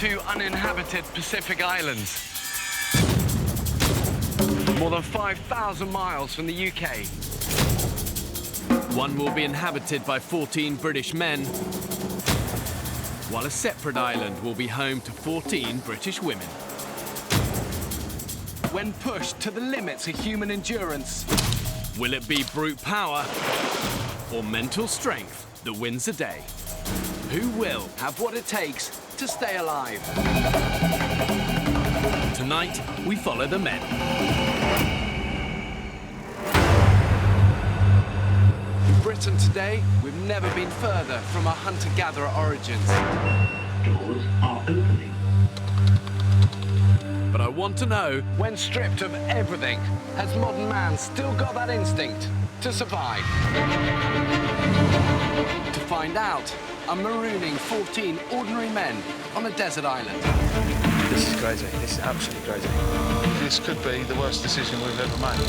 two uninhabited Pacific islands. More than 5,000 miles from the UK. One will be inhabited by 14 British men, while a separate island will be home to 14 British women. When pushed to the limits of human endurance, will it be brute power or mental strength that wins the day? Who will have what it takes to stay alive? Tonight, we follow the men. In Britain today, we've never been further from our hunter-gatherer origins. Doors are opening. But I want to know, when stripped of everything, has modern man still got that instinct to survive? To find out, I'm marooning 14 ordinary men on a desert island. This is crazy. This is absolutely crazy. This could be the worst decision we've ever made.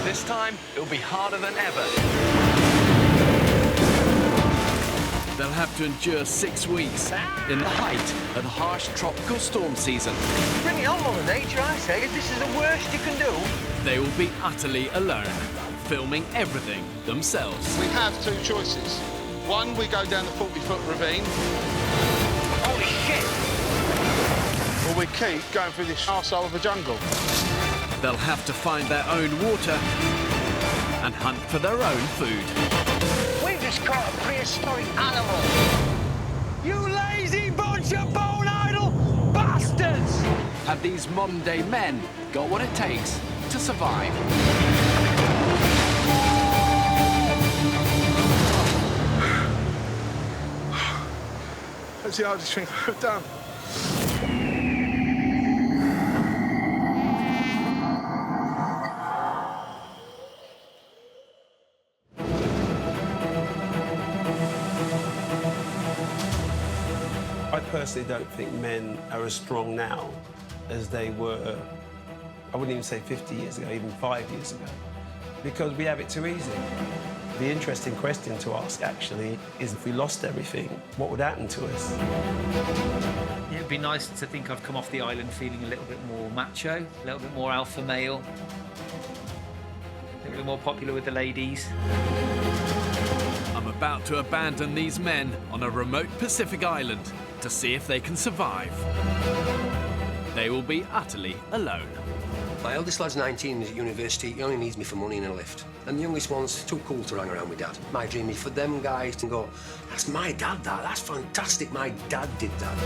This time, it'll be harder than ever. they'll have to endure 6 weeks in the height of the harsh tropical storm season. Bring it on, Mother Nature, I say. This is the worst you can do. They will be utterly alone, filming everything themselves. We have two choices. One, we go down the 40-foot ravine. Holy shit! Or we keep going through this arsehole of a jungle. They'll have to find their own water and hunt for their own food. We've just caught a prehistoric animal. You lazy bunch of bone-idle bastards! Have these modern-day men got what it takes to survive? That's the hardest thing I've ever done. I personally don't think men are as strong now as they were, I wouldn't even say 50 years ago, even 5 years ago, because we have it too easy. The interesting question to ask, actually, is if we lost everything, what would happen to us? Yeah, it'd be nice to think I've come off the island feeling a little bit more macho, a little bit more alpha male, a little bit more popular with the ladies. I'm about to abandon these men on a remote Pacific island to see if they can survive. They will be utterly alone. My eldest lad's 19, he's at university. He only needs me for money and a lift. And the youngest one's too cool to hang around with Dad. My dream is for them guys to go, that's my dad, that. That's fantastic. My dad did that.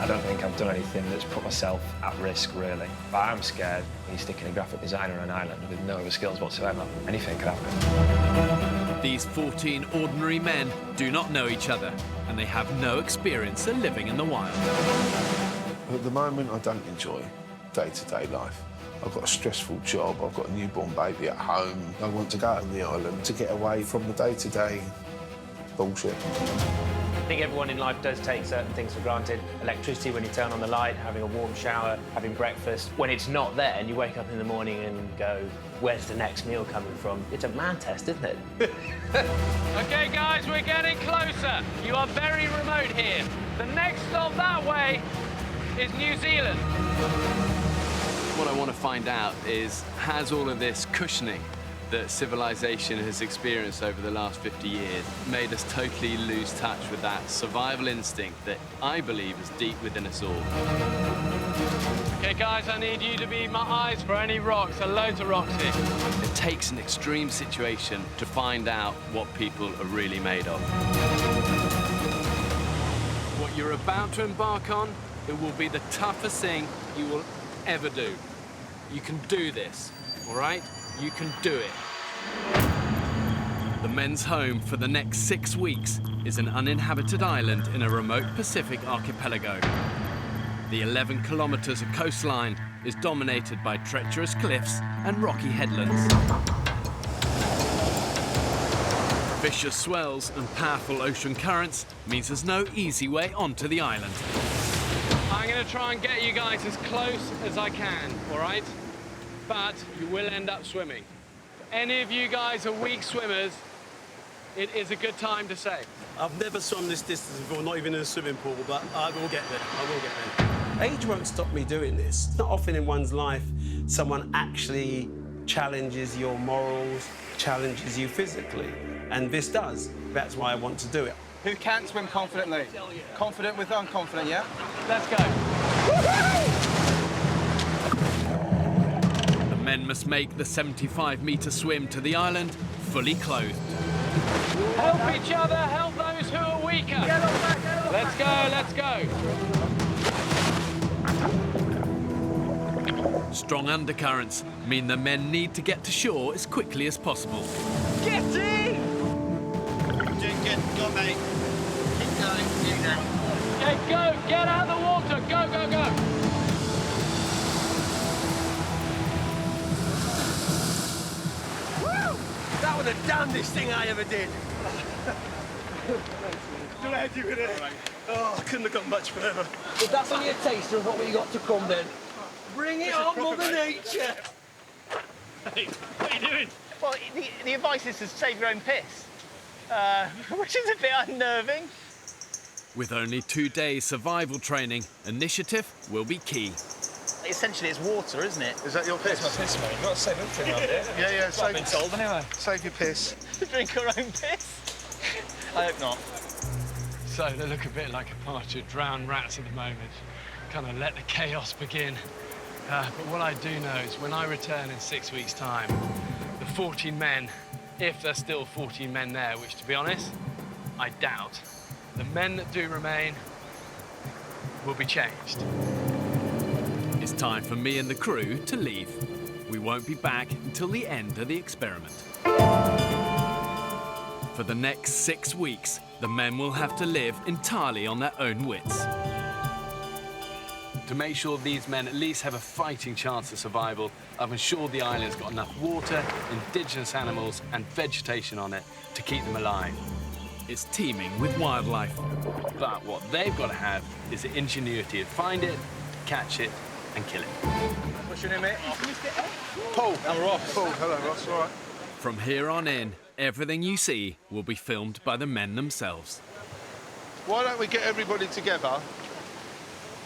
I don't think I've done anything that's put myself at risk, really. But I'm scared he's sticking a graphic designer on an island with no other skills whatsoever. Anything could happen. These 14 ordinary men do not know each other, and they have no experience of living in the wild. At the moment, I don't enjoy day-to-day life. I've got a stressful job, I've got a newborn baby at home. I want to go on the island to get away from the day-to-day bullshit. I think everyone in life does take certain things for granted. Electricity when you turn on the light, having a warm shower, having breakfast. When it's not there and you wake up in the morning and go, where's the next meal coming from? It's a man test, isn't it? OK, guys, we're getting closer. You are very remote here. The next stop that way is New Zealand. What I want to find out is, has all of this cushioning that civilization has experienced over the last 50 years made us totally lose touch with that survival instinct that I believe is deep within us all? OK, guys, I need you to be my eyes for any rocks. There are loads of rocks here. It takes an extreme situation to find out what people are really made of. What you're about to embark on, it will be the toughest thing you will ever do. You can do this, all right? You can do it. The men's home for the next 6 weeks is an uninhabited island in a remote Pacific archipelago. The 11 kilometers of coastline is dominated by treacherous cliffs and rocky headlands. Vicious swells and powerful ocean currents means there's no easy way onto the island. I'm going to try and get you guys as close as I can, all right? But you will end up swimming. If any of you guys are weak swimmers, it is a good time to say. I've never swum this distance before, not even in a swimming pool, but I will get there. I will get there. Age won't stop me doing this. It's not often in one's life someone actually challenges your morals, challenges you physically, and this does. That's why I want to do it. Who can't swim confidently? Confident with unconfident, yeah? Let's go. The men must make the 75-metre swim to the island fully clothed. Help each other, help those who are weaker. Let's go, let's go. Strong undercurrents mean the men need to get to shore as quickly as possible. Get in! Go, mate. Keep going, keep going. Okay, go, get out of the water, go, go, go. Woo! That was the damnedest thing I ever did. Glad you were there. Oh, I couldn't have got much further. If that's only a taster of what we got to come, then bring it on, Mother Nature. Hey, what are you doing? Well, the advice is to save your own piss, which is a bit unnerving. With only 2 days survival training, initiative will be key. Essentially, it's water, isn't it? Is that your piss? That's my piss, mate. You've got to save everything around here. Yeah, I've been told anyway. Save your piss. Drink our own piss? I hope not. So they look a bit like a party of drowned rats at the moment. Kind of let the chaos begin. But what I do know is when I return in 6 weeks' time, the 14 men, if there's still 14 men there, which to be honest, I doubt, the men that do remain will be changed. It's time for me and the crew to leave. We won't be back until the end of the experiment. For the next 6 weeks, the men will have to live entirely on their own wits. To make sure these men at least have a fighting chance of survival, I've ensured the island's got enough water, indigenous animals and vegetation on it to keep them alive. It's teeming with wildlife. But what they've got to have is the ingenuity to find it, catch it and kill it. What's your name, mate? Paul. I'm Ross. Paul, hello, Ross. All right. From here on in, everything you see will be filmed by the men themselves. Why don't we get everybody together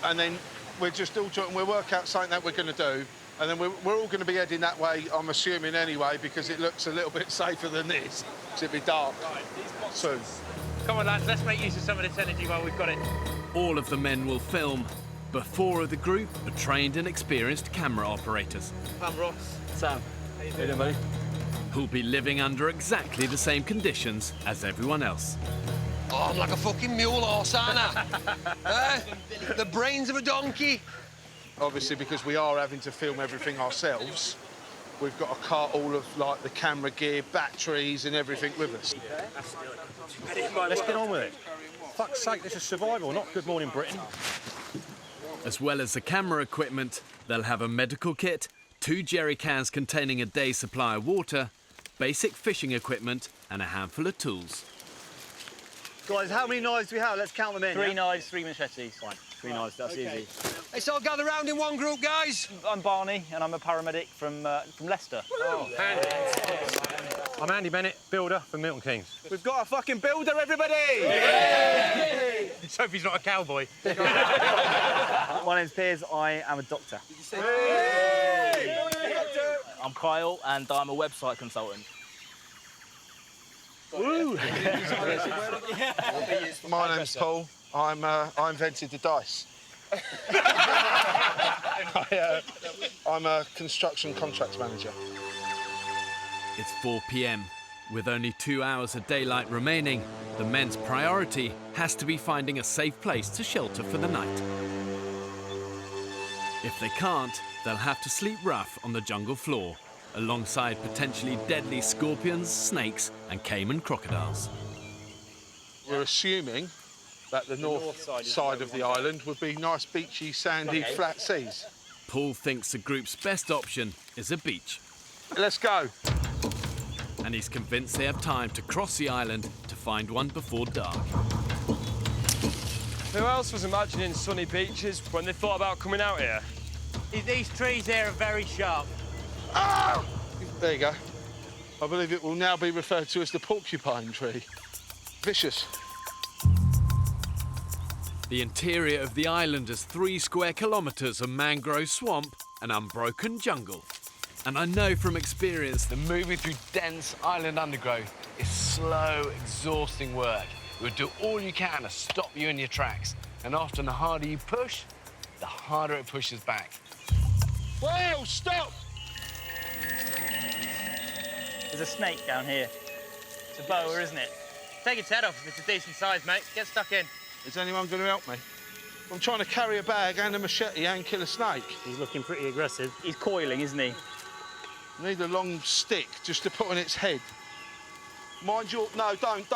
and then we're just all talking, we'll work out something that we're going to do, and then we're all going to be heading that way, I'm assuming anyway, because it looks a little bit safer than this, because it'll be dark soon. Come on, lads, let's make use of some of this energy while we've got it. All of the men will film, but 4 of the group are trained and experienced camera operators. I'm Ross. Sam. How you doing, mate? Who'll be living under exactly the same conditions as everyone else. Oh, I'm like a fucking mule horse, aren't I? The brains of a donkey. Obviously, because we are having to film everything ourselves, we've got to cart all of, like, the camera gear, batteries and everything with us. Let's get on with it. Fuck's sake, this is survival, not Good Morning Britain. As well as the camera equipment, they'll have a medical kit, 2 jerry cans containing a day's supply of water, basic fishing equipment and a handful of tools. Guys, how many knives do we have? Let's count them in. 3 knives, 3 machetes. Fine. 3 knives, that's easy. Let's all gather round in one group, guys. I'm Barney, and I'm a paramedic from Leicester. Oh, handy. I'm Andy Bennett, builder from Milton Keynes. We've got a fucking builder, everybody! Yay! Sophie's not a cowboy. My name's Piers, I am a doctor. Did you say hey! I'm Kyle, and I'm a website consultant. Woo! My name's Paul. I invented the dice. I'm a construction contracts manager. It's 4 p.m. With only 2 hours of daylight remaining, the men's priority has to be finding a safe place to shelter for the night. If they can't, they'll have to sleep rough on the jungle floor, alongside potentially deadly scorpions, snakes and caiman crocodiles. We're assuming that the north side of the island would be nice, beachy, sandy, flat seas. Paul thinks the group's best option is a beach. Let's go. And he's convinced they have time to cross the island to find one before dark. Who else was imagining sunny beaches when they thought about coming out here? These trees here are very sharp. Oh! There you go. I believe it will now be referred to as the porcupine tree. Vicious. The interior of the island is 3 square kilometres of mangrove swamp and unbroken jungle. And I know from experience that Moving through dense island undergrowth is slow, exhausting work. It will do all you can to stop you in your tracks. And often the harder you push, the harder it pushes back. Whoa, stop! There's a snake down here. It's a boa, isn't it? Take its head off if it's a decent size, mate. Get stuck in. Is anyone going to help me? I'm trying to carry a bag and a machete and kill a snake. He's looking pretty aggressive. He's coiling, isn't he? I need a long stick just to put on its head. Mind your... No, don't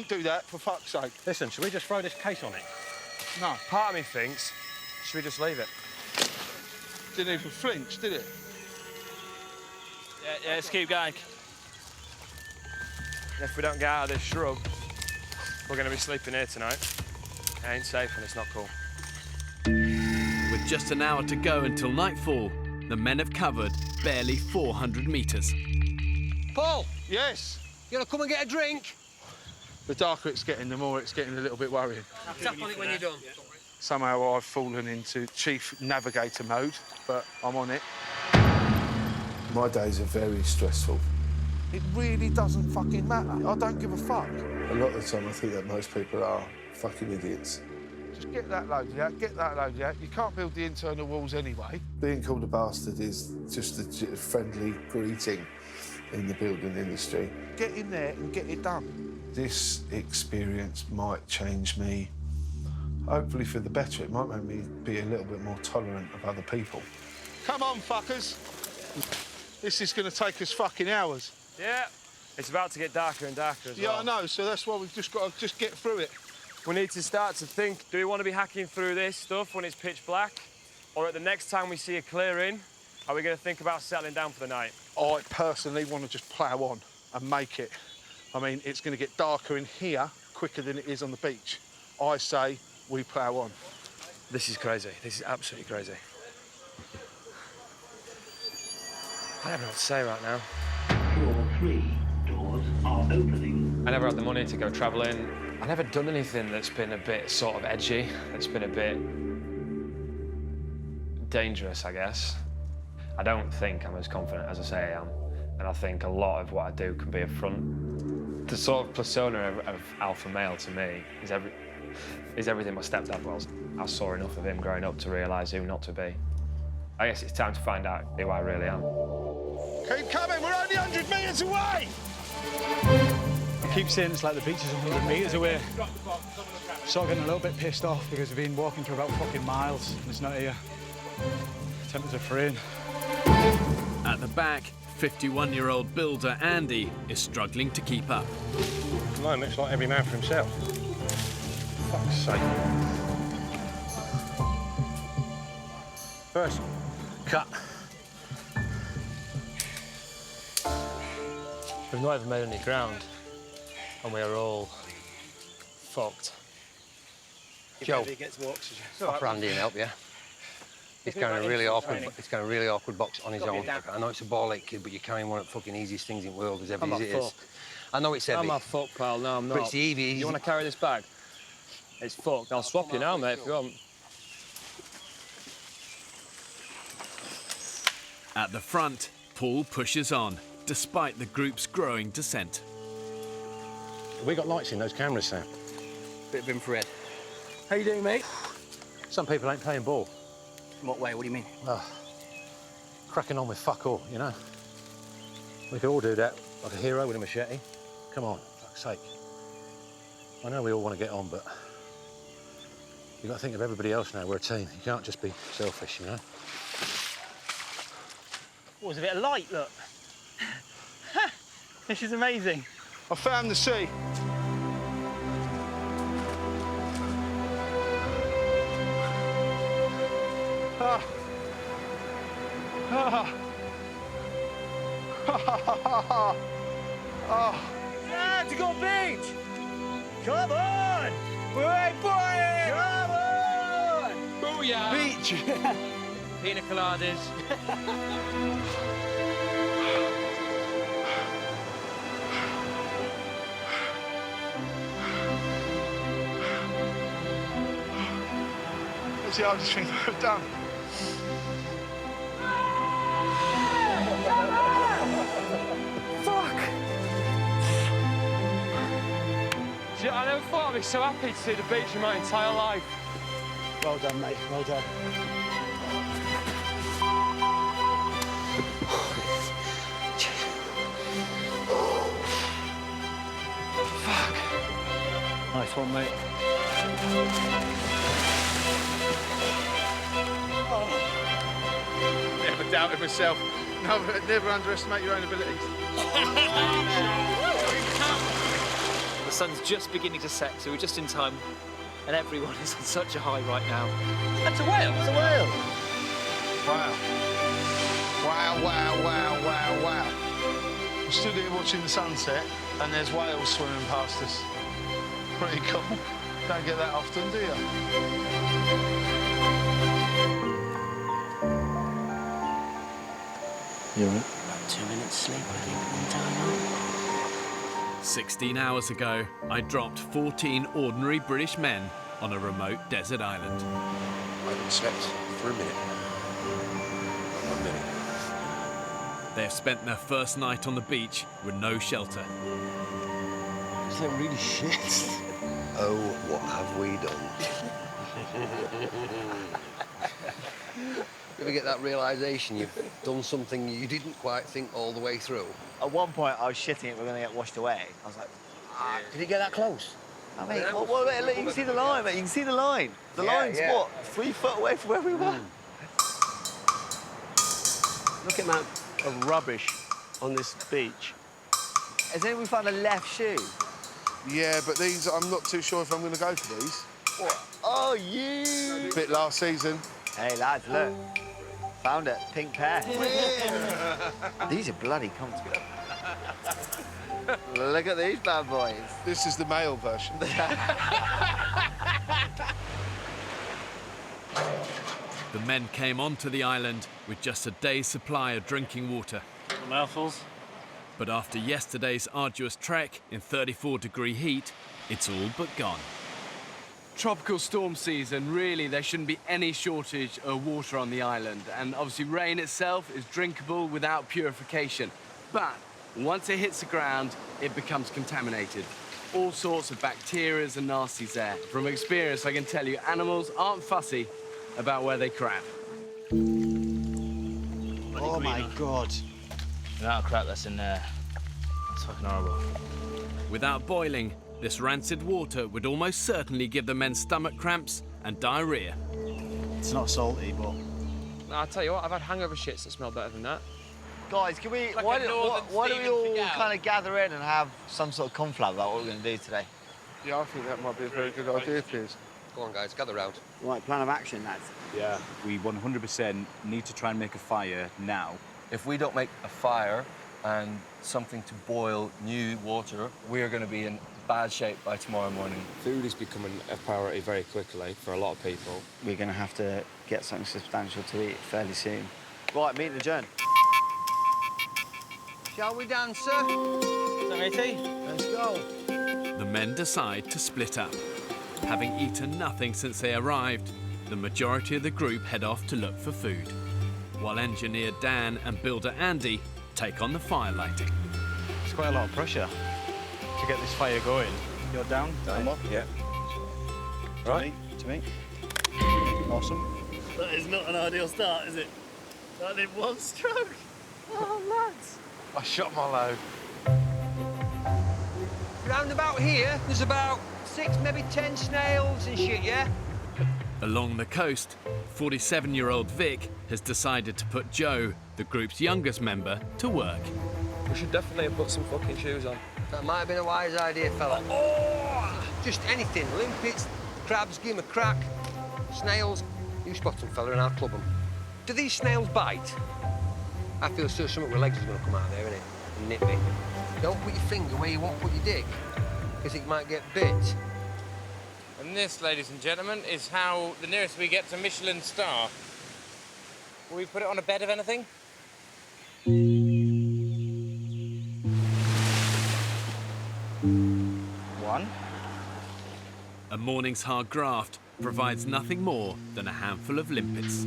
do that, for fuck's sake. Listen, should we just throw this case on it? No. Part of me thinks, should we just leave it? Didn't even flinch, did it? Yeah, let's keep going. And if we don't get out of this shrub, we're going to be sleeping here tonight. It ain't safe and it's not cool. with just an hour to go until nightfall, the men have covered barely 400 metres. Paul! Yes? You want to come and get a drink? The darker it's getting, the more it's getting a little bit worrying. Tap on it when you're done. Somehow I've fallen into chief navigator mode, but I'm on it. My days are very stressful. It really doesn't fucking matter. I don't give a fuck. A lot of the time I think that most people are fucking idiots. Just get that loaded out, get that loaded out. You can't build the internal walls anyway. Being called a bastard is just a friendly greeting in the building industry. Get in there and get it done. This experience might change me, hopefully for the better. It might make me be a little bit more tolerant of other people. Come on, fuckers. This is going to take us fucking hours. Yeah, it's about to get darker and darker as well. Yeah, I know, so that's why we've just got to get through it. We need to start to think, do we want to be hacking through this stuff when it's pitch black? Or at the next time we see a clearing, are we going to think about settling down for the night? I personally want to just plough on and make it. I mean, it's going to get darker in here quicker than it is on the beach. I say we plough on. This is crazy. This is absolutely crazy. I don't know what to say right now. Door 3 doors are opening. I never had the money to go travelling. I've never done anything that's been a bit sort of edgy, that's been a bit dangerous, I guess. I don't think I'm as confident as I say I am, and I think a lot of what I do can be a front. The sort of persona of alpha male to me is everything my stepdad was. I saw enough of him growing up to realise who not to be. I guess it's time to find out who I really am. Keep coming, we're only 100 metres away! I keep saying it's like the beach is 100 metres away. Sort of getting a little bit pissed off because we've been walking for about fucking miles and it's not here. Tempers are fraying. At the back, 51-year-old builder Andy is struggling to keep up. At the moment, it's like every man for himself. Fuck's sake. First, cut. We've not ever made any ground, and we are all fucked. Joe, offer Andy and help you. He's carrying a really awkward box on his own. I know it's a ball-ache kid, but you're carrying one of the fucking easiest things in the world, as heavy as it is. I know it's heavy. I'm a fuck, pal. No, I'm not. But it's easy. You want to carry this bag? It's fucked. I'll swap you now, mate, if you want. At the front, Paul pushes on, despite the group's growing dissent. Have we got lights in those cameras, Sam? Bit of infrared. How you doing, mate? Some people ain't playing ball. In what way? What do you mean? Cracking on with fuck all, you know? We could all do that, like a hero with a machete. Come on, fuck's sake. I know we all want to get on, but you've got to think of everybody else now. We're a team. You can't just be selfish, you know? Oh, there's a bit of light, look. This is amazing. I found the sea. Yeah, to go beach! Come on! We're boy! Come on! Booyah! Beach! Pina coladas. towards the hardest thing I've done. Fuck! See, I never thought I'd be so happy to see the beach in my entire life. Well done, mate. Well done. Fuck. Nice one, mate. Never doubted myself. Never underestimate your own abilities. The sun's just beginning to set, so we're just in time. And everyone is on such a high right now. That's a whale! That's a whale! Wow. Wow, wow, wow, wow, wow. I'm stood here watching the sunset, and there's whales swimming past us. Pretty cool. Don't get that often, do you? You all right? About 2 minutes sleep, I think, one time. 16 hours ago, I dropped 14 ordinary British men on a remote desert island. I haven't slept for a minute. Not 1 minute. They have spent their first night on the beach with no shelter. Is that really shit? Oh, what have we done? You ever get that realisation you've done something you didn't quite think all the way through? At one point, I was shitting it, we're going to get washed away. I was like, Did it get that close? I mean, what, you can see the line, mate. You can see the line. The line's what? 3 foot away from where we were. Look at that of rubbish on this beach. Has anyone found a left shoe? Yeah, but these, I'm not too sure if I'm going to go for these. What? Oh, you! Bit last season. Hey, lads, look. Found it. Pink pair. These are bloody comfortable. Look at these bad boys. This is the male version. The men came onto the island with just a day's supply of drinking water. Mouthfuls. But after yesterday's arduous trek in 34-degree heat, it's all but gone. Tropical storm season, really, there shouldn't be any shortage of water on the island. And obviously rain itself is drinkable without purification. But once it hits the ground, it becomes contaminated. All sorts of bacteria and nasties there. From experience, I can tell you, animals aren't fussy about where they crap. Oh, my God. The amount of crap that's in there. It's fucking horrible. Without boiling, this rancid water would almost certainly give the men stomach cramps and diarrhea. It's not salty, but... No, I'll tell you what, I've had hangover shits that smell better than that. Guys, can we... Like why a do northern we all Stephen kind of gather in and have some sort of conflab about what we're going to do today? Yeah, I think that might be a very good idea, Piers. Go on, guys, gather round. Right, plan of action, lads. Yeah. We 100% need to try and make a fire now. If we don't make a fire and something to boil new water, we're going to be in bad shape by tomorrow morning. Food is becoming a priority very quickly for a lot of people. We're going to have to get something substantial to eat fairly soon. Right, meeting adjourned. Shall we dance, sir? Matey, let's go. The men decide to split up. Having eaten nothing since they arrived, the majority of the group head off to look for food, while engineer Dan and builder Andy take on the fire lighting. It's quite a lot of pressure to get this fire going. You're down? I'm up, yeah. Right. To me. Awesome. That is not an ideal start, is it? That did 1 stroke. Oh, lads. I shot my load. Round about here, there's about 6, maybe 10 snails and shit, yeah? Along the coast, 47-year-old Vic has decided to put Joe, the group's youngest member, to work. We should definitely have put some fucking shoes on. That might have been a wise idea, fella. Oh! Just anything. Limpets, crabs, give 'em a crack. Snails, you spot them, fella, and I'll club them. Do these snails bite? I feel sure something with legs is going to come out of there, innit? And nip me. Don't put your finger where you won't put your dick, because it might get bit. And this, ladies and gentlemen, is how the nearest we get to Michelin star. Will we put it on a bed of anything? A morning's hard graft provides nothing more than a handful of limpets.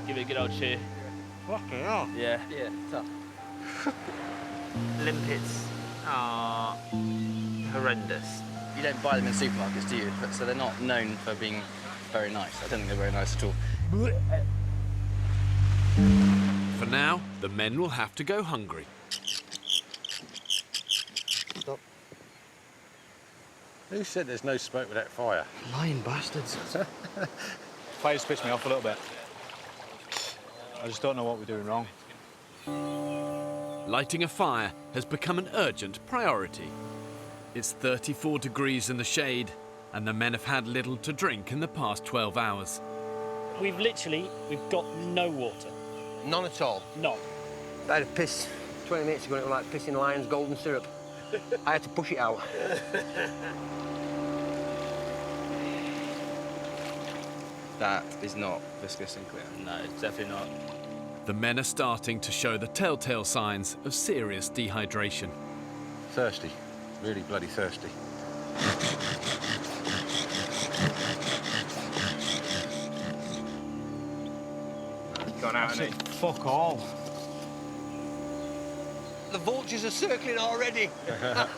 Give it a good old cheer. Fucking hell. Yeah. Yeah, tough. Limpets are horrendous. You don't buy them in supermarkets, do you? So they're not known for being very nice. I don't think they're very nice at all. For now, the men will have to go hungry. Stop. Who said there's no smoke without fire? Lying bastards. Fire's pissed me off a little bit. I just don't know what we're doing wrong. Lighting a fire has become an urgent priority. It's 34 degrees in the shade, and the men have had little to drink in the past 12 hours. We've got no water. None at all? None. I had a piss 20 minutes ago, and it was like pissing lion's golden syrup. I had to push it out. That is not viscous and clear. No, it's definitely not. The men are starting to show the telltale signs of serious dehydration. Thirsty. Really bloody thirsty. Gone out, hasn't it? Fuck all. The vultures are circling already. Can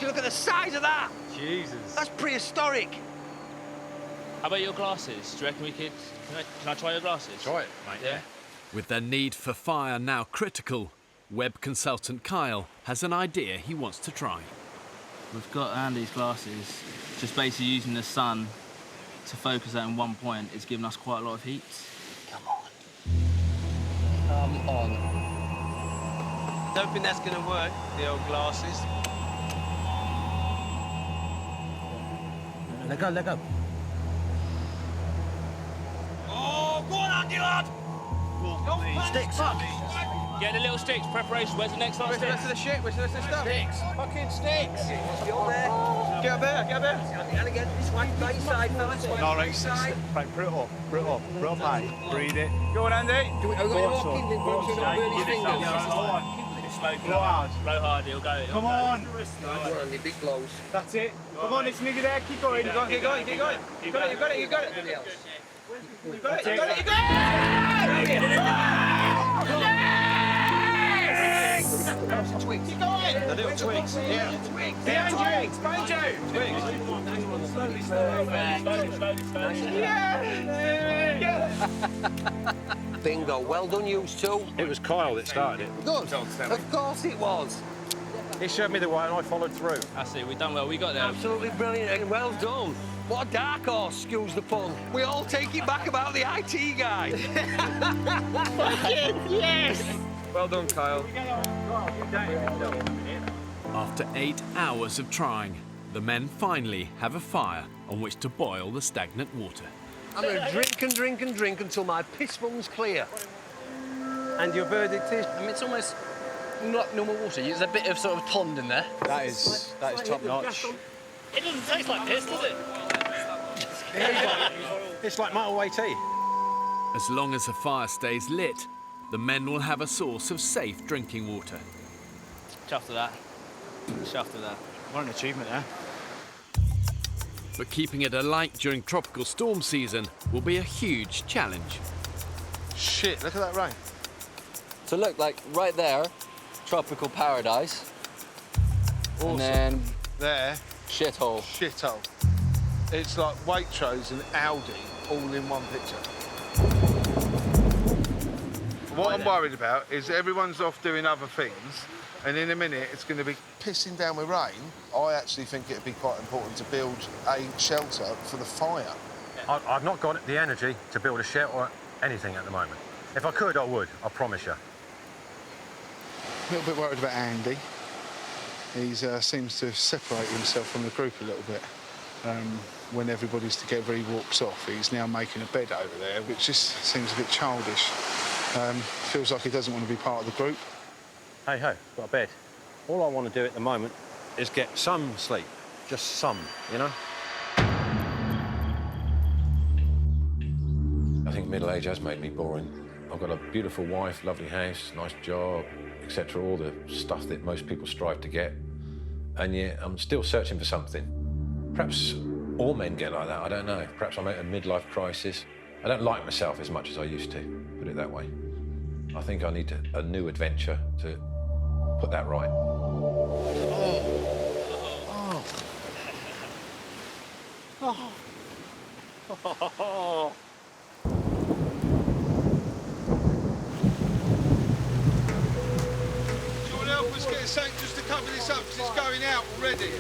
you look at the size of that? Jesus. That's prehistoric. How about your glasses? Do you reckon we could... Can I try your glasses? Try it, mate. Yeah. With their need for fire now critical, web consultant Kyle has an idea he wants to try. We've got Andy's glasses. Just basically using the sun to focus that in one point is giving us quite a lot of heat. Come on. Don't think that's going to work, the old glasses. Let go, let go. Oh, go on, Andy, lad! Sticks. Get the little sticks. Preparation. Where's the next lot of Where's the sticks? rest of the shit? Where's the rest of the stuff? Sticks. Fucking sticks! Get up there. Get up there, get up there. And again, this way, right side, fellas. No, right, right, put it up, mate. Breathe it. Go on, Andy. Go on, son. Blow hard. Blow hard, he'll go. Come on. Andy, big blows. That's it. Come on, it's nearly there. Keep going. Keep going, keep going, keep going. You got it, you got it, you got it. You got it, you got it, you got it! Twigs. Keep going! The little twigs. Yeah. Twigs. Behind you! Behind you! Twigs. Yeah! Bingo. Well done, you two. It was Kyle that started it. Good. Of course it was. He showed me the way and I followed through. That's it, we've done well. We got there. Absolutely brilliant and well done. What a dark horse, excuse the pun. We all take it back about the IT guy. Fucking yes! Well done, Kyle. After 8 hours of trying, the men finally have a fire on which to boil the stagnant water. I'm going to drink and drink and drink until my piss runs clear. And your verdict is? I mean, it's almost not normal water. There's a bit of sort of pond in there. That is top notch. It doesn't taste like piss, does it? It's like motorway tea. As long as the fire stays lit, the men will have a source of safe drinking water. Chuffed to that. Chuffed to that. What an achievement, eh? But keeping it alight during tropical storm season will be a huge challenge. Shit, look at that rain. So look, like right there, tropical paradise. Awesome. And then there. Shithole. Shithole. It's like Waitrose and Aldi all in one picture. What I'm worried about is everyone's off doing other things, and in a minute it's going to be pissing down with rain. I actually think it'd be quite important to build a shelter for the fire. I've not got the energy to build a shelter or anything at the moment. If I could, I would, I promise you. A little bit worried about Andy. He seems to separate himself from the group a little bit. When everybody's together, he walks off. He's now making a bed over there, which just seems a bit childish. Feels like he doesn't want to be part of the group. Hey ho, got a bed. All I want to do at the moment is get some sleep. Just some, you know? I think middle age has made me boring. I've got a beautiful wife, lovely house, nice job, etc. All the stuff that most people strive to get. And yet I'm still searching for something. Perhaps all men get like that, I don't know. Perhaps I'm at a midlife crisis. I don't like myself as much as I used to, put it that way. I think I need a new adventure to put that right. Oh. Help us get something just to cover this up, because it's going out already.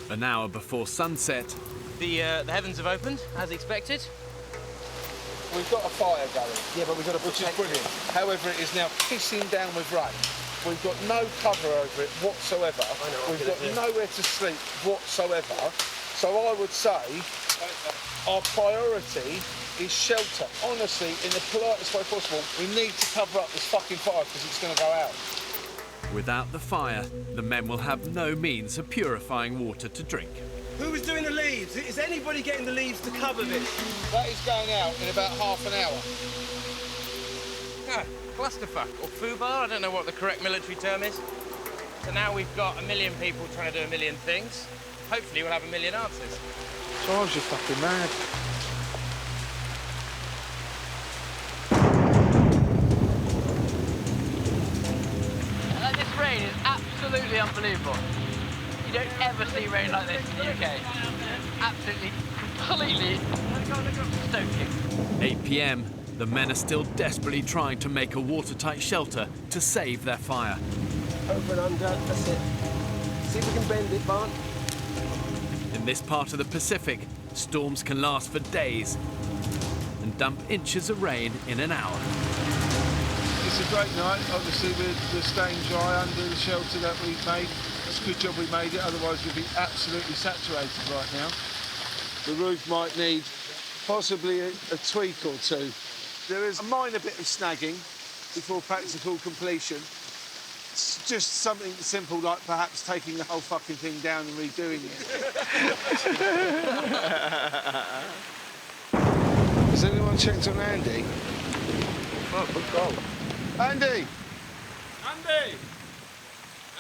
An hour before sunset, The heavens have opened, as expected. We've got a fire going. Yeah, but we've got which is brilliant. However, it is now pissing down with rain. We've got no cover over it whatsoever. We've got nowhere to sleep whatsoever. So I would say our priority is shelter. Honestly, in the politest way possible, we need to cover up this fucking fire because it's going to go out. without the fire, the men will have no means of purifying water to drink. Who was doing the leaves? Is anybody getting the leaves to cover this? That is going out in about half an hour. Yeah, clusterfuck, or foobar, I don't know what the correct military term is. So now we've got 1 million people trying to do 1 million things. Hopefully we'll have 1 million answers. Drives you fucking mad. This rain is absolutely unbelievable. You don't ever see rain like this in the UK. Absolutely, completely stoking. 8 p.m, the men are still desperately trying to make a watertight shelter to save their fire. Over and under, that's it. See if we can bend it, Barn. In this part of the Pacific, storms can last for days and dump inches of rain in an hour. It's a great night. Obviously, we're staying dry under the shelter that we made. It's a good job we made it, otherwise we'd be absolutely saturated right now. The roof might need possibly a tweak or two. There is a minor bit of snagging before practical completion. It's just something simple, like perhaps taking the whole fucking thing down and redoing it. Has anyone checked on Andy? Oh, good goal. Andy! Andy!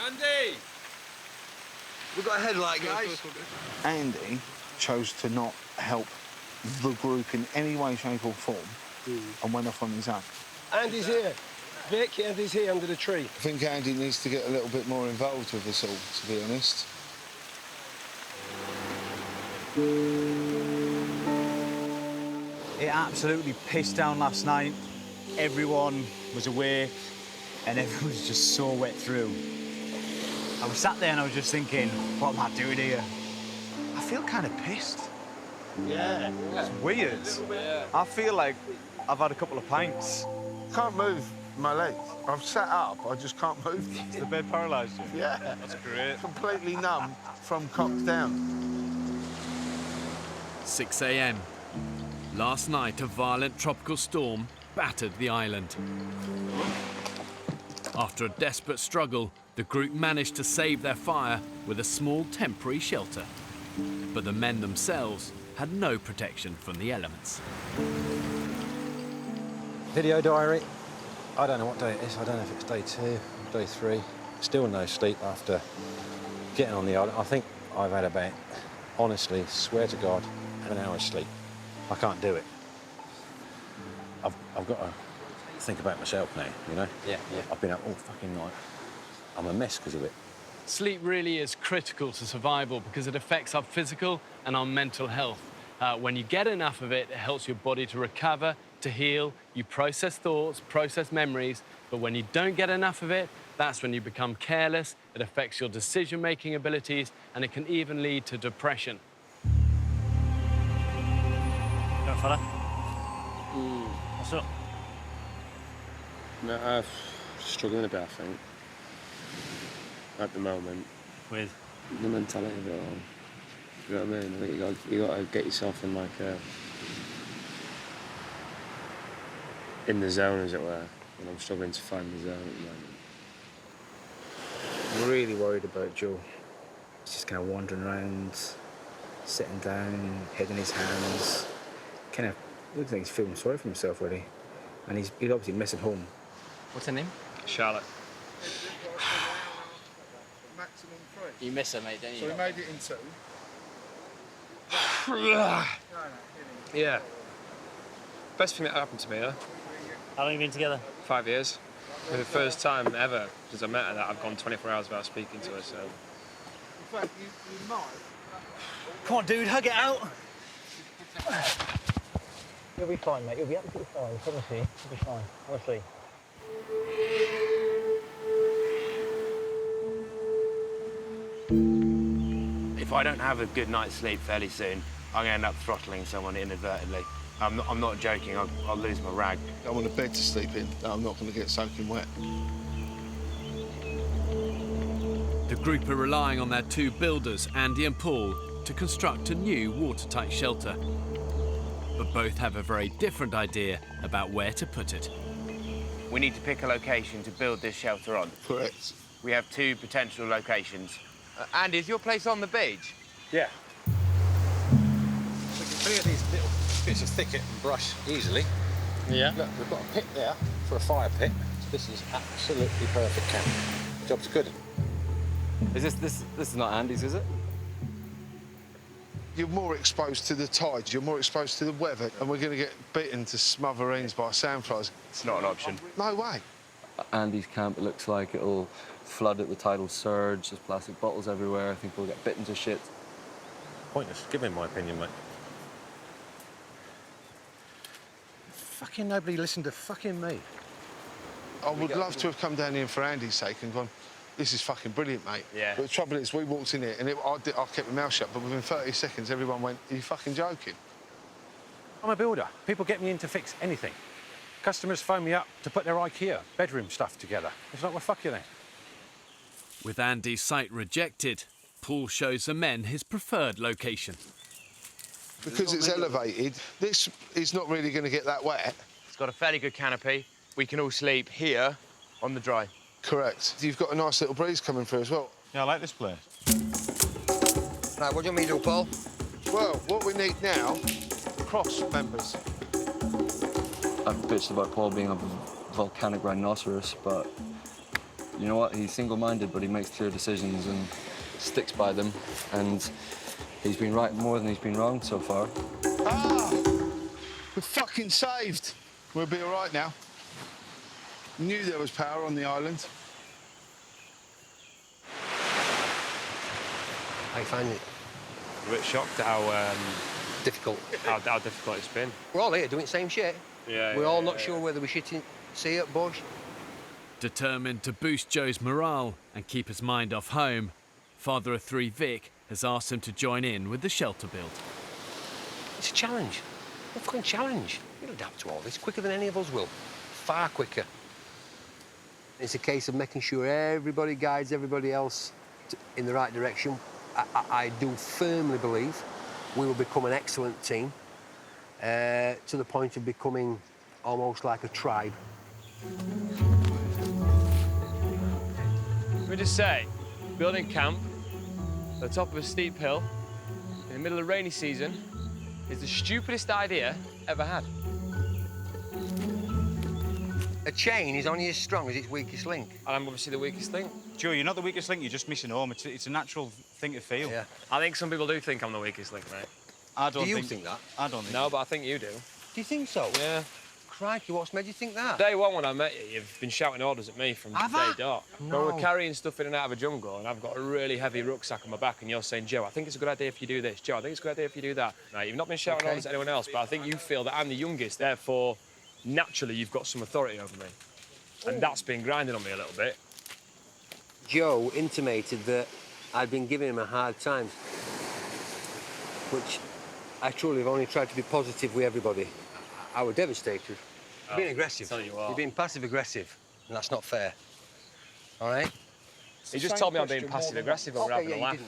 Andy! We've got a headlight, guys. Andy chose to not help the group in any way, shape or form and went off on his own. Andy's here. Vic, Andy's here under the tree. I think Andy needs to get a little bit more involved with us all, to be honest. It absolutely pissed down last night. Everyone was awake and everyone was just so wet through. I was sat there and I was just thinking, what am I doing here? I feel kind of pissed. Yeah. It's weird. I feel like I've had a couple of pints. Can't move my legs. I've sat up, I just can't move. Is the bed paralysed you? Yeah. That's great. Completely numb from cock down. 6 a.m. Last night, a violent tropical storm battered the island. After a desperate struggle, the group managed to save their fire with a small temporary shelter. But the men themselves had no protection from the elements. Video diary. I don't know what day it is. I don't know if it's day 2, day 3. Still no sleep after getting on the island. I think I've had about, honestly, swear to God, an hour's sleep. I can't do it. I've got to think about myself now, you know? Yeah. I've been up all fucking night. I'm a mess because of it. Sleep really is critical to survival because it affects our physical and our mental health. When you get enough of it, it helps your body to recover, to heal, you process thoughts, process memories, but when you don't get enough of it, that's when you become careless, it affects your decision-making abilities, and it can even lead to depression. Young fella. What's up? No, I'm struggling a bit, I think, at the moment. With? The mentality of it all. You know what I mean? I think you got to get yourself in, like, in the zone, as it were. And I'm struggling to find the zone at the moment. I'm really worried about Joe. He's just kind of wandering around, sitting down, head in his hands. Kind of looks like he's feeling sorry for himself, really. and he's obviously missing home. What's her name? Charlotte. Maximum 3. You miss her, mate, don't you? So we made it in 2. Yeah. Best thing that happened to me, huh? How long have you been together? 5 years. For the first time ever since I met her that I've gone 24 hours without speaking to her, so... In fact, you might. Come on, dude, hug it out. You'll be fine, mate. You'll be absolutely fine. I promise you. You'll be fine. Honestly. If I don't have a good night's sleep fairly soon, I'm going to end up throttling someone inadvertently. I'm not joking, I'll lose my rag. I want a bed to sleep in that I'm not going to get soaking wet. The group are relying on their 2 builders, Andy and Paul, to construct a new watertight shelter. But both have a very different idea about where to put it. We need to pick a location to build this shelter on. Correct. We have 2 potential locations. Andy, is your place on the beach? Yeah. We can clear these little bits of thicket and brush easily. Yeah. Look, we've got a pit there for a fire pit. So this is absolutely perfect camp. Job's good. Is this is not Andy's, is it? You're more exposed to the tides, you're more exposed to the weather, and we're going to get bitten to smithereens by sandflies. It's not an option. No way. Andy's camp, it looks like it'll flood at the tidal surge. There's plastic bottles everywhere. I think we'll get bitten to shit. Pointless. Give me my opinion, mate. Fucking nobody listened to fucking me. I would love to have come down here for Andy's sake and gone, this is fucking brilliant, mate. Yeah. But the trouble is, we walked in here and I kept my mouth shut, but within 30 seconds, everyone went, are you fucking joking? I'm a builder. People get me in to fix anything. Customers phone me up to put their IKEA bedroom stuff together. It's like, well, fuck you then. With Andy's site rejected, Paul shows the men his preferred location. Because it's elevated, this is not really going to get that wet. It's got a fairly good canopy. We can all sleep here on the dry. Correct. You've got a nice little breeze coming through as well. Yeah, I like this place. Right, what do you want me to do, Paul? Well, what we need now, cross members. I've bitched about Paul being a volcanic rhinoceros, but you know what? He's single-minded, but he makes clear decisions and sticks by them. And he's been right more than he's been wrong so far. Ah! We're fucking saved. We'll be all right now. Knew there was power on the island. How you find it? I'm a bit shocked at how... difficult. How difficult it's been. We're all here doing the same shit. Yeah, We're all not sure whether we should see it, bush. Determined to boost Joe's morale and keep his mind off home, father of 3 Vic has asked him to join in with the shelter build. It's a challenge. A fucking challenge. You'll adapt to all this quicker than any of us will. Far quicker. It's a case of making sure everybody guides everybody else in the right direction. I do firmly believe we will become an excellent team to the point of becoming almost like a tribe. Let me just say, building camp at the top of a steep hill in the middle of rainy season is the stupidest idea ever had. A chain is only as strong as its weakest link. And I'm obviously the weakest link. Joe, you're not the weakest link, you're just missing home. It's a natural thing to feel. Yeah. I think some people do think I'm the weakest link, mate. I don't Do you think that? I don't think No, but I think you do. Do you think so? Yeah. Crikey, what's made you think that? Day one when I met you, you've been shouting orders at me from Have day I? dot. No. But we're carrying stuff in and out of a jungle, and I've got a really heavy rucksack on my back, and you're saying, Joe, I think it's a good idea if you do this. Joe, I think it's a good idea if you do that. Right, you've not been shouting orders at anyone else, but I think you feel that I'm the youngest, therefore, naturally, you've got some authority over me. And that's been grinding on me a little bit. Joe intimated that I'd been giving him a hard time, which I truly have only tried to be positive with everybody. I was devastated. You're being aggressive. Tell you what. You're being passive-aggressive, and that's not fair. All right? He just told me I'm being passive-aggressive and we're having a laugh.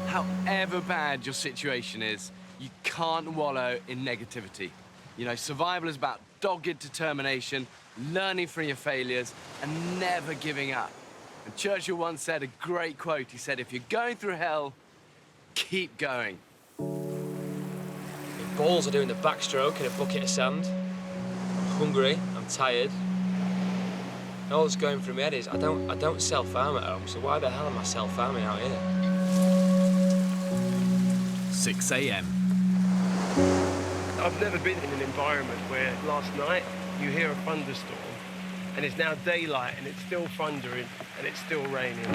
However bad your situation is, you can't wallow in negativity. You know, survival is about dogged determination, learning from your failures, and never giving up. And Churchill once said a great quote. He said, if you're going through hell, keep going. My balls are doing the backstroke in a bucket of sand. I'm hungry, I'm tired. And all that's going through my head is, I don't self-harm at home, so why the hell am I self-harming out here? 6 a.m. I've never been in an environment where last night you hear a thunderstorm and it's now daylight and it's still thundering and it's still raining.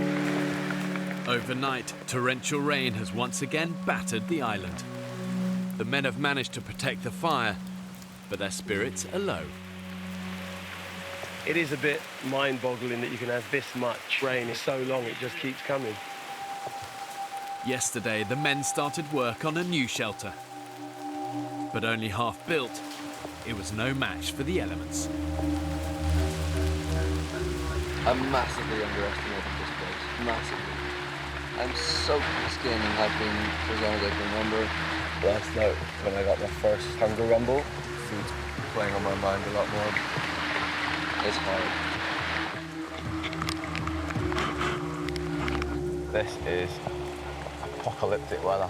Overnight, torrential rain has once again battered the island. The men have managed to protect the fire, but their spirits are low. It is a bit mind-boggling that you can have this much rain for so long, it just keeps coming. Yesterday, the men started work on a new shelter. But only half built, it was no match for the elements. I massively underestimated this place, massively. I'm soaked to the skin and have been for as long as I can remember. Last night, when I got my first hunger rumble, food's playing on my mind a lot more. It's hard. This is apocalyptic weather.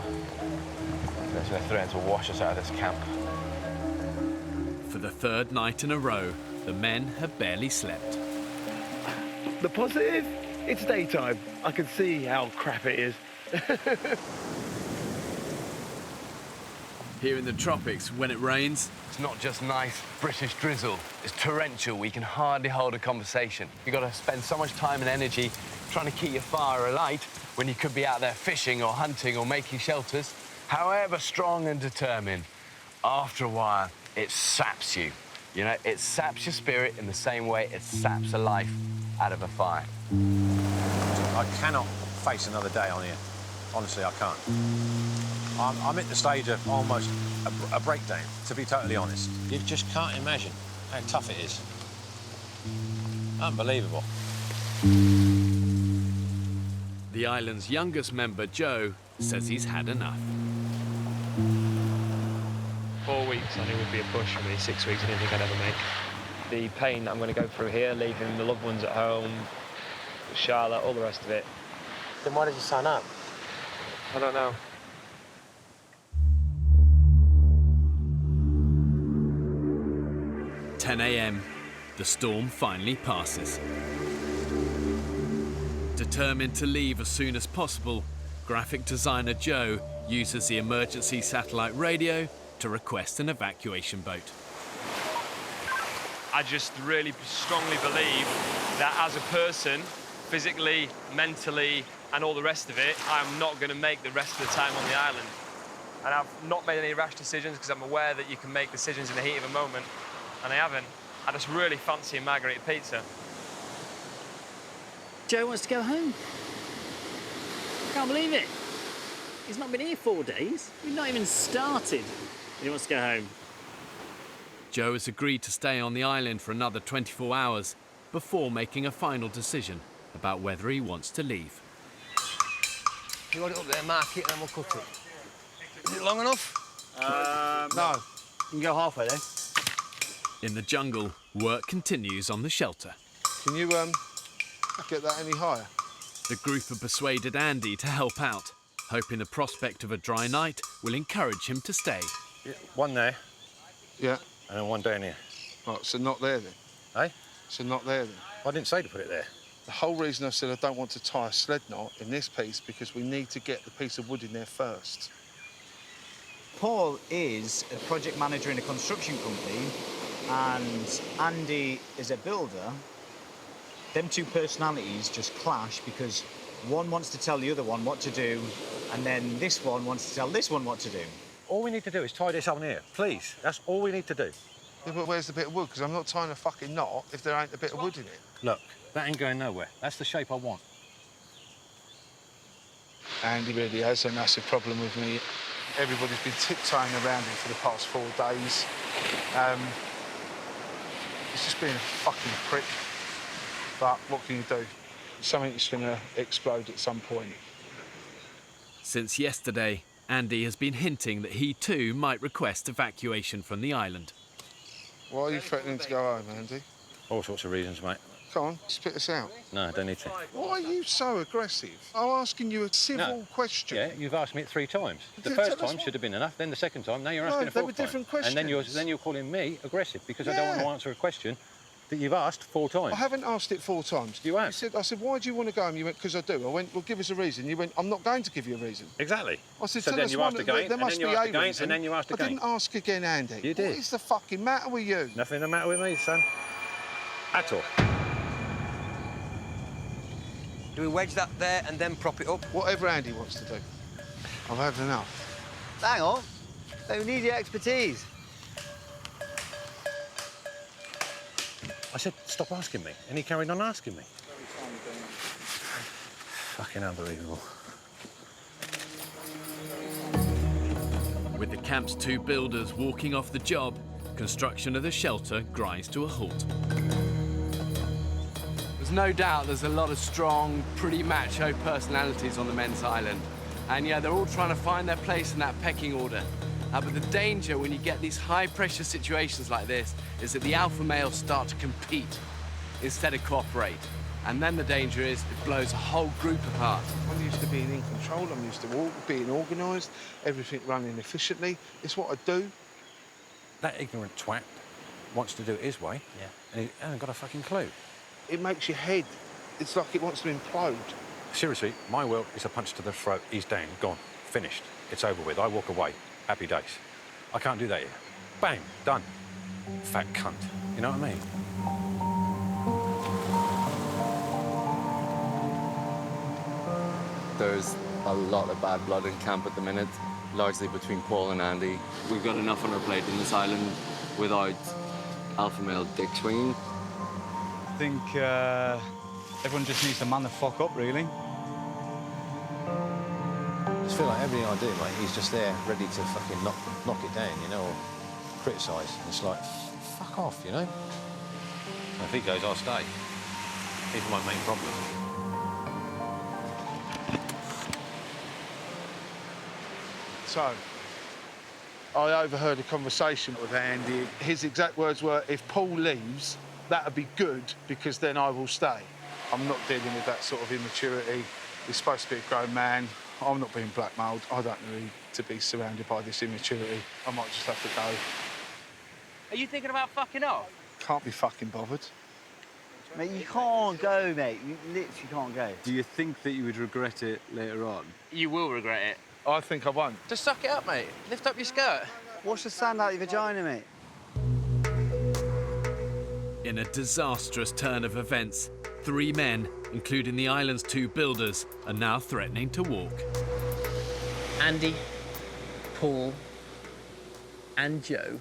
It's going to threaten to wash us out of this camp. For the third night in a row, the men have barely slept. The positive? It's daytime. I can see how crap it is. Here in the tropics, when it rains, it's not just nice British drizzle. It's torrential. We can hardly hold a conversation. You've got to spend so much time and energy trying to keep your fire alight when you could be out there fishing or hunting or making shelters. However strong and determined, after a while, it saps you. You know, it saps your spirit in the same way it saps a life out of a fire. I cannot face another day on here. Honestly, I can't. I'm at the stage of almost a breakdown, to be totally honest. You just can't imagine how tough it is. Unbelievable. the island's youngest member, Joe, says he's had enough. 4 weeks, I knew would be a push for me. 6 weeks, I didn't think I'd ever make. The pain that I'm going to go through here, leaving the loved ones at home, Charlotte, all the rest of it. Then why did you sign up? I don't know. At 10 a.m, the storm finally passes. Determined to leave as soon as possible, graphic designer Joe uses the emergency satellite radio to request an evacuation boat. I just really strongly believe that as a person, physically, mentally, and all the rest of it, I'm not going to make the rest of the time on the island. And I've not made any rash decisions because I'm aware that you can make decisions in the heat of a moment, and I haven't. I just really fancy a margherita pizza. Joe wants to go home. Can't believe it. He's not been here 4 days. We've not even started. And he wants to go home. Joe has agreed to stay on the island for another 24 hours before making a final decision about whether he wants to leave. You want it up there, mark it, and then we'll cut it. Is it long enough? No. You can go halfway then. In the jungle, work continues on the shelter. Can you get that any higher? The group have persuaded Andy to help out, hoping the prospect of a dry night will encourage him to stay. Yeah, one there. Yeah. And then one down here. Right, so not there then? Eh? So not there then? I didn't say to put it there. The whole reason I said I don't want to tie a sled knot in this piece because we need to get the piece of wood in there first. Paul is a project manager in a construction company and Andy is a builder. Them two personalities just clash because one wants to tell the other one what to do and then this one wants to tell this one what to do. All we need to do is tie this on here, please. That's all we need to do. Yeah, but where's the bit of wood? Because I'm not tying a fucking knot if there ain't a bit of wood in it. Look, that ain't going nowhere. That's the shape I want. Andy really has a massive problem with me. Everybody's been tiptoeing around him for the past 4 days. He's just being a fucking prick. But what can you do? Something's going to explode at some point. Since yesterday, Andy has been hinting that he too might request evacuation from the island. Why are you threatening to go home, Andy? All sorts of reasons, mate. Come on, spit us out. No, I don't need to. Why are you so aggressive? I'm asking you a civil question. Yeah, you've asked me it 3 times. The first time should have been enough, then the second time, now you're asking a fourth they were different time. questions. And then you're calling me aggressive because I don't want to answer a question that you've asked 4 times. I haven't asked it 4 times. You have. I said, why do you want to go home? You went, because I do. I went, well, give us a reason. You went, I'm not going to give you a reason. Exactly. I said, so tell then us you one, asked again, there must be a reason. and then you asked again. I didn't ask again, Andy. You did. What is the fucking matter with you? Nothing the matter with me, son. At all. Do we wedge that there and then prop it up? Whatever Andy wants to do. I've had enough. Hang on. They need your expertise. I said, stop asking me, and he carried on asking me. Fucking unbelievable. With the camp's 2 builders walking off the job, construction of the shelter grinds to a halt. There's no doubt there's a lot of strong, pretty macho personalities on the men's island. And yeah, they're all trying to find their place in that pecking order. But the danger when you get these high-pressure situations like this is that the alpha males start to compete instead of cooperate. And then the danger is it blows a whole group apart. I'm used to being in control. I'm used to being organised, everything running efficiently. It's what I do. That ignorant twat wants to do it his way, and he hasn't got a fucking clue. It makes your head, it's like it wants to implode. Seriously, my will is a punch to the throat. He's down, gone, finished. It's over with. I walk away. Happy days. I can't do that here. Bang, done. Fat cunt. You know what I mean? There's a lot of bad blood in camp at the minute, largely between Paul and Andy. We've got enough on our plate in this island without alpha male dick swinging. I think everyone just needs to man the fuck up, really. I just feel like everything I do, mate, he's just there, ready to fucking knock it down, you know, or criticise. It's like, fuck off, you know? If he goes, I'll stay. He's my main problem. So, I overheard a conversation with Andy. His exact words were, if Paul leaves, that'd be good, because then I will stay. I'm not dealing with that sort of immaturity. He's supposed to be a grown man. I'm not being blackmailed. I don't need to be surrounded by this immaturity. I might just have to go. Are you thinking about fucking off? Can't be fucking bothered. Mate, you can't go, mate. You literally can't go. Do you think that you would regret it later on? You will regret it. I think I won't. Just suck it up, mate. Lift up your skirt. Wash the sand out of your vagina, mate. In a disastrous turn of events, 3 men, including the island's 2 builders, are now threatening to walk. Andy, Paul, and Joe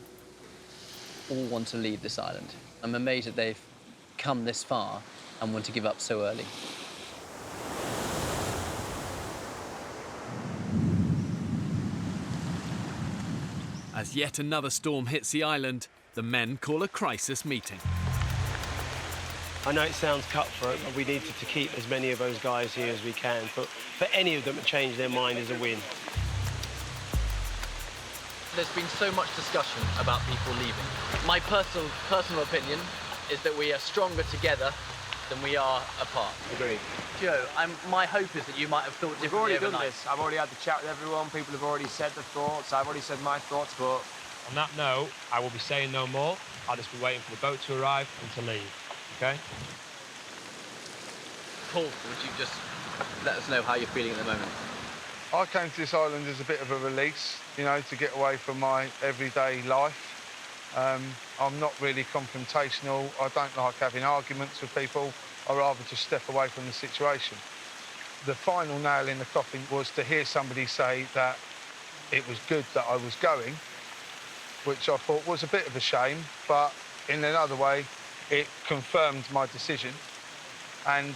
all want to leave this island. I'm amazed that they've come this far and want to give up so early. As yet another storm hits the island, the men call a crisis meeting. I know it sounds cutthroat, but we need to keep as many of those guys here as we can. But for any of them to change their mind is a win. There's been so much discussion about people leaving. My personal opinion is that we are stronger together than we are apart. Agreed. Joe, my hope is that you might have thought We've differently already done overnight. this. I've already had the chat with everyone. People have already said their thoughts. I've already said my thoughts. But on that note, I will be saying no more. I'll just be waiting for the boat to arrive and to leave. Okay? Paul, would you just let us know how you're feeling at the moment? I came to this island as a bit of a release, you know, to get away from my everyday life. I'm not really confrontational. I don't like having arguments with people. I'd rather just step away from the situation. The final nail in the coffin was to hear somebody say that it was good that I was going, which I thought was a bit of a shame, but in another way, it confirmed my decision. And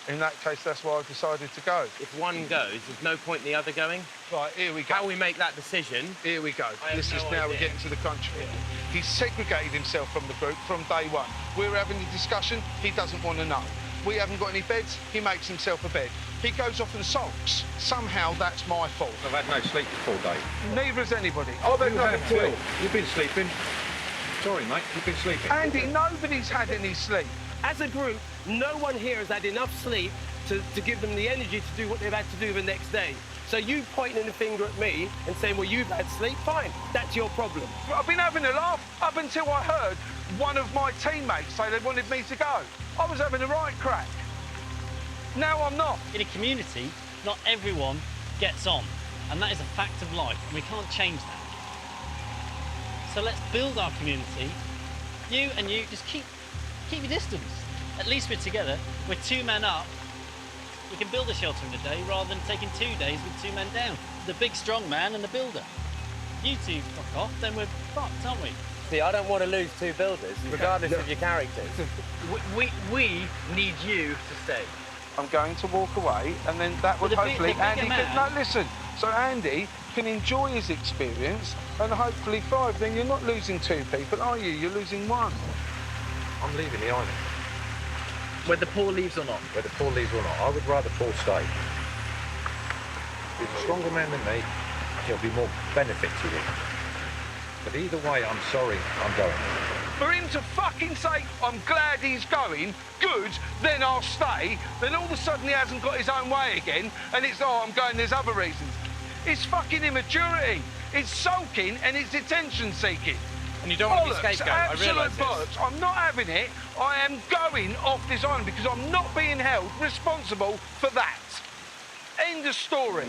in that case, that's why I decided to go. If one goes, there's no point in the other going. Right, here we go. How we make that decision? Here we go. This is now we're getting to the crunch bit. He's segregated himself from the group from day one. We're having a discussion, he doesn't want to know. We haven't got any beds, he makes himself a bed. He goes off and sulks. Somehow that's my fault. I've had no sleep for 4 days. Neither has anybody. Oh, you have too. You've been sleeping. Sorry, mate, you've been sleeping. Andy, nobody's had any sleep. As a group, no one here has had enough sleep to give them the energy to do what they've had to do the next day. So you pointing the finger at me and saying, well, you've had sleep, fine, that's your problem. I've been having a laugh up until I heard one of my teammates say they wanted me to go. I was having a right crack. Now I'm not. In a community, not everyone gets on, and that is a fact of life, and we can't change that. So let's build our community. You and you, just keep your distance. At least we're together. We're 2 men up. We can build a shelter in a day rather than taking 2 days with 2 men down. The big strong man and the builder. You two fuck off, then we're fucked, aren't we? See, I don't want to lose 2 builders, regardless of your characters. We need you to stay. I'm going to walk away, and then that would hopefully Andy can, no, listen. So Andy can enjoy his experience and hopefully thrive. Then you're not losing 2 people, are you? You're losing 1. I'm leaving the island. Whether Paul leaves or not? Whether Paul leaves or not, I would rather Paul stay. He's a stronger man than me. He'll be more benefit to him. But either way, I'm sorry, I'm going. For him to fucking say, I'm glad he's going, good, then I'll stay, then all of a sudden he hasn't got his own way again, and it's, oh, I'm going, there's other reasons. It's fucking immaturity. It's sulking and it's attention-seeking. And you don't want to be scapegoat, I realise this. Bollocks. I'm not having it. I am going off this island because I'm not being held responsible for that. End of story.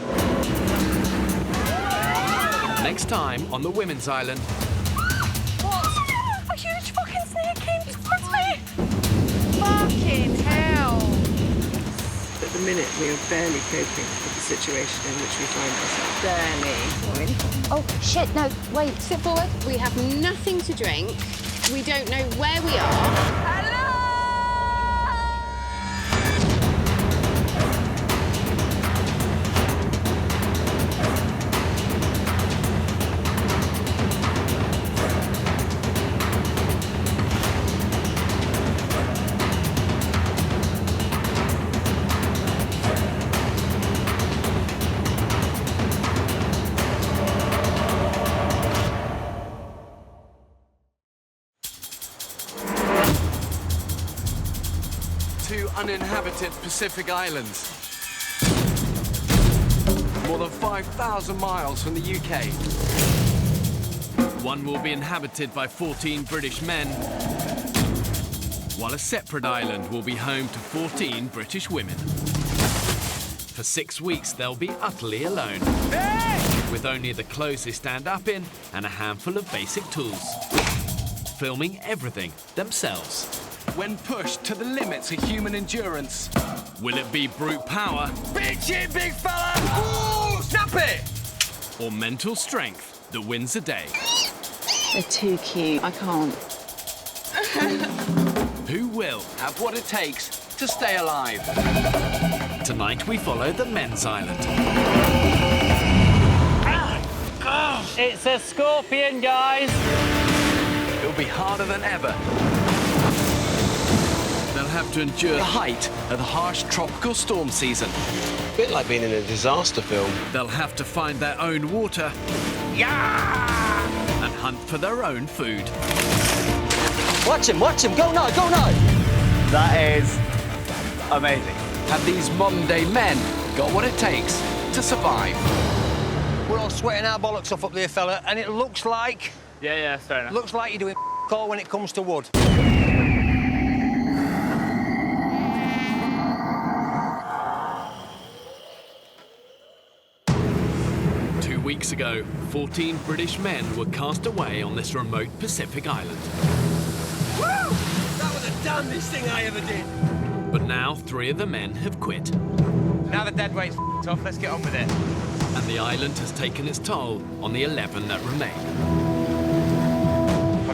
Next time on the Women's Island. What? A huge fucking snake came towards me! Fucking hell! At the minute, we are barely coping with the situation in which we find ourselves. Barely. Oh, shit, no, wait, sit forward. We have nothing to drink. We don't know where we are. Uninhabited Pacific Islands. More than 5,000 miles from the UK. One will be inhabited by 14 British men, while a separate island will be home to 14 British women. For 6 weeks, they'll be utterly alone, with only the clothes they stand up in and a handful of basic tools, filming everything themselves. When pushed to the limits of human endurance, will it be brute power? Big shit, big fella! Ooh, snap it! Or mental strength that wins the day? They're too cute. I can't. Who will have what it takes to stay alive? Tonight we follow the men's island. It's a scorpion, guys! It'll be harder than ever. They'll have to endure the height of the harsh tropical storm season. A bit like being in a disaster film. They'll have to find their own water. Yeah! And hunt for their own food. Watch him, go now, go now! That is amazing. Have these modern-day men got what it takes to survive? We're all sweating our bollocks off up there, fella, and it looks like... Yeah, fair enough. Looks like you're doing all when it comes to wood. 2 weeks ago, 14 British men were cast away on this remote Pacific island. Woo! That was the damnedest thing I ever did. But now 3 of the men have quit. Now the dead weight's off, let's get on with it. And the island has taken its toll on the 11 that remain.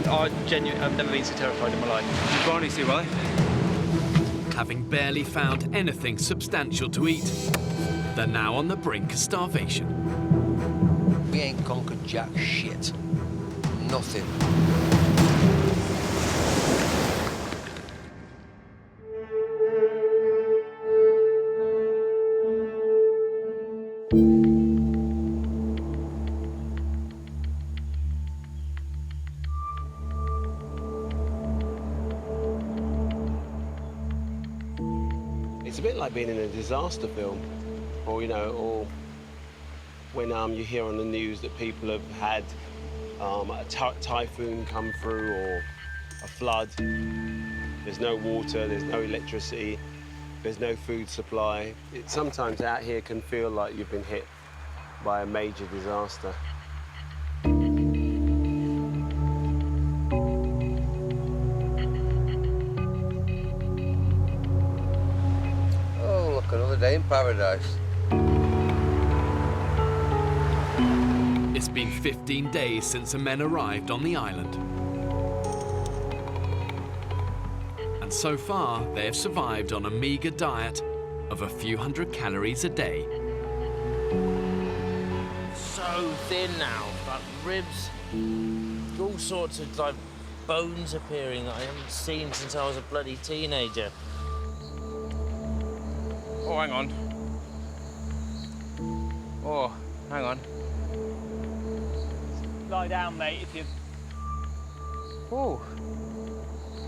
I've never been so terrified in my life. You finally see why? Having barely found anything substantial to eat, they're now on the brink of starvation. We ain't conquered jack shit. Nothing. like being in a disaster film, or, you know, or when you hear on the news that people have had a typhoon come through or a flood. There's no water, there's no electricity, there's no food supply. Sometimes out here can feel like you've been hit by a major disaster. Oh, look, another day in paradise. It's been 15 days since the men arrived on the island. And so far, they have survived on a meagre diet of a few hundred calories a day. So thin now, like ribs, all sorts of like bones appearing that I haven't seen since I was a bloody teenager. Oh, hang on. Oh, hang on. Lie down, mate, if you... Oh.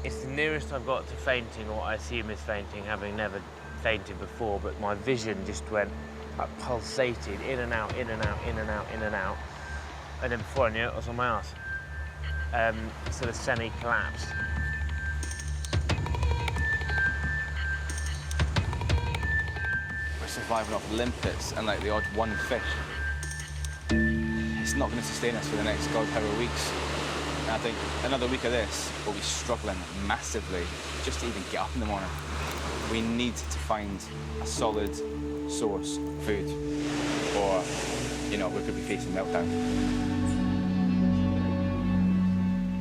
It's the nearest I've got to fainting, or what I assume is fainting, having never fainted before, but my vision just went, like, pulsated, in and out, in and out, in and out, in and out. And then before I knew it, I was on my arse. Sort of semi-collapsed. We're surviving off limpets and like the odd one fish. It's not going to sustain us for the next God however weeks. And I think another week of this, we'll be struggling massively just to even get up in the morning. We need to find a solid source of food, or, you know, we could be facing meltdown.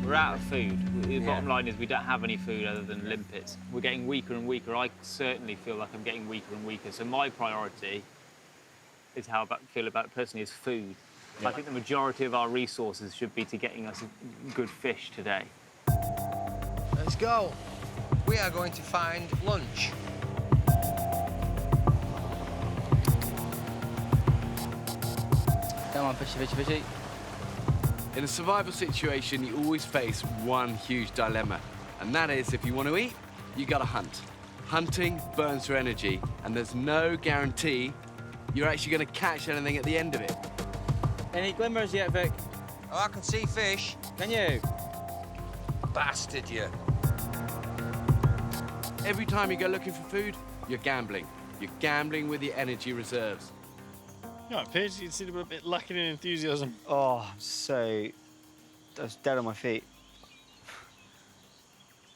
We're out of food. The bottom line is we don't have any food other than limpets. We're getting weaker and weaker. I certainly feel like I'm getting weaker and weaker. So my priority is how I feel about it personally is food. I think the majority of our resources should be to getting us good fish today. Let's go. We are going to find lunch. Come on, fishy, fishy, fishy. In a survival situation, you always face one huge dilemma, and that is if you want to eat, you gotta hunt. Hunting burns your energy, and there's no guarantee you're actually gonna catch anything at the end of it. Any glimmers yet, Vic? Oh, I can see fish. Can you? Bastard, you. Every time you go looking for food, you're gambling. You're gambling with your energy reserves. You know, Paige, you seem a bit lacking in enthusiasm. Oh, so... I was dead on my feet.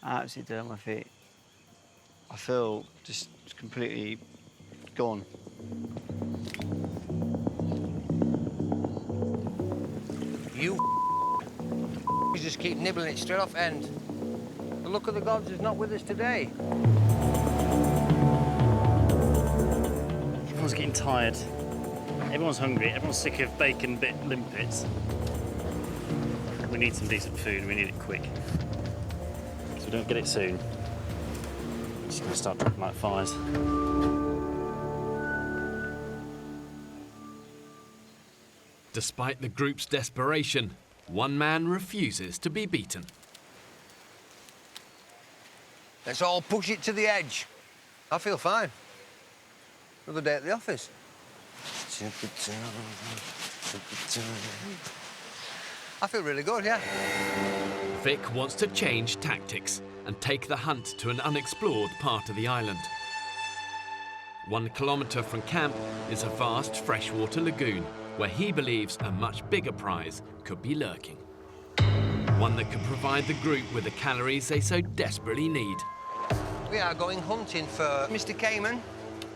Absolutely dead on my feet. I feel just completely gone. You just keep nibbling it straight off end. The luck of the gods is not with us today. Everyone's getting tired. Everyone's hungry. Everyone's sick of bacon bit limpets. We need some decent food. We need it quick. So we don't get it soon. It's going to start dropping like flies. Despite the group's desperation, one man refuses to be beaten. Let's all push it to the edge. I feel fine. Another day at the office. I feel really good, yeah. Vic wants to change tactics and take the hunt to an unexplored part of the island. 1 kilometre from camp is a vast freshwater lagoon where he believes a much bigger prize could be lurking. One that could provide the group with the calories they so desperately need. We are going hunting for Mr. Cayman.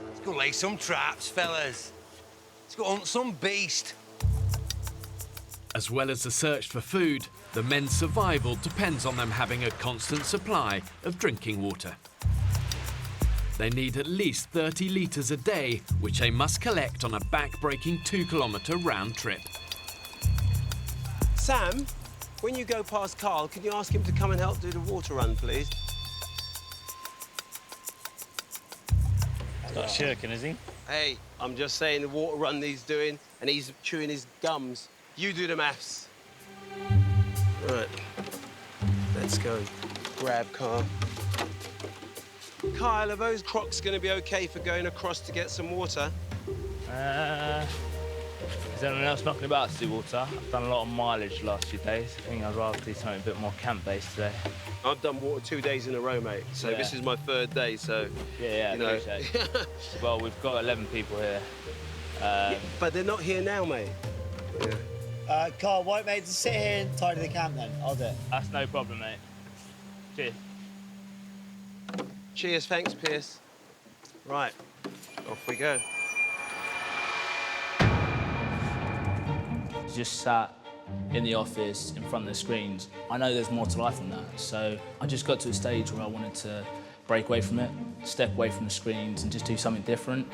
Let's go lay some traps, fellas. Let's go hunt some beast. As well as the search for food, the men's survival depends on them having a constant supply of drinking water. They need at least 30 litres a day, which they must collect on a back-breaking 2-kilometre round trip. Sam, when you go past Carl, can you ask him to come and help do the water run, please? He's not shirking, is he? Hey, I'm just saying the water run he's doing, and he's chewing his gums. You do the maths. Right. Let's go. Grab Carl. Kyle, are those Crocs going to be OK for going across to get some water? Is anyone else knocking about to do water? I've done a lot of mileage the last few days. I think I'd rather do something a bit more camp-based today. I've done water 2 days in a row, mate, so this is my 3rd day, so... Yeah, you know. appreciate it. Well, we've got 11 people here. But they're not here now, mate. Yeah. Carl, white mate, just sit here and tidy the camp then. I'll do it. That's no problem, mate. Cheers. Cheers, thanks, Pierce. Right, off we go. Just sat in the office in front of the screens. I know there's more to life than that, so I just got to a stage where I wanted to break away from it, step away from the screens and just do something different.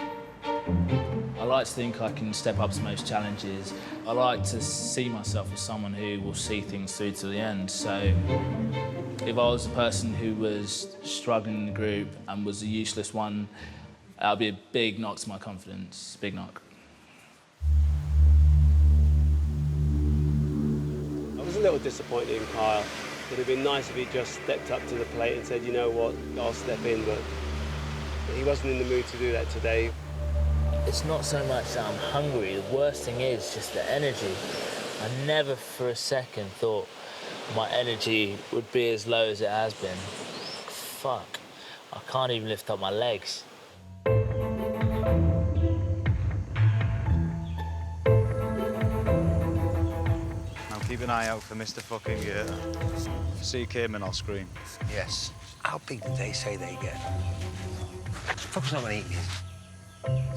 I like to think I can step up to most challenges. I like to see myself as someone who will see things through to the end. So if I was the person who was struggling in the group and was the useless one, that would be a big knock to my confidence, big knock. I was a little disappointed in Kyle. It would have been nice if he just stepped up to the plate and said, you know what, I'll step in, but he wasn't in the mood to do that today. It's not so much that I'm hungry, the worst thing is just the energy. I never for a second thought my energy would be as low as it has been. Fuck, I can't even lift up my legs. Now keep an eye out for Mr. Fucking Gator. See him and I'll scream. Yes. How big did they say they get? Fuck's not gonna eat these.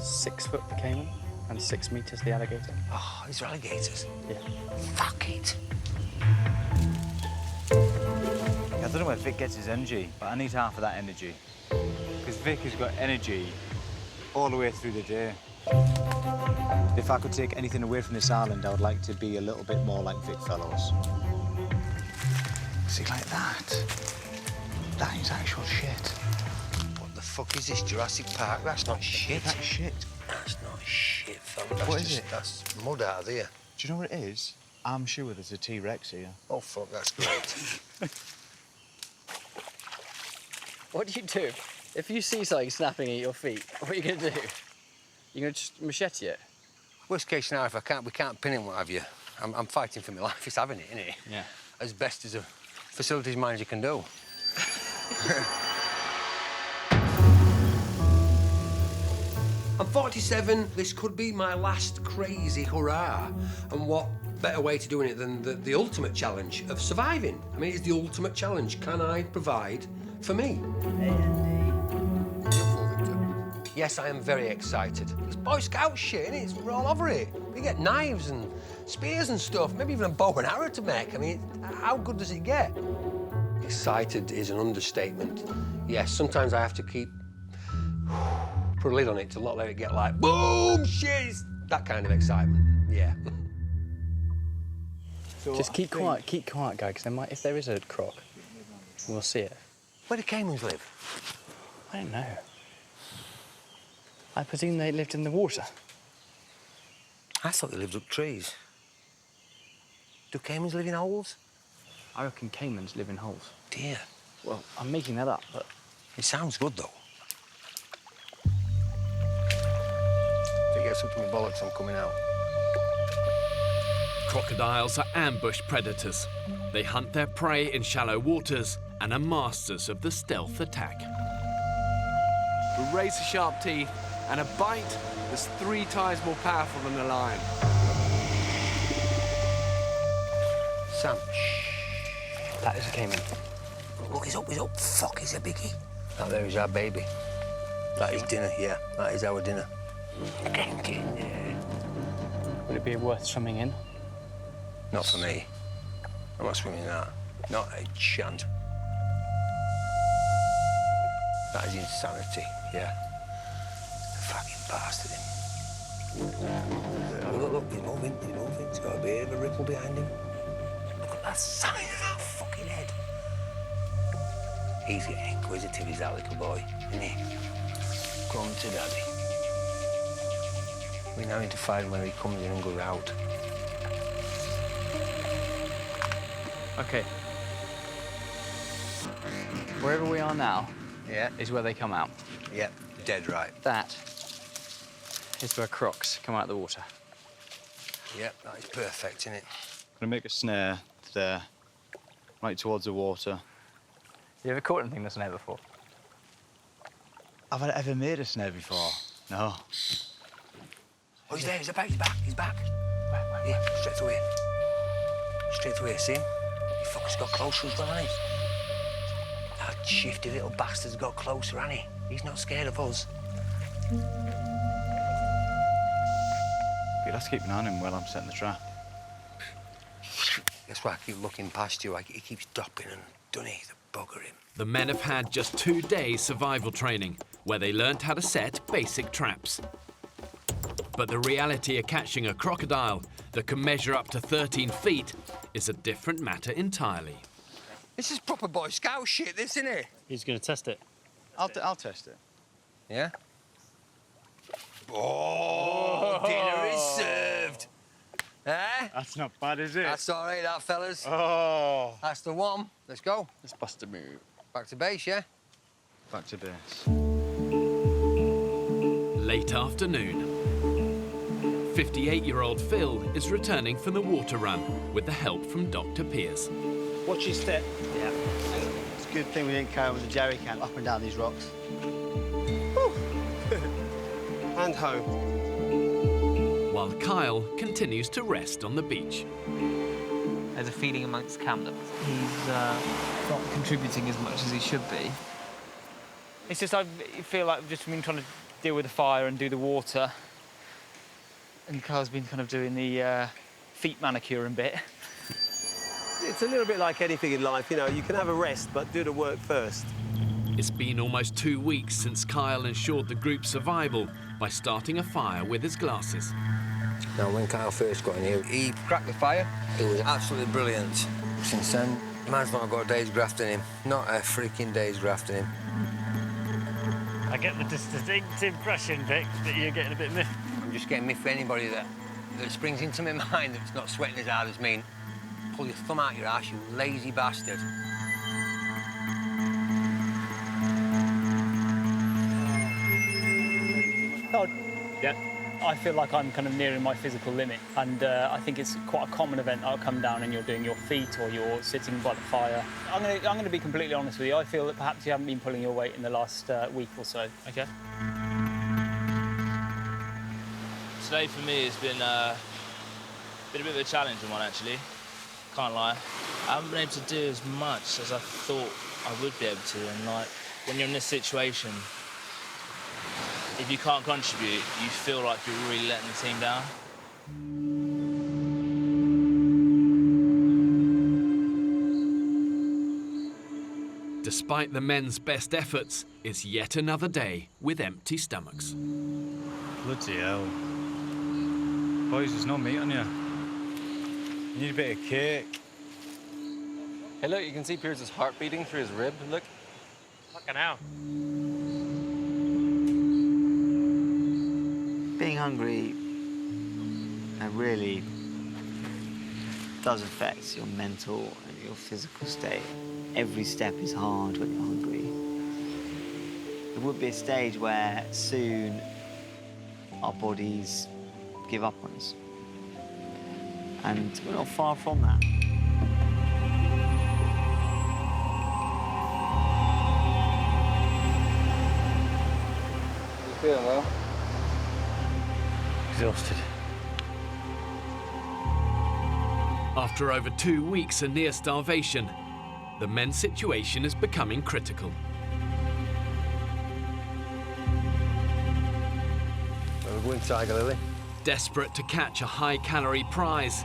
6 foot the caiman and 6 meters the alligator. Oh, these are alligators? Yeah. Fuck it. I don't know where Vic gets his energy, but I need half of that energy. Because Vic has got energy all the way through the day. If I could take anything away from this island, I would like to be a little bit more like Vic Fellows. See, like that? That is actual shit. What the fuck is this, Jurassic Park? That's not shit. That's shit. That's not shit, fella. That's What is it? That's mud out of there. Do you know what it is? I'm sure there's a T-Rex here. Oh, fuck, that's great. What do you do? If you see something snapping at your feet, what are you going to do? You're going to just machete it? Worst case scenario, if we can't pin him, what have you, I'm fighting for my life. It's having it, isn't it? Yeah. As best as a facilities manager can do. I'm 47. This could be my last crazy hurrah. And what better way to doing it than the ultimate challenge of surviving? I mean, it's the ultimate challenge. Can I provide for me? Yes, I am very excited. It's Boy Scout shit, innit? We're all over it. We get knives and spears and stuff, maybe even a bow and arrow to make. I mean, how good does it get? Excited is an understatement. Yes, sometimes I have to put a lid on it to not let it get like, boom, shit! It's that kind of excitement, yeah. So just keep quiet, guy, because if there is a croc, we'll see it. Where do caimans live? I don't know. I presume they lived in the water. I thought they lived up trees. Do caimans live in holes? I reckon caimans live in holes. Dear. Well, I'm making that up, but... It sounds good, though. If it gets up to my bollocks, I'm coming out. Crocodiles are ambush predators. They hunt their prey in shallow waters and are masters of the stealth attack. With razor-sharp teeth and a bite that's 3 times more powerful than a lion. Sam. That is a caiman. Look, he's up. Fuck, he's a biggie. That there is our baby. That is dinner, yeah. That is our dinner. Would it be worth swimming in? Not for me. I'm not swimming in that. Not a chance. That is insanity, yeah. Fucking bastard him. Look, he's moving. He's got a bit of a ripple behind him. Look at that size of that fucking head. He's getting inquisitive, is that little boy, isn't he? Come to daddy. We now need to find where he comes in and goes out. Okay. Wherever we are now, is where they come out. Yep, dead right. That is where crocs come out of the water. Yep, that is perfect, isn't it? I'm gonna make a snare there, right towards the water. You ever caught anything in the snare before? Have I ever made a snare before? No. Oh, he's there, he's back, he's back. Yeah, straight away. Straight away, see him? He fucker's got closer as well, hasn't he? That shifty little bastard's got closer, hasn't he? He's not scared of us. You'll have to keep an eye on him while I'm setting the trap. That's why I keep looking past you. He keeps dropping and doesn't he? The bugger him. The men have had just 2 days survival training, where they learnt how to set basic traps. But the reality of catching a crocodile that can measure up to 13 feet is a different matter entirely. This is proper Boy Scout shit, this, isn't it? He's going to test it. I'll test it. Yeah? Oh, dinner is served. Eh? That's not bad, is it? That's all right, that, fellas. Oh. That's the one. Let's go. Let's bust a move. Back to base, yeah? Back to base. Late afternoon. 58-year-old Phil is returning from the water run with the help from Dr. Pierce. Watch your step. Yeah. It's a good thing we didn't carry with a jerry can up and down these rocks. And home. While Kyle continues to rest on the beach. There's a feeling amongst camp that he's not contributing as much as he should be. It's just I feel like I've just been trying to deal with the fire and do the water. And Kyle's been kind of doing the feet manicuring bit. It's a little bit like anything in life, you know, you can have a rest, but do the work first. It's been almost 2 weeks since Kyle ensured the group's survival by starting a fire with his glasses. Now, when Kyle first got in here, he cracked the fire. It was absolutely brilliant. Since then, man's not got a day's graft in him. Not a freaking day's graft in him. I get the distinct impression, Vic, that you're getting a bit miffed. I'm just getting miffed for anybody that springs into my mind that's not sweating as hard as me. Pull your thumb out your ass, you lazy bastard. Yeah. I feel like I'm kind of nearing my physical limit, and I think it's quite a common event. I'll come down and you're doing your feet or you're sitting by the fire. I'm going to be completely honest with you. I feel that perhaps you haven't been pulling your weight in the last week or so. Okay. Today for me has been a bit of a challenging one, actually. Can't lie. I haven't been able to do as much as I thought I would be able to, and like when you're in this situation, if you can't contribute, you feel like you're really letting the team down. Despite the men's best efforts, it's yet another day with empty stomachs. Bloody hell. Boys, there's no meat on you. You need a bit of cake. Hey, look, you can see Pierce's heart beating through his rib. Look. Fucking hell. Being hungry, it really does affect your mental and your physical state. Every step is hard when you're hungry. There would be a stage where soon our bodies give up on us. And we're not far from that. You feeling well? Exhausted. After over 2 weeks of near starvation, the men's situation is becoming critical. We're going Tiger Lily. Desperate to catch a high-calorie prize,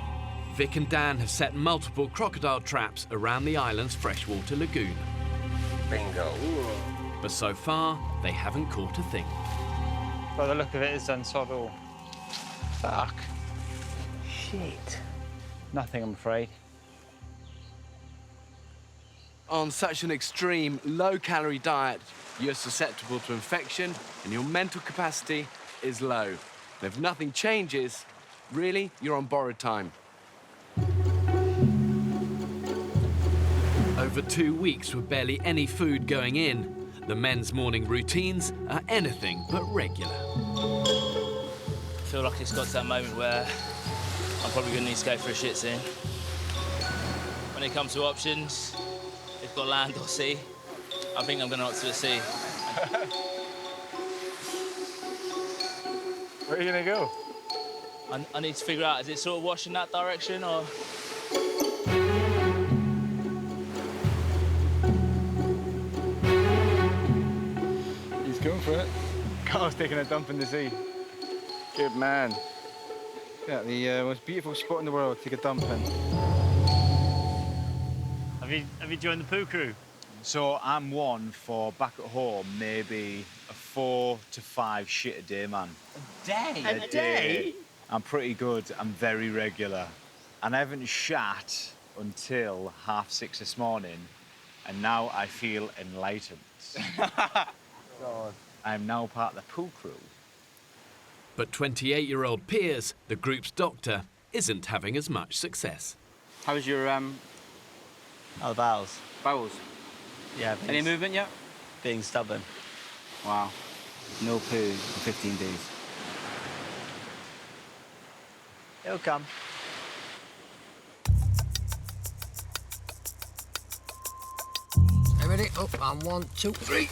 Vic and Dan have set multiple crocodile traps around the island's freshwater lagoon. Bingo. But so far, they haven't caught a thing. By the look of it, it's done sod all. Fuck. Shit. Nothing, I'm afraid. On such an extreme, low-calorie diet, you're susceptible to infection and your mental capacity is low. And if nothing changes, really, you're on borrowed time. Over 2 weeks with barely any food going in, The men's morning routines are anything but regular. I feel like it's got to that moment where I'm probably going to need to go for a shit soon. When it comes to options, if got land or sea, I think I'm going to opt for the sea. Where are you going to go? I need to figure out, is it sort of washing that direction or...? He's going for it. Carl's taking a dump in the sea. Good man. Yeah, the most beautiful spot in the world to take a dump in. Have you joined the poo crew? So I'm one for back at home, maybe a 4 to 5 shit a day, man. A day? A day? I'm pretty good. I'm very regular. And I haven't shat until 6:30 this morning, and now I feel enlightened. God. I'm now part of the pool crew. But 28-year-old Piers, the group's doctor, isn't having as much success. How's your Oh, the bowels. bowels? Yeah. Any movement yet? Being stubborn. Wow. No poo for 15 days. It'll come. Hey, ready? Up, and 1, 2, 3.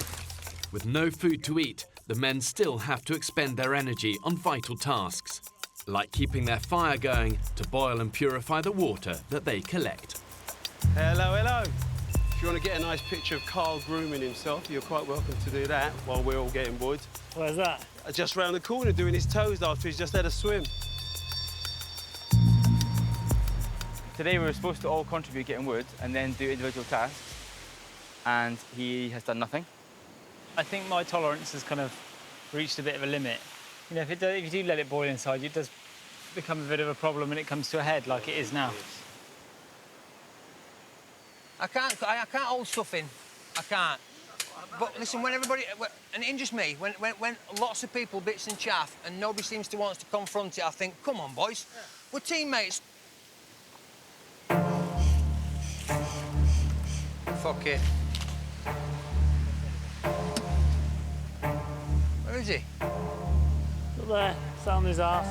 With no food to eat, the men still have to expend their energy on vital tasks, like keeping their fire going to boil and purify the water that they collect. Hello, hello. If you want to get a nice picture of Carl grooming himself, you're quite welcome to do that while we're all getting wood. Where's that? Just round the corner doing his toes after he's just had a swim. Today we were supposed to all contribute getting wood and then do individual tasks, and he has done nothing. I think my tolerance has kind of reached a bit of a limit. You know, if you do let it boil inside you, it does become a bit of a problem when it comes to a head, like it is now. I can't hold stuff in. I can't. But listen, when everybody, and it ain't just me, when lots of people bits and chaff and nobody seems to want to confront it, I think, come on, boys, we're teammates. Fuck it. Where is he? Up there, sat on his arse.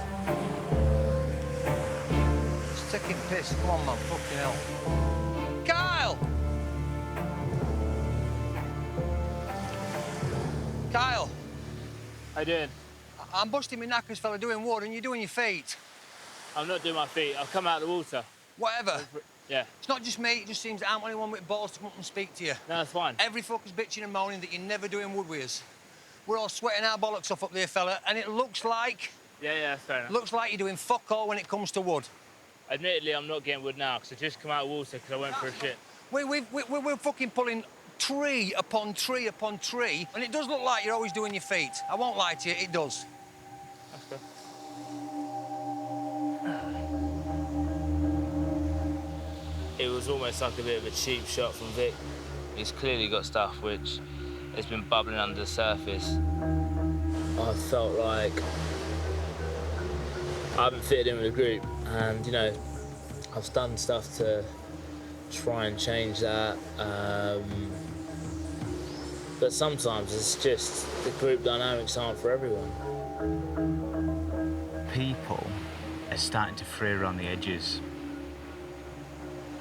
He's taking piss. Come on, man, fucking hell. Kyle! Kyle! How you doing? I'm busting my knackers, fella, doing wood, and you're doing your feet. I'm not doing my feet. I've come out of the water. Whatever. Yeah. It's not just me, it just seems I'm the only one with balls to come up and speak to you. No, that's fine. Every fucker's bitching and moaning that you're never doing wood with us. We're all sweating our bollocks off up there, fella, and it looks like... Yeah, that's fair enough. Looks like you're doing fuck all when it comes to wood. Admittedly, I'm not getting wood now, because I just come out of water because I went for a shit. We're fucking pulling tree upon tree upon tree, and it does look like you're always doing your feet. I won't lie to you, it does. That's good. It was almost like a bit of a cheap shot from Vic. He's clearly got stuff which has been bubbling under the surface. I felt like I haven't fitted in with the group, and you know, I've done stuff to try and change that. But sometimes it's just the group dynamics aren't for everyone. People are starting to fray around the edges.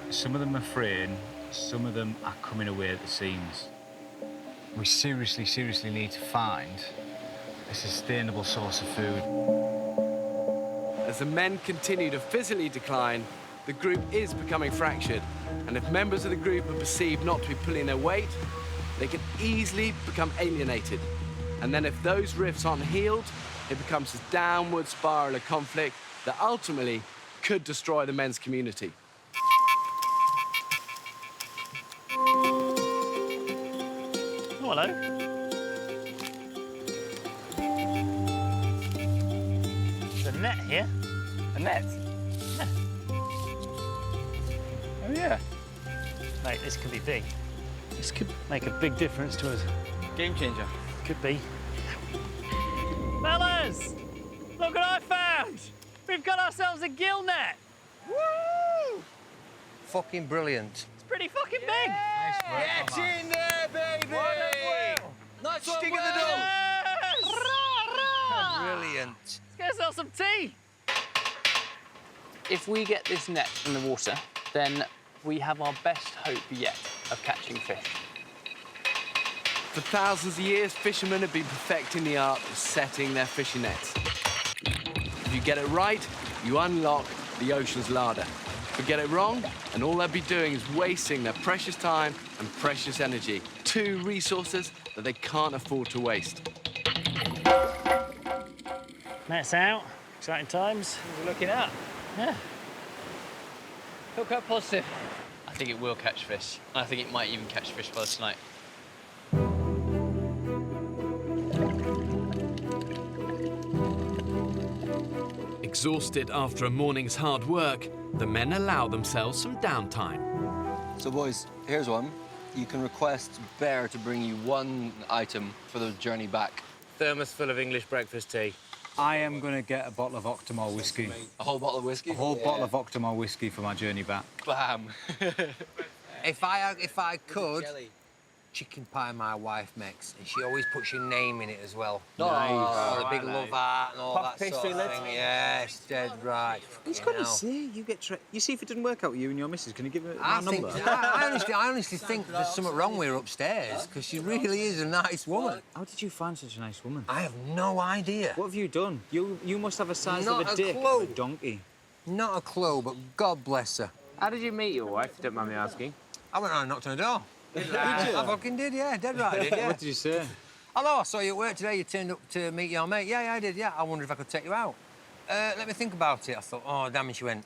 Some of them are fraying, some of them are coming away at the seams. We seriously need to find a sustainable source of food. As the men continue to physically decline, the group is becoming fractured. And if members of the group are perceived not to be pulling their weight, they can easily become alienated. And then if those rifts aren't healed, it becomes a downward spiral of conflict that ultimately could destroy the men's community. Oh, hello. There's a net here. A net? Yeah. Oh, yeah. Mate, this could be big. This could make a big difference to us. Game changer. Could be. Fellas! Look what I found! We've got ourselves a gill net! Woo! Fucking brilliant. It's pretty fucking big! Get in there, baby! Nice one, Stick of the Will. dog. Brilliant. Let's get ourselves some tea. If we get this net in the water, then we have our best hope yet of catching fish. For thousands of years, fishermen have been perfecting the art of setting their fishing nets. If you get it right, you unlock the ocean's larder. If you get it wrong, and all they'll be doing is wasting their precious time and precious energy. Two resources that they can't afford to waste. Net's out. Exciting times. We're looking up. Yeah. Feel quite positive. I think it will catch fish. I think it might even catch fish by the snipe. Exhausted after a morning's hard work, the men allow themselves some downtime. So, boys, here's one. You can request Bear to bring you one item for the journey back. Thermos full of English breakfast tea. I am going to get a bottle of Octomore whiskey. A whole bottle of whiskey? A whole bottle of Octomore whiskey for my journey back. Bam. If I could, chicken pie my wife makes, and she always puts your name in it as well. Nice. Oh, the big love heart and all Puff that sort pastry of lid? thing. Yes, dead right. He's got to see. You get. You see if it didn't work out with you and your missus. Can you give it I my number? I honestly think there's something wrong with her upstairs because she really is a nice woman. How did you find such a nice woman? I have no idea. What have you done? You must have a size Not of a a dick clue. of a donkey. Not a clue, but God bless her. How did you meet your wife, if you don't mind me asking? I went around and knocked on the door. Did you? I fucking did, yeah, dead right, I did, yeah. What did you say? Hello, I saw you at work today. You turned up to meet your mate. Yeah, I did, yeah. I wondered if I could take you out. Let me think about it. I thought, oh, damn it, she went,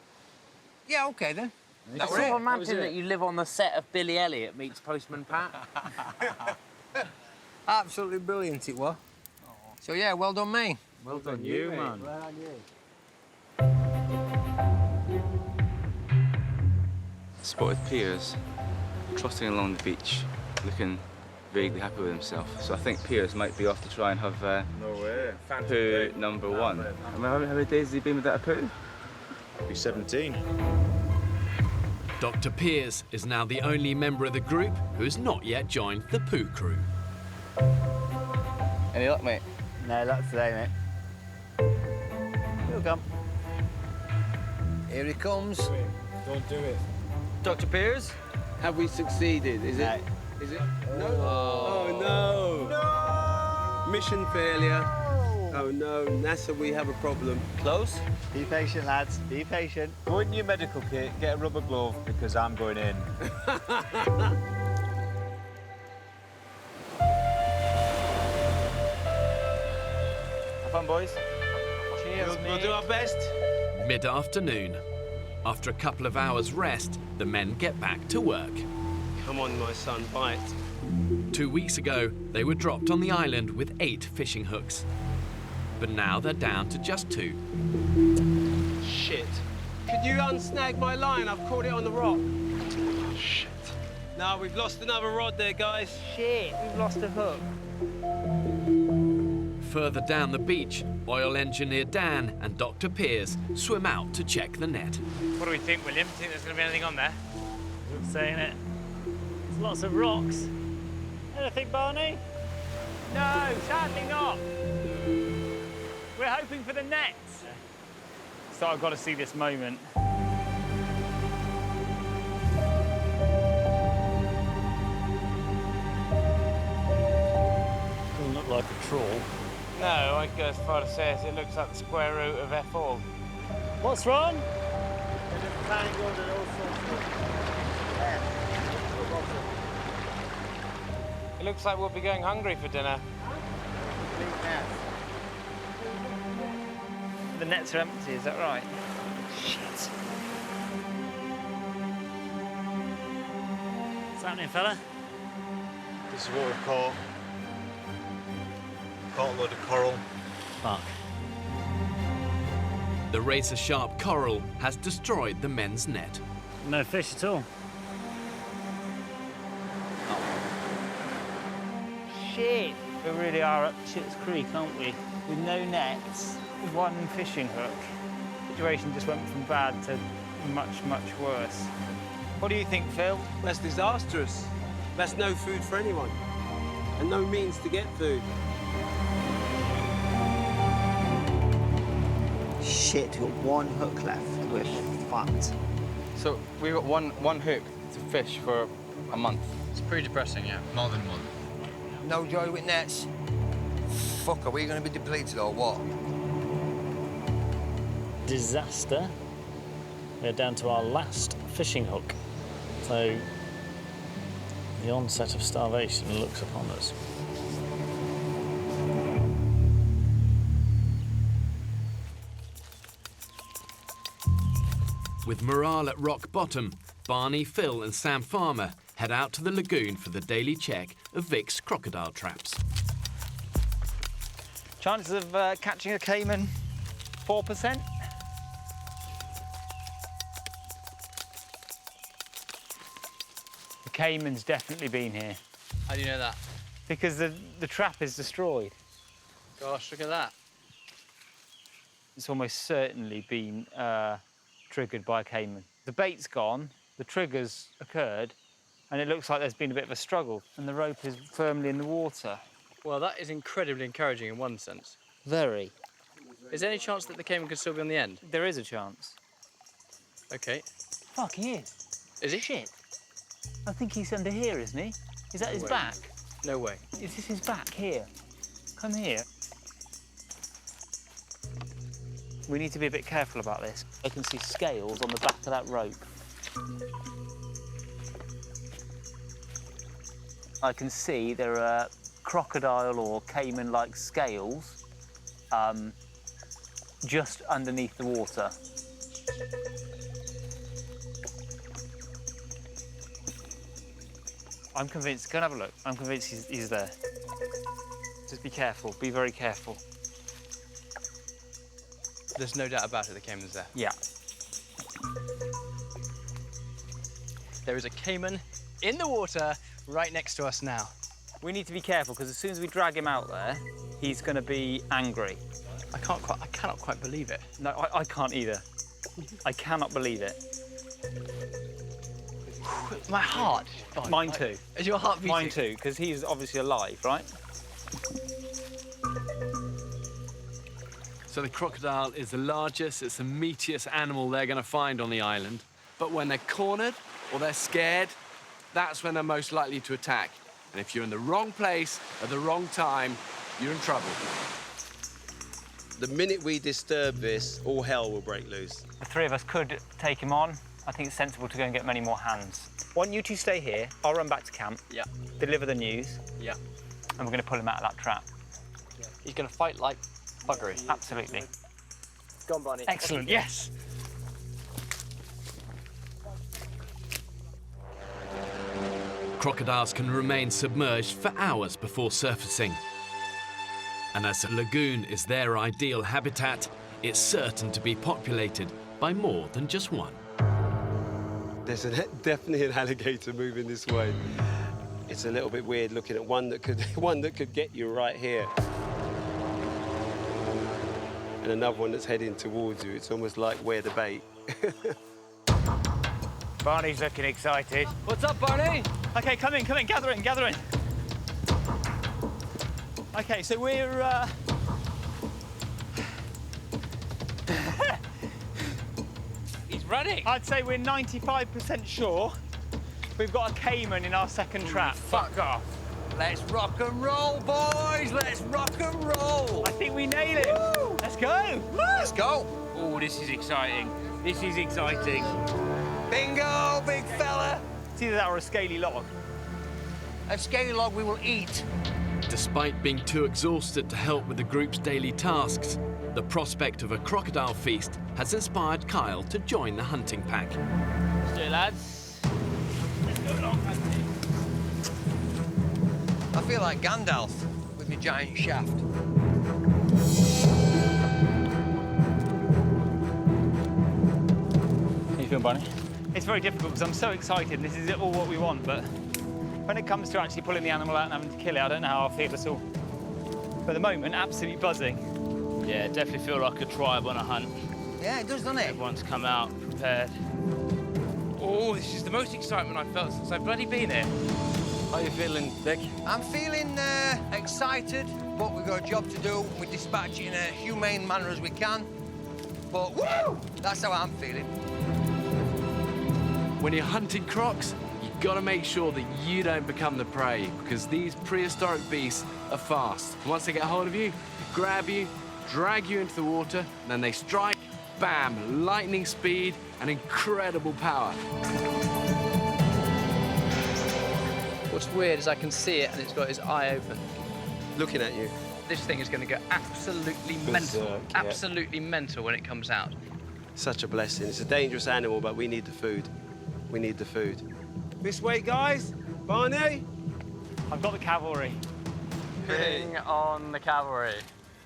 yeah, OK, then. That was I it. sort of imagine that you live on the set of Billy Elliot meets Postman Pat. Absolutely brilliant it was. So, yeah, well done, me. Well done, you, man. Well done, you. Spotted Piers trotting along the beach, looking vaguely happy with himself. So I think Piers might be off to try and have No way. poo number one. I mean, how many days has he been without a poo? Be 17. Dr. Piers is now the only member of the group who has not yet joined the poo crew. Any luck, mate? No luck today, mate. He'll come. Here he comes. Don't do it. Dr. Piers, have we succeeded? Is it? Is it? No. Oh no. No. Mission failure. Oh no, NASA, we have a problem. Close? Be patient, lads. Be patient. Go in your medical kit, get a rubber glove, because I'm going in. Have fun, boys. Cheers, We'll do our best. Mid-afternoon. After a couple of hours rest, the men get back to work. Come on, my son, bite. 2 weeks ago, they were dropped on the island with 8 fishing hooks. But now they're down to just 2. Shit. Could you unsnag my line? I've caught it on the rock. Shit. No, we've lost another rod there, guys. Shit, we've lost a hook. Further down the beach, oil engineer Dan and Dr. Piers swim out to check the net. What do we think, William? Think there's going to be anything on there? Good saying it. There's lots of rocks. Anything, Barney? No, sadly not. We're hoping for the nets. So I've got to see this moment. Doesn't look like a trawl. No, I'd go as far to say as it looks like the square root of F all. What's wrong? It looks like we'll be going hungry for dinner. The nets are empty, is that right? Shit. What's happening, fella? This is what we've caught. Caught a load of coral. Fuck. The razor-sharp coral has destroyed the men's net. No fish at all. Shit! We really are up Shit's Creek, aren't we? With no nets, with one fishing hook. The situation just went from bad to much, much worse. What do you think, Phil? That's disastrous. That's no food for anyone. and no means to get food. Shit, we've got one hook left. We're fucked. So we've got one hook to fish for a month. It's pretty depressing, yeah. More than one. No joy with nets. Fuck, are we going to be depleted or what? Disaster. We're down to our last fishing hook. So the onset of starvation looks upon us. With morale at rock bottom, Barney, Phil and Sam Farmer head out to the lagoon for the daily check of Vic's crocodile traps. Chances of catching a caiman, 4%. The caiman's definitely been here. How do you know that? Because the trap is destroyed. Gosh, look at that. It's almost certainly been triggered by a caiman. The bait's gone, the trigger's occurred, and it looks like there's been a bit of a struggle, and the rope is firmly in the water. Well, that is incredibly encouraging in one sense. Very. Is there any chance that the caiman could still be on the end? There is a chance. OK. Fuck, he is. Is he? Shit. I think he's under here, isn't he? Is that his way. back? No way. Is this his back here? Come here. We need to be a bit careful about this. I can see scales on the back of that rope. I can see there are crocodile or caiman-like scales just underneath the water. I'm convinced, go and have a look. I'm convinced he's there. Just be careful, be very careful. There's no doubt about it, the caiman's there. Yeah. There is a caiman in the water right next to us now. We need to be careful because as soon as we drag him out there, he's going to be angry. I cannot quite believe it. No, I can't either. I cannot believe it. My heart. Mine too. Is your heart beating? Mine too, because he's obviously alive, right? So the crocodile is the largest, it's the meatiest animal they're going to find on the island. But when they're cornered or they're scared, that's when they're most likely to attack. And if you're in the wrong place at the wrong time, you're in trouble. The minute we disturb this, all hell will break loose. The three of us could take him on. I think it's sensible to go and get many more hands. Why don't you two stay here? I'll run back to camp. Yeah. Deliver the news. Yeah. And we're going to pull him out of that trap. He's going to fight like buggery. Absolutely. Go on, Barney. Excellent, yes. Crocodiles can remain submerged for hours before surfacing. And as the lagoon is their ideal habitat, it's certain to be populated by more than just one. There's definitely an alligator moving this way. It's a little bit weird looking at one that could get you right here. And another one that's heading towards you. It's almost like where the bait. Barney's looking excited. What's up, Barney? OK, come in, gather in. OK, so we're... He's running. I'd say we're 95% sure we've got a caiman in our second trap. Fuck off. Let's rock and roll, boys. Let's rock and roll. I think we nailed it. Woo! Let's go. Woo! Let's go. Oh, this is exciting. This is exciting. Bingo, big fella. It's either that or a scaly log. A scaly log we will eat. Despite being too exhausted to help with the group's daily tasks, the prospect of a crocodile feast has inspired Kyle to join the hunting pack. Let's do it, lads. Let's go along, I feel like Gandalf with my giant shaft. How you feeling, Barney? It's very difficult because I'm so excited. This is all what we want, but when it comes to actually pulling the animal out and having to kill it, I don't know how I feel at all. But at the moment, absolutely buzzing. Yeah, definitely feel like a tribe on a hunt. Yeah, it does, doesn't it? Everyone's come out prepared. Oh, this is the most excitement I've felt since I've bloody been here. How you feeling, Vic? I'm feeling excited, but we've got a job to do. We dispatch it in a humane manner as we can. But woo! That's how I'm feeling. When you're hunting crocs, you've got to make sure that you don't become the prey, because these prehistoric beasts are fast. And once they get hold of you, grab you, drag you into the water, and then they strike, bam, lightning speed and incredible power. What's weird is I can see it and it's got his eye open. Looking at you. This thing is going to go absolutely mental. Yeah. Absolutely mental when it comes out. Such a blessing. It's a dangerous animal, but we need the food. We need the food. This way, guys. Barney? I've got the cavalry. Bring on the cavalry.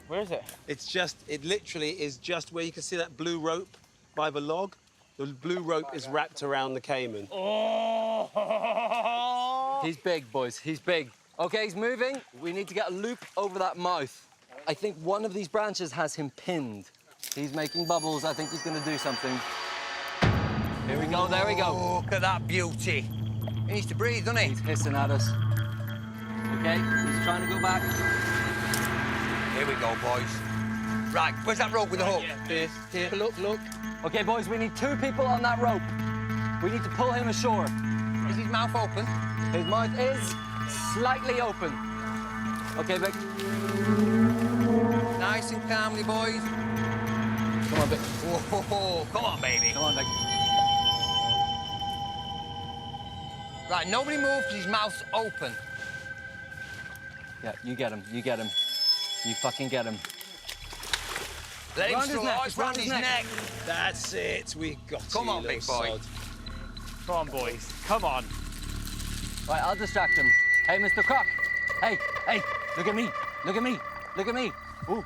Where is it? It literally is just where you can see that blue rope by the log. The blue rope is wrapped around the caiman. Oh! He's big, boys. He's big. Okay, he's moving. We need to get a loop over that mouth. I think one of these branches has him pinned. He's making bubbles. I think he's going to do something. Here we go. There we go. Look at that beauty. He needs to breathe, doesn't he? He's hissing at us. Okay, he's trying to go back. Here we go, boys. Right, where's that rope with the hook? Here. Look. Okay, boys, we need 2 people on that rope. We need to pull him ashore. Is his mouth open? His mouth is slightly open. Okay, Vic. Nice and calmly, boys. Come on, Vic. Whoa, come on, baby. Come on, Vic. Right, nobody move because his mouth's open. Yeah, you get him. You get him. You fucking get him. Let him slow. It's round his neck. That's it. We got it. Come on, big boy. Come on, boys. Come on. Right, I'll distract him. Hey, Mr. Croc. Hey, look at me. Look at me. Look at me. Ooh.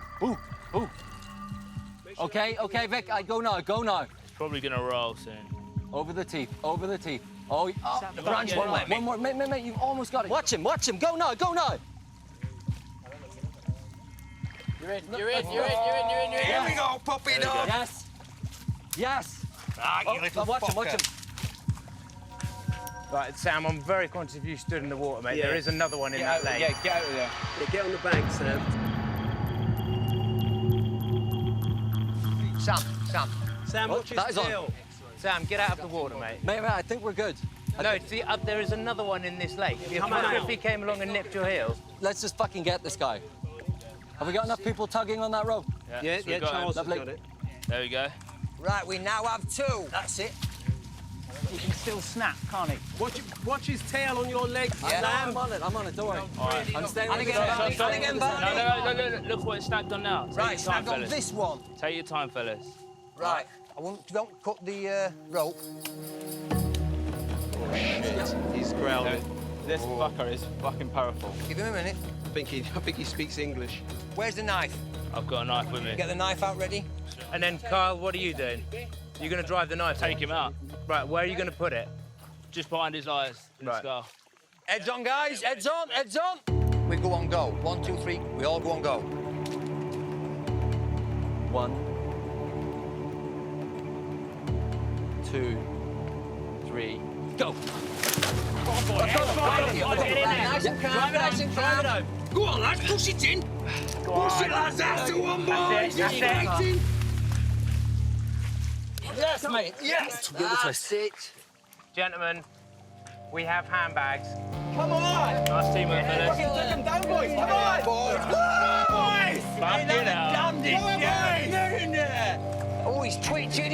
Okay, Vic, I go now. It's probably gonna roll soon. Over the teeth. Oh, the branch won't let me. One more. Mate, you've almost got it. Watch him. Go now. You're in. Here we go, puppy dog. Yes. Ah, you little watch him. Right, Sam, I'm very conscious if you stood in the water, mate. Yeah. There is another one in that lake. Yeah, get out of there. Yeah, get on the bank, Sam. Sam, watch his tail. Sam, get out of the water, mate. Mate, I think we're good. No, see, there is another one in this lake. If he came along and nipped your heel. Let's just fucking get this guy. Have we got enough people tugging on that rope? Yeah, Charles has got it. There we go. Right, we now have 2. That's it. He can still snap, can't he? Watch his tail on your leg. Yeah, I'm on it, don't worry. All right. I'm staying And again, Barney. No, look what it's snagged on now. Take Right, your time, snagged on fellas. this one. Take your time, fellas. Right, don't cut the rope. Oh, shit. He's growling. This fucker is fucking powerful. Give him a minute. I think he speaks English. Where's the knife? I've got a knife with me. Get the knife out ready. And then, Kyle, what are you doing? You're going to drive the knife? Take him out. Right, where are you going to put it? Just behind his eyes in the skull. Heads on, guys. Heads on. We go on go. 1, 2, 3. We all go on go. 1, 2, 3, go. Come on, boy. Nice and calm. Nice and calm. Go on, lads. Push it in. Push it, lads. That's the one, boys. Yes, mate. Yes. That's it. Gentlemen, we have handbags. Come on. Nice teamwork, fellas. Take them down, boys. Come on, boys. Boys. Back it out. Get in there. Oh, he's twitching.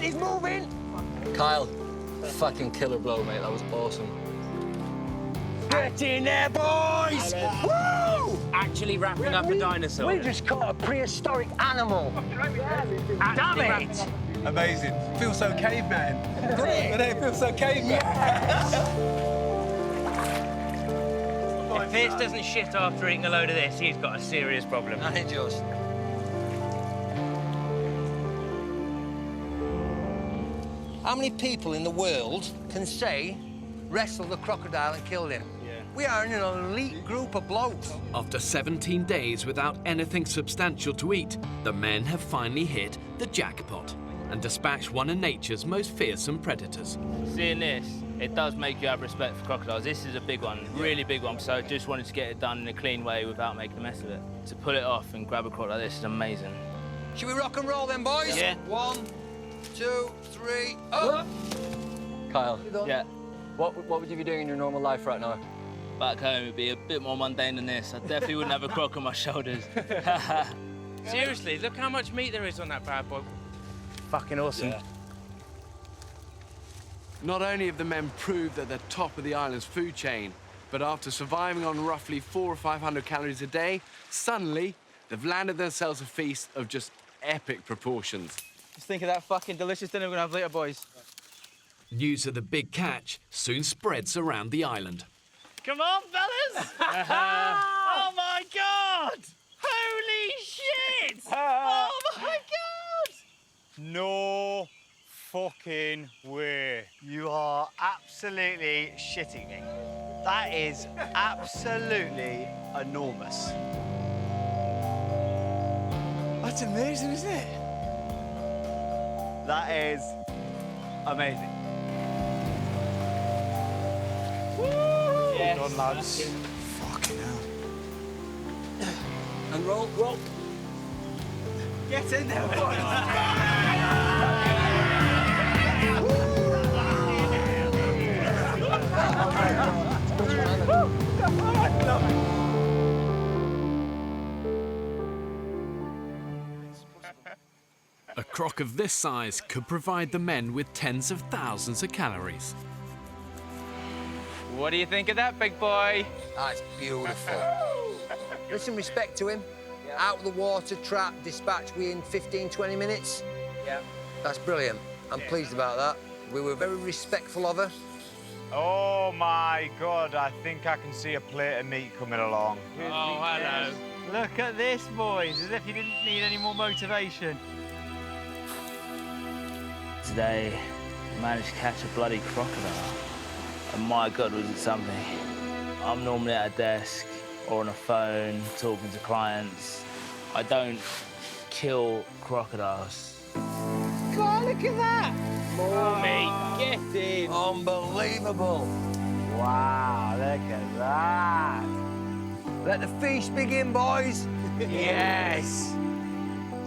He's moving. Kyle, fucking killer blow, mate. That was awesome. Get in there, boys. Woo! Actually wrapping up a dinosaur. We just caught a prehistoric animal. Damn it. Amazing. Feels so caveman. Doesn't it? Feels so caveman. If Pierce doesn't shit after eating a load of this, he's got a serious problem. I just. How many people in the world can say, wrestle the crocodile and kill him? We are an elite group of blokes. After 17 days without anything substantial to eat, the men have finally hit the jackpot. and dispatch one of nature's most fearsome predators. Seeing this, it does make you have respect for crocodiles. This is a big one, really big one, so I just wanted to get it done in a clean way without making a mess of it. To pull it off and grab a crocodile, this is amazing. Should we rock and roll then, boys? Yeah. 1, 2, 3, up! Kyle. Yeah. What would you be doing in your normal life right now? Back home, it'd be a bit more mundane than this. I definitely wouldn't have a croc on my shoulders. Seriously, look how much meat there is on that bad boy. Fucking awesome. Yeah. Not only have the men proved at the top of the island's food chain, but after surviving on roughly 400 or 500 calories a day, suddenly they've landed themselves a feast of just epic proportions. Just think of that fucking delicious dinner we're gonna have later, boys. News of the big catch soon spreads around the island. Come on, fellas! Oh my God! Holy shit! Oh my God! No fucking way. You are absolutely shitting me. That is absolutely enormous. That's amazing, isn't it? That is amazing. Yes. Well done, lads. Fucking hell. And roll. Get in there, boys. A croc of this size could provide the men with tens of thousands of calories. What do you think of that, big boy? That's beautiful. Listen, respect to him. Out of the water, trap, dispatch within 15, 20 minutes. Yeah. That's brilliant. I'm pleased about that. We were very respectful of her. Oh my God, I think I can see a plate of meat coming along. Oh, hello. Look at this, boys, as if you didn't need any more motivation. Today, I managed to catch a bloody crocodile. And my God, was it something. I'm normally at a desk or on a phone talking to clients. I don't kill crocodiles. God, look at that! More meat, get in! Unbelievable. Wow, look at that. Let the feast begin, boys. Yes.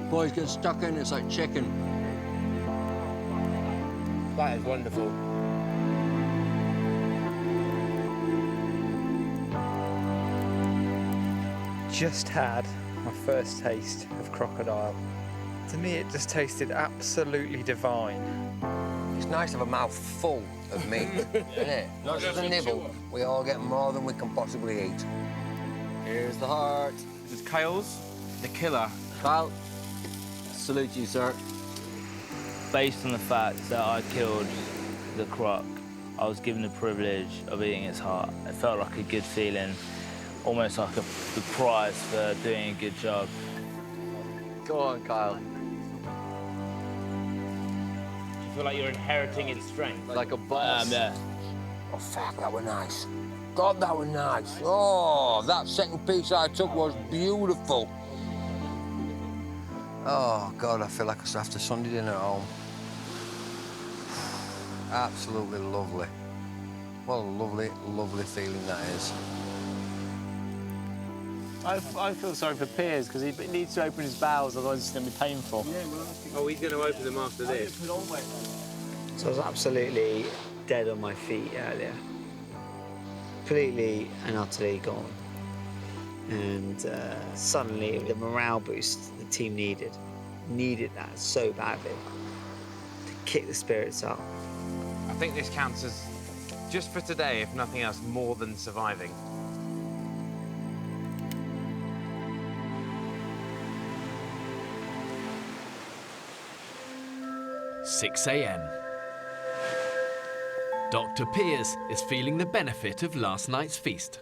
Boys get stuck in, it's like chicken. That is wonderful. Just had my first taste of crocodile. To me, it just tasted absolutely divine. It's nice to have a mouth full of meat, isn't it? Not just a nibble. We all get more than we can possibly eat. Here's the heart. This is Kyle's, the killer. Kyle, salute you, sir. Based on the fact that I killed the croc, I was given the privilege of eating its heart. It felt like a good feeling, almost like the prize for doing a good job. Go on, Kyle. You feel like you're inheriting its strength. Like a boss. Yeah. Oh, fuck, that was nice. God, that was nice. Oh, that second piece I took was beautiful. Oh, God, I feel like I should have to Sunday dinner at home. Absolutely lovely. What a lovely, lovely feeling that is. I feel sorry for Piers because he needs to open his bowels, otherwise it's going to be painful. Oh, he's going to open them after this. So I was absolutely dead on my feet earlier. Completely and utterly gone. And suddenly the morale boost the team needed that so badly to kick the spirits up. I think this counts as, just for today, if nothing else, more than surviving. "6 a.m. Dr. Piers is feeling the benefit of last night's feast.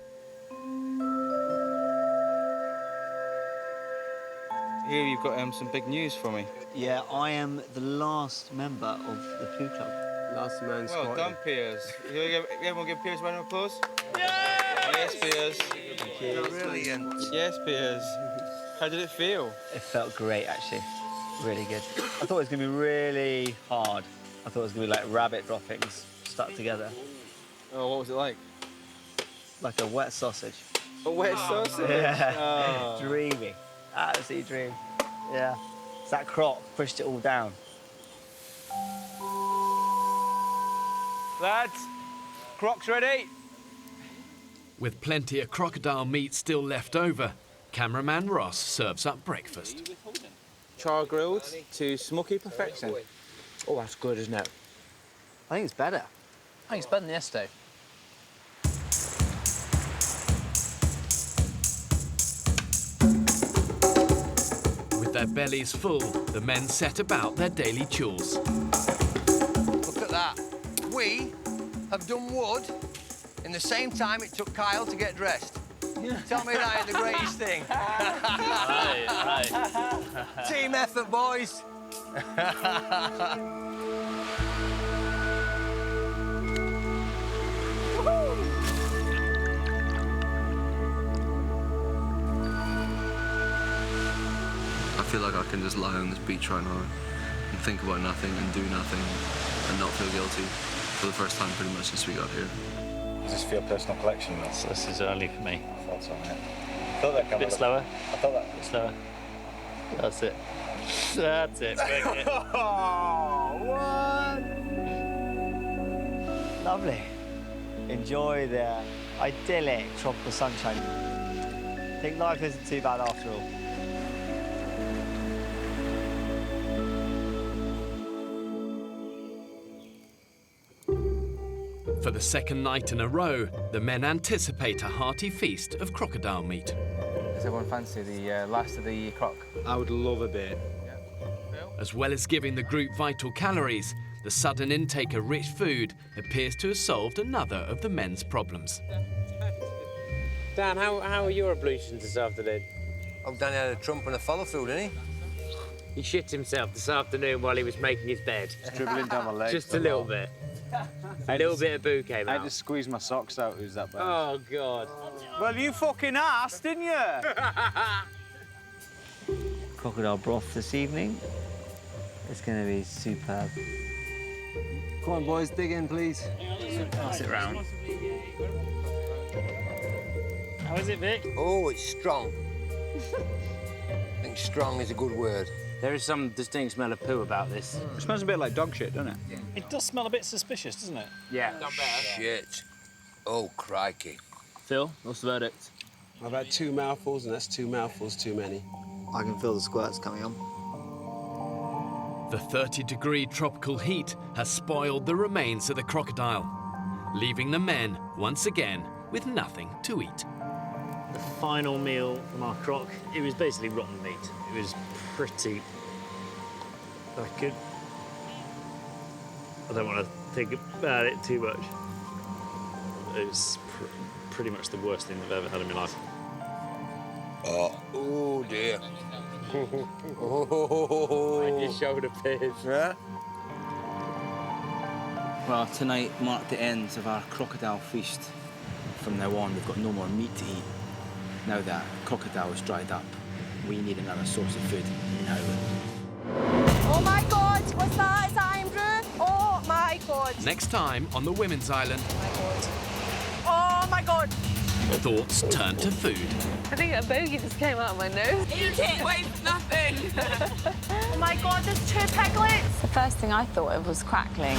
Here you've got some big news for me. Yeah, I am the last member of the Poo Club. Last man Well done, Piers. Everyone give Piers a round of applause? Yes, Piers. Brilliant. Yes, Piers. How did it feel? It felt great, actually. Really good. I thought it was going to be really hard. I thought it was going to be like rabbit droppings stuck together. Oh, what was it like? Like a wet sausage. A wet sausage? Yeah. Oh. Dreamy. Absolutely dream. Yeah. It's that croc pushed it all down. Lads, croc's ready. With plenty of crocodile meat still left over, cameraman Ross serves up breakfast. Char grilled to smoky perfection. Oh, that's good, isn't it? I think it's better. I think it's better than yesterday. With their bellies full, the men set about their daily chores. Look at that. We have done wood in the same time it took Kyle to get dressed. Tell me that ain't the greatest thing. Right. Team effort, boys. I feel like I can just lie on this beach right now and think about nothing and do nothing and not feel guilty for the first time pretty much since we got here. Does this feel personal collection? This is early for me. I thought so, yeah. I thought that A bit slower. I thought that. A bit slower. That's it. That's it. Bring it. Lovely. Enjoy the idyllic tropical sunshine. I think life isn't too bad after all. For the second night in a row, the men anticipate a hearty feast of crocodile meat. Does everyone fancy the last of the croc? I would love a bit. As well as giving the group vital calories, the sudden intake of rich food appears to have solved another of the men's problems. Dan, how are your ablutions this afternoon? Oh, Danny had a trump and a follow through, didn't he? He shit himself this afternoon while he was making his bed. Dribbling down my legs. Just a little bit. A little bit of boo came I out. had to squeeze my socks out. Who's that bad? Oh, God. Well, you fucking asked, didn't you? Crocodile broth this evening. It's going to be superb. Come on, boys, dig in, please. Pass it round. How is it, Vic? Oh, it's strong. I think strong is a good word. There is some distinct smell of poo about this. It smells a bit like dog shit, doesn't it? It does smell a bit suspicious, doesn't it? Yeah. Shit. Oh, crikey. Phil, what's the verdict? I've had 2 mouthfuls, and that's 2 mouthfuls too many. I can feel the squirts coming on. The 30-degree tropical heat has spoiled the remains of the crocodile, leaving the men, once again, with nothing to eat. The final meal from our croc, it was basically rotten meat. It was pretty... I don't want to think about it too much. It was pretty much the worst thing I've ever had in my life. Oh dear. And your shoulder pierce. Yeah? Well, tonight marked the end of our crocodile feast. From now on, we've got no more meat to eat. Now that crocodile is dried up, we need another source of food now. Oh my God, what's that? Is that Andrew? Oh my God. Next time on the Women's Island, Oh my God. thoughts turn to food. I think a bogey just came out of my nose. Eat it, waste nothing. Oh my God, there's 2 piglets. The first thing I thought of was crackling.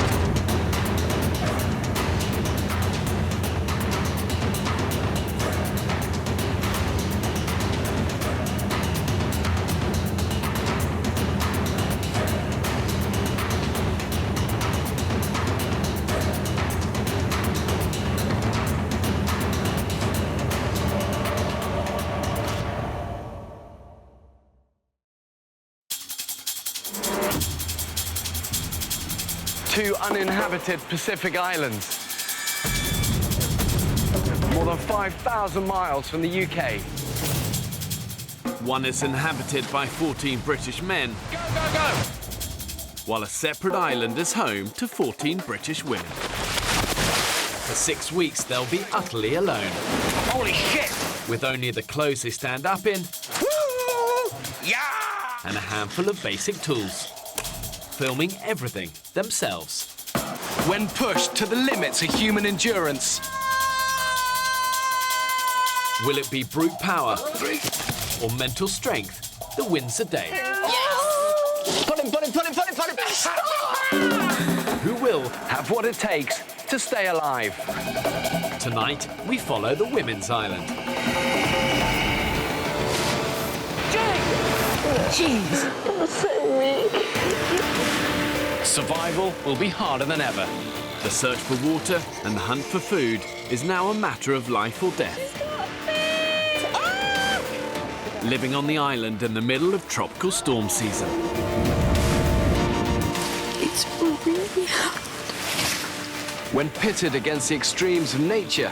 Two uninhabited Pacific islands, more than 5,000 miles from the UK. One is inhabited by 14 British men, while a separate island is home to 14 British women. For 6 weeks, they'll be utterly alone. Holy shit! With only the clothes they stand up in Yeah! and a handful of basic tools, filming everything themselves. When pushed to the limits of human endurance, will it be brute power or mental strength that wins the day? yes! Pull him, pull him, pull him, pull him, pull him! Who will have what it takes to stay alive? Tonight, we follow the women's island. Jeez, I'm so weak. Survival will be harder than ever. The search for water and the hunt for food is now a matter of life or death. Living on the island in the middle of tropical storm season. It's really hard. When pitted against the extremes of nature,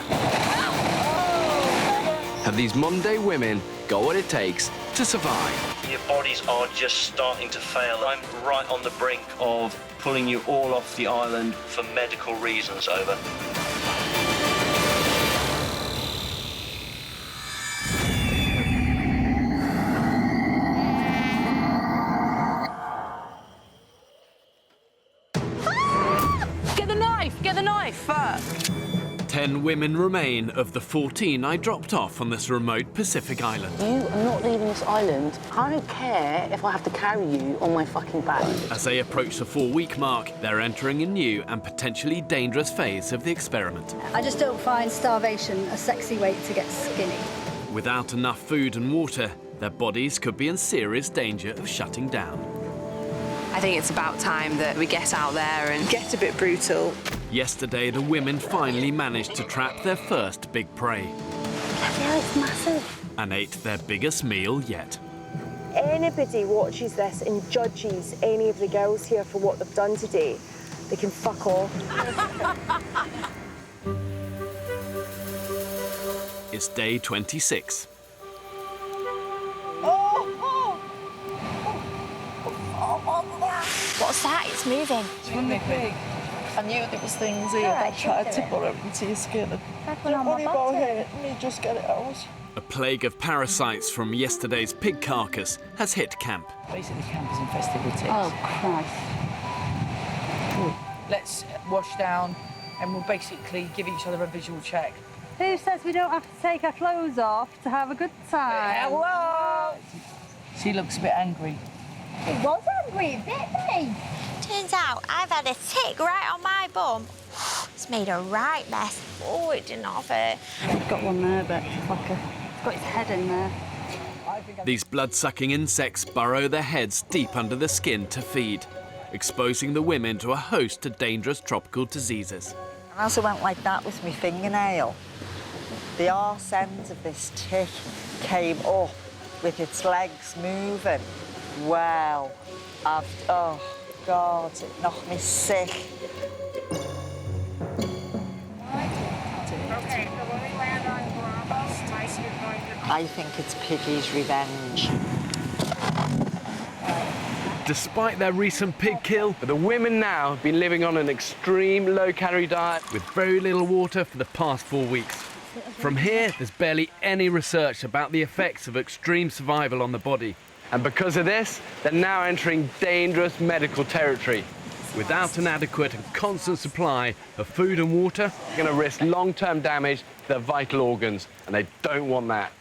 have these modern-day women got what it takes to survive? Your bodies are just starting to fail. I'm right on the brink of pulling you all off the island for medical reasons. Over. Get the knife! Get the knife! Fuck! 10 women remain of the 14 I dropped off on this remote Pacific island. You are not leaving this island. I don't care if I have to carry you on my fucking back. As they approach the 4-week mark, they're entering a new and potentially dangerous phase of the experiment. I just don't find starvation a sexy way to get skinny. Without enough food and water, their bodies could be in serious danger of shutting down. I think it's about time that we get out there and get a bit brutal. Yesterday, the women finally managed to trap their first big prey. Yeah, it's massive. And ate their biggest meal yet. Anybody watches this and judges any of the girls here for what they've done today, they can fuck off. It's day 26. What's that? It's moving. It's from the pig. I knew there was things here. I tried to pull it into your skin. Don't worry about it. Let me just get it out. A plague of parasites from yesterday's pig carcass has hit camp. Basically, camp is infested with ticks. Oh, Christ. Let's wash down and we'll basically give each other a visual check. Who says we don't have to take our clothes off to have a good time? Hello! She looks a bit angry. He was hungry, it bit me. Turns out I've had a tick right on my bum. It's made a right mess. Oh, it didn't offer. I've got one there, but it's like it's got its head in there. These blood-sucking insects burrow their heads deep under the skin to feed, exposing the women to a host of dangerous tropical diseases. As I went like that with my fingernail, the arse end of this tick came up with its legs moving. Well, oh God, it knocked me sick. I think it's Piggy's revenge. Despite their recent pig kill, the women now have been living on an extreme low-calorie diet with very little water for the past 4 weeks. From here, there's barely any research about the effects of extreme survival on the body. And because of this, they're now entering dangerous medical territory. Without an adequate and constant supply of food and water, they're going to risk long-term damage to their vital organs, and they don't want that.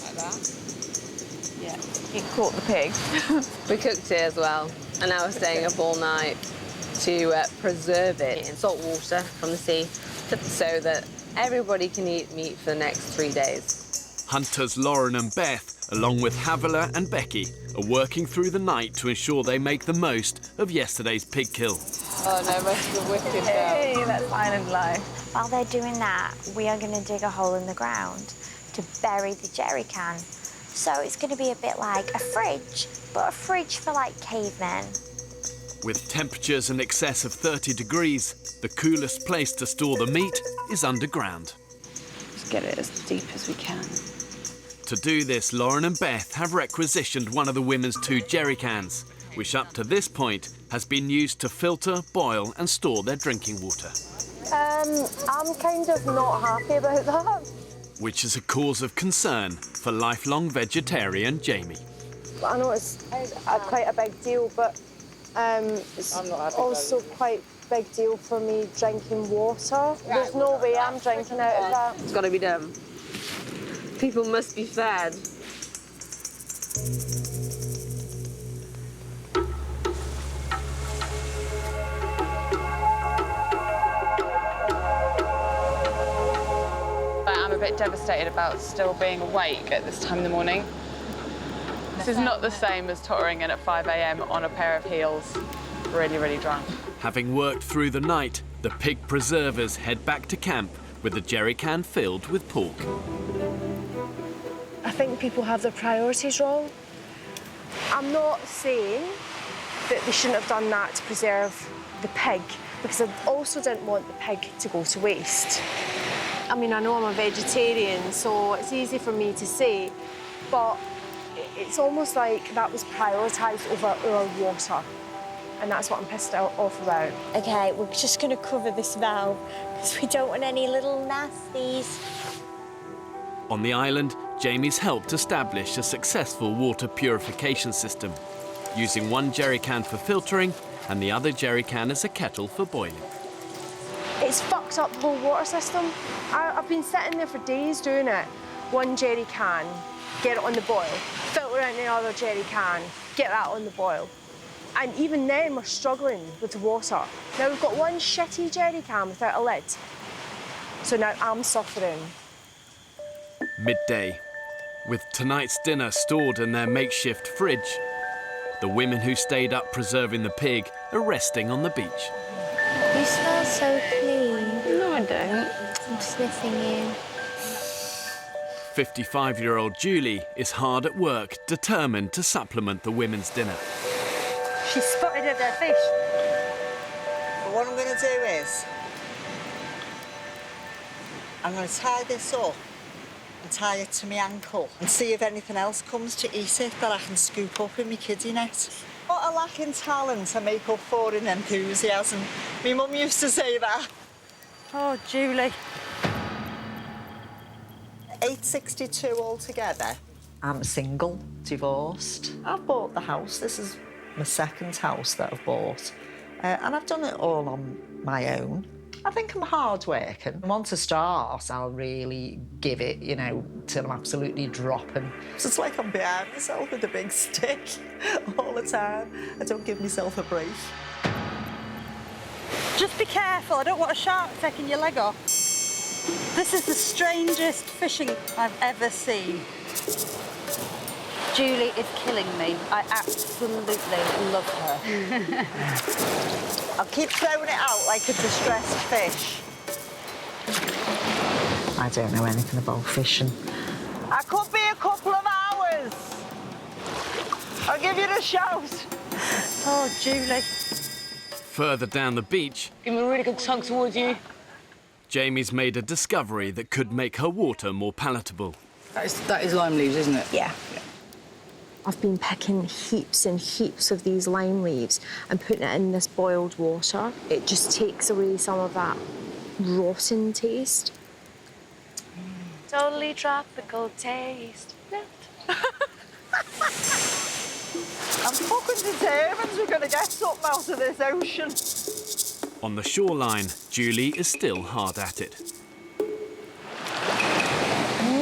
Like that? Yeah. You caught the pig. We cooked it as well, and now we're staying up all night to preserve it in salt water from the sea so that everybody can eat meat for the next 3 days. Hunters Lauren and Beth, along with Havila and Becky, are working through the night to ensure they make the most of yesterday's pig kill. Oh no, most of the wicked Hey, girl. That's island life. While they're doing that, we are going to dig a hole in the ground to bury the jerry can. So it's going to be a bit like a fridge, but a fridge for like cavemen. With temperatures in excess of 30 degrees, the coolest place to store the meat is underground. Just get it as deep as we can. To do this, Lauren and Beth have requisitioned one of the women's 2 jerry cans, which up to this point has been used to filter, boil and store their drinking water. I'm kind of not happy about that. which is a cause of concern for lifelong vegetarian Jamie. I know it's quite a big deal, but it's also quite a big deal for me drinking water. There's no way I'm drinking out of that. It's got to be done. People must be fed. I'm a bit devastated about still being awake at this time in the morning. This is not the same as tottering in at 5 a.m. on a pair of heels, really, really drunk. Having worked through the night, the pig preservers head back to camp with a jerry can filled with pork. I think people have their priorities wrong. I'm not saying that they shouldn't have done that to preserve the pig, because I also didn't want the pig to go to waste. I mean, I know I'm a vegetarian, so it's easy for me to say, but it's almost like that was prioritised over our water, and that's what I'm pissed off about. OK, we're just going to cover this valve, because we don't want any little nasties. On the island, Jamie's helped establish a successful water purification system, using one jerry can for filtering and the other jerry can as a kettle for boiling. It's fucked up the whole water system. I've been sitting there for days doing it. One jerry can, get it on the boil. Filter out another jerry can, get that on the boil. And even then, we're struggling with the water. Now, we've got one shitty jerry can without a lid. So now I'm suffering. Midday. With tonight's dinner stored in their makeshift fridge, the women who stayed up preserving the pig are resting on the beach. You smell so clean. No, I don't. I'm sniffing you. 55-year-old Julie is hard at work, determined to supplement the women's dinner. She spotted her dead fish. But what I'm going to do is, I'm going to tie this up and tie it to my ankle and see if anything else comes to eat it that I can scoop up in my kiddie net. What a lacking talent I make up for in enthusiasm. My mum used to say that. Oh, Julie. 862 altogether. I'm single, divorced. I've bought the house. This is my second house that I've bought. And I've done it all on my own. I think I'm hard-working. Once I start, I'll really give it, you know, till I'm absolutely dropping. So it's like I'm behind myself with a big stick all the time. I don't give myself a break. Just be careful. I don't want a shark taking your leg off. This is the strangest fishing I've ever seen. Julie is killing me. I absolutely love her. I'll keep throwing it out like a distressed fish. I don't know anything about fishing. I could be a couple of hours. I'll give you the shout. Oh, Julie. Further down the beach, Give me a really good tug towards you. Jamie's made a discovery that could make her water more palatable. That is lime leaves, isn't it? Yeah. I've been picking heaps and heaps of these lime leaves and putting it in this boiled water. It just takes away some of that rotten taste. Totally tropical taste. I'm fucking determined we're going to get something out of this ocean. On the shoreline, Julie is still hard at it.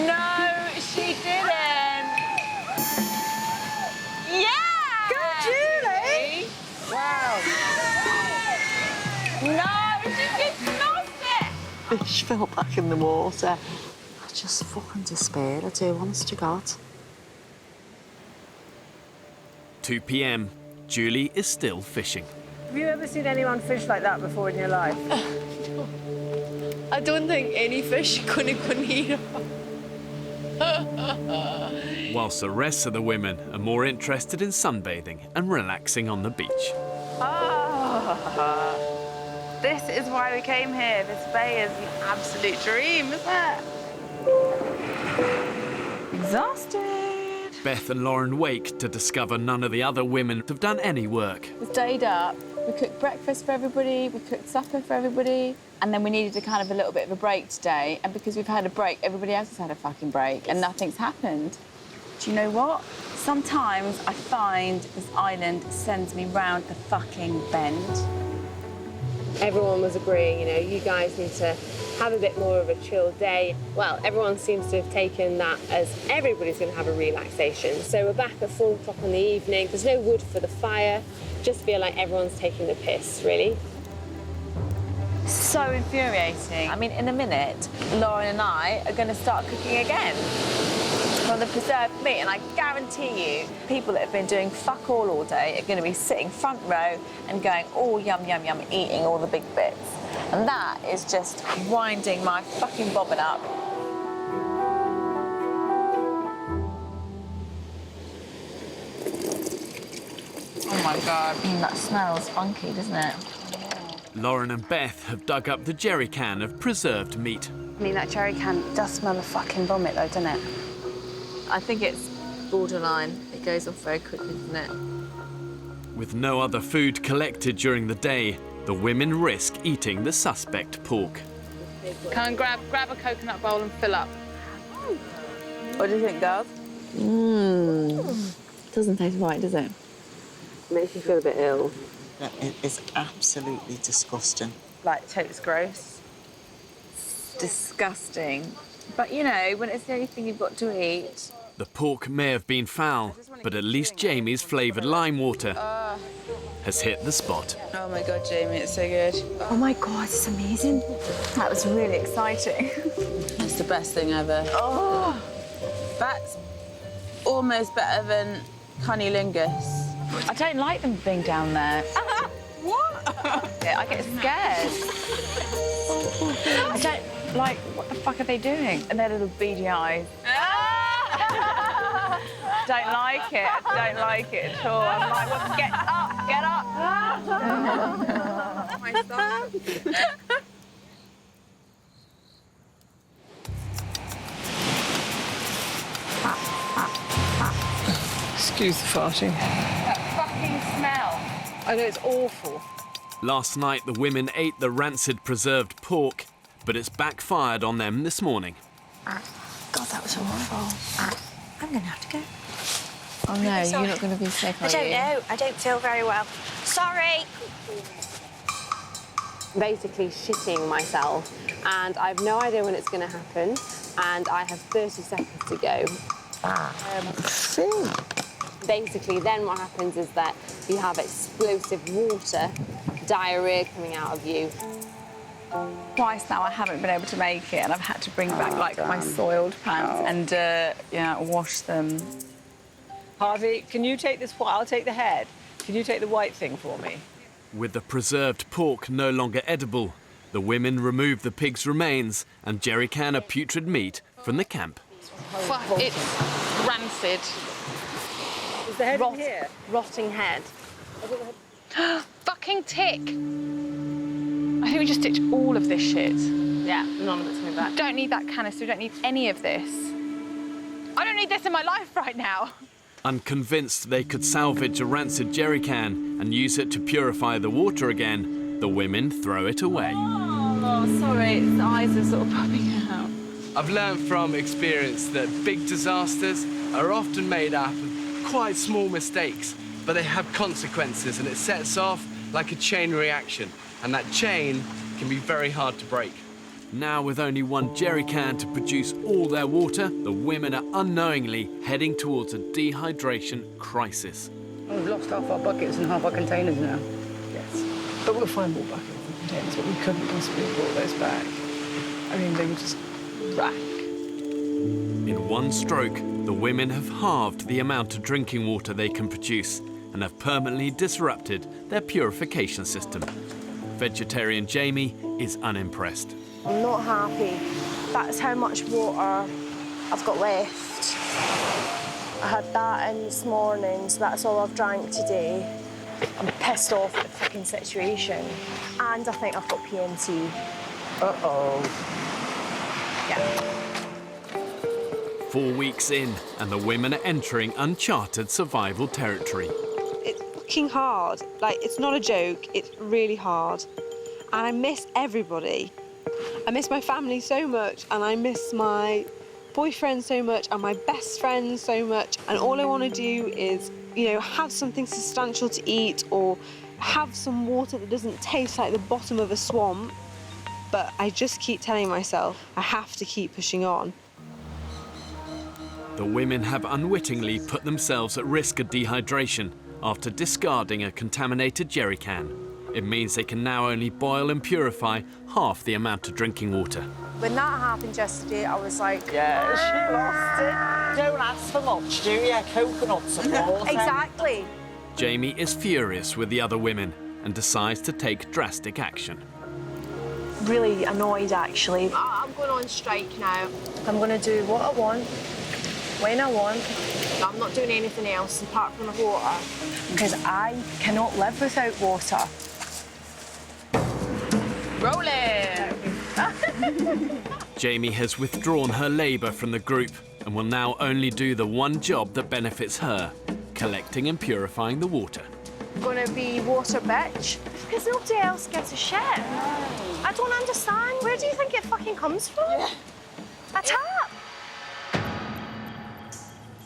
No, she didn't. Yeah! Go, Julie! Wow. No, she did nothing. Fish fell back in the water. I just fucking despair, I do, honest to God. 2 p.m. Julie is still fishing. Have you ever seen anyone fish like that before in your life? I don't think any fish couldn't eat her. Whilst the rest of the women are more interested in sunbathing and relaxing on the beach. Oh, this is why we came here. This bay is an absolute dream, isn't it? Exhausted. Beth and Lauren wake to discover none of the other women have done any work. We stayed up, we cooked breakfast for everybody, we cooked supper for everybody, and then we needed a kind of a little bit of a break today, and because we've had a break, everybody else has had a fucking break, and nothing's happened. Do you know what? Sometimes I find this island sends me round the fucking bend. Everyone was agreeing, you know, you guys need to have a bit more of a chill day. Well, everyone seems to have taken that as everybody's going to have a relaxation. So we're back at 4 o'clock in the evening. There's no wood for the fire. Just feel like everyone's taking the piss, really. So infuriating. I mean, in a minute, Lauren and I are going to start cooking again from the preserved meat, and I guarantee you, people that have been doing fuck all day are going to be sitting front row and going, oh, yum, yum, yum, eating all the big bits. And that is just winding my fucking bobbin up. Oh my God, that smells funky, doesn't it? Lauren and Beth have dug up the jerry can of preserved meat. I mean, that jerry can does smell of fucking vomit, though, doesn't it? I think it's borderline. It goes off very quickly, doesn't it? With no other food collected during the day, the women risk eating the suspect pork. Come and grab a coconut bowl and fill up. What do you think, girls? Doesn't taste right, does it? Makes you feel a bit ill. It is absolutely disgusting. Like, totes gross. Disgusting. But, you know, when it's the only thing you've got to eat. The pork may have been foul, but at least Jamie's flavoured lime water has hit the spot. Oh my God, Jamie, it's so good. Oh my God, it's amazing. That was really exciting. It's the best thing ever. Oh, that's almost better than cunnilingus. I don't like them being down there. What? I get scared. I don't like, what the fuck are they doing? And their little beady eyes. Don't like it. Don't like it at all. I'm like, well, get up, get up. My son. Excuse the farting. That fucking smell. I know, it's awful. Last night, the women ate the rancid preserved pork, but it's backfired on them this morning. God, that was awful. I'm going to have to go. Oh, no, you're not going to be sick, are you? I don't know. I don't feel very well. Sorry. Basically shitting myself, and I have no idea when it's going to happen, and I have 30 seconds to go. Basically, then what happens is that you have explosive water, diarrhea coming out of you. Twice now I haven't been able to make it, and I've had to bring back, like, my soiled pants and, yeah, wash them. Harvey, can you take this white? I'll take the head. Can you take the white thing for me? With the preserved pork no longer edible, the women remove the pig's remains and jerry can of putrid meat from the camp. Fuck, it's rancid. Is the head in here? Rotting head. Fucking tick. I think we just ditch all of this shit. Yeah, none of it's coming back. Don't need that canister, we don't need any of this. I don't need this in my life right now. Unconvinced they could salvage a rancid jerry can and use it to purify the water again, the women throw it away. Oh, sorry, its eyes are sort of popping out. I've learned from experience that big disasters are often made up of quite small mistakes, but they have consequences, and it sets off like a chain reaction, and that chain can be very hard to break. Now, with only one jerry can to produce all their water, the women are unknowingly heading towards a dehydration crisis. We've lost half our buckets and half our containers now. Yes. But we'll find more buckets and containers, but we couldn't possibly have brought those back. I mean, they were just rack. In one stroke, the women have halved the amount of drinking water they can produce and have permanently disrupted their purification system. Vegetarian Jamie is unimpressed. I'm not happy. That's how much water I've got left. I had that in this morning, so that's all I've drank today. I'm pissed off at the fucking situation. And I think I've got PMT. Uh-oh. Yeah. 4 weeks in, and the women are entering uncharted survival territory. It's fucking hard. Like, it's not a joke, it's really hard. And I miss everybody. I miss my family so much, and I miss my boyfriend so much, and my best friend so much. And all I want to do is, you know, have something substantial to eat, or have some water that doesn't taste like the bottom of a swamp. But I just keep telling myself, I have to keep pushing on. The women have unwittingly put themselves at risk of dehydration after discarding a contaminated jerry can. It means they can now only boil and purify half the amount of drinking water. When that happened yesterday, I was like... Yeah, she lost it. Don't ask for much, do you? Coconuts and water. Exactly. Jamie is furious with the other women and decides to take drastic action. Really annoyed, actually. I'm going on strike now. I'm going to do what I want, when I want. I'm not doing anything else apart from the water, because I cannot live without water. Rolling! Jamie has withdrawn her labour from the group and will now only do the one job that benefits her, collecting and purifying the water. I'm going to be water bitch, because nobody else gives a shit. I don't understand. Where do you think it fucking comes from? A tap.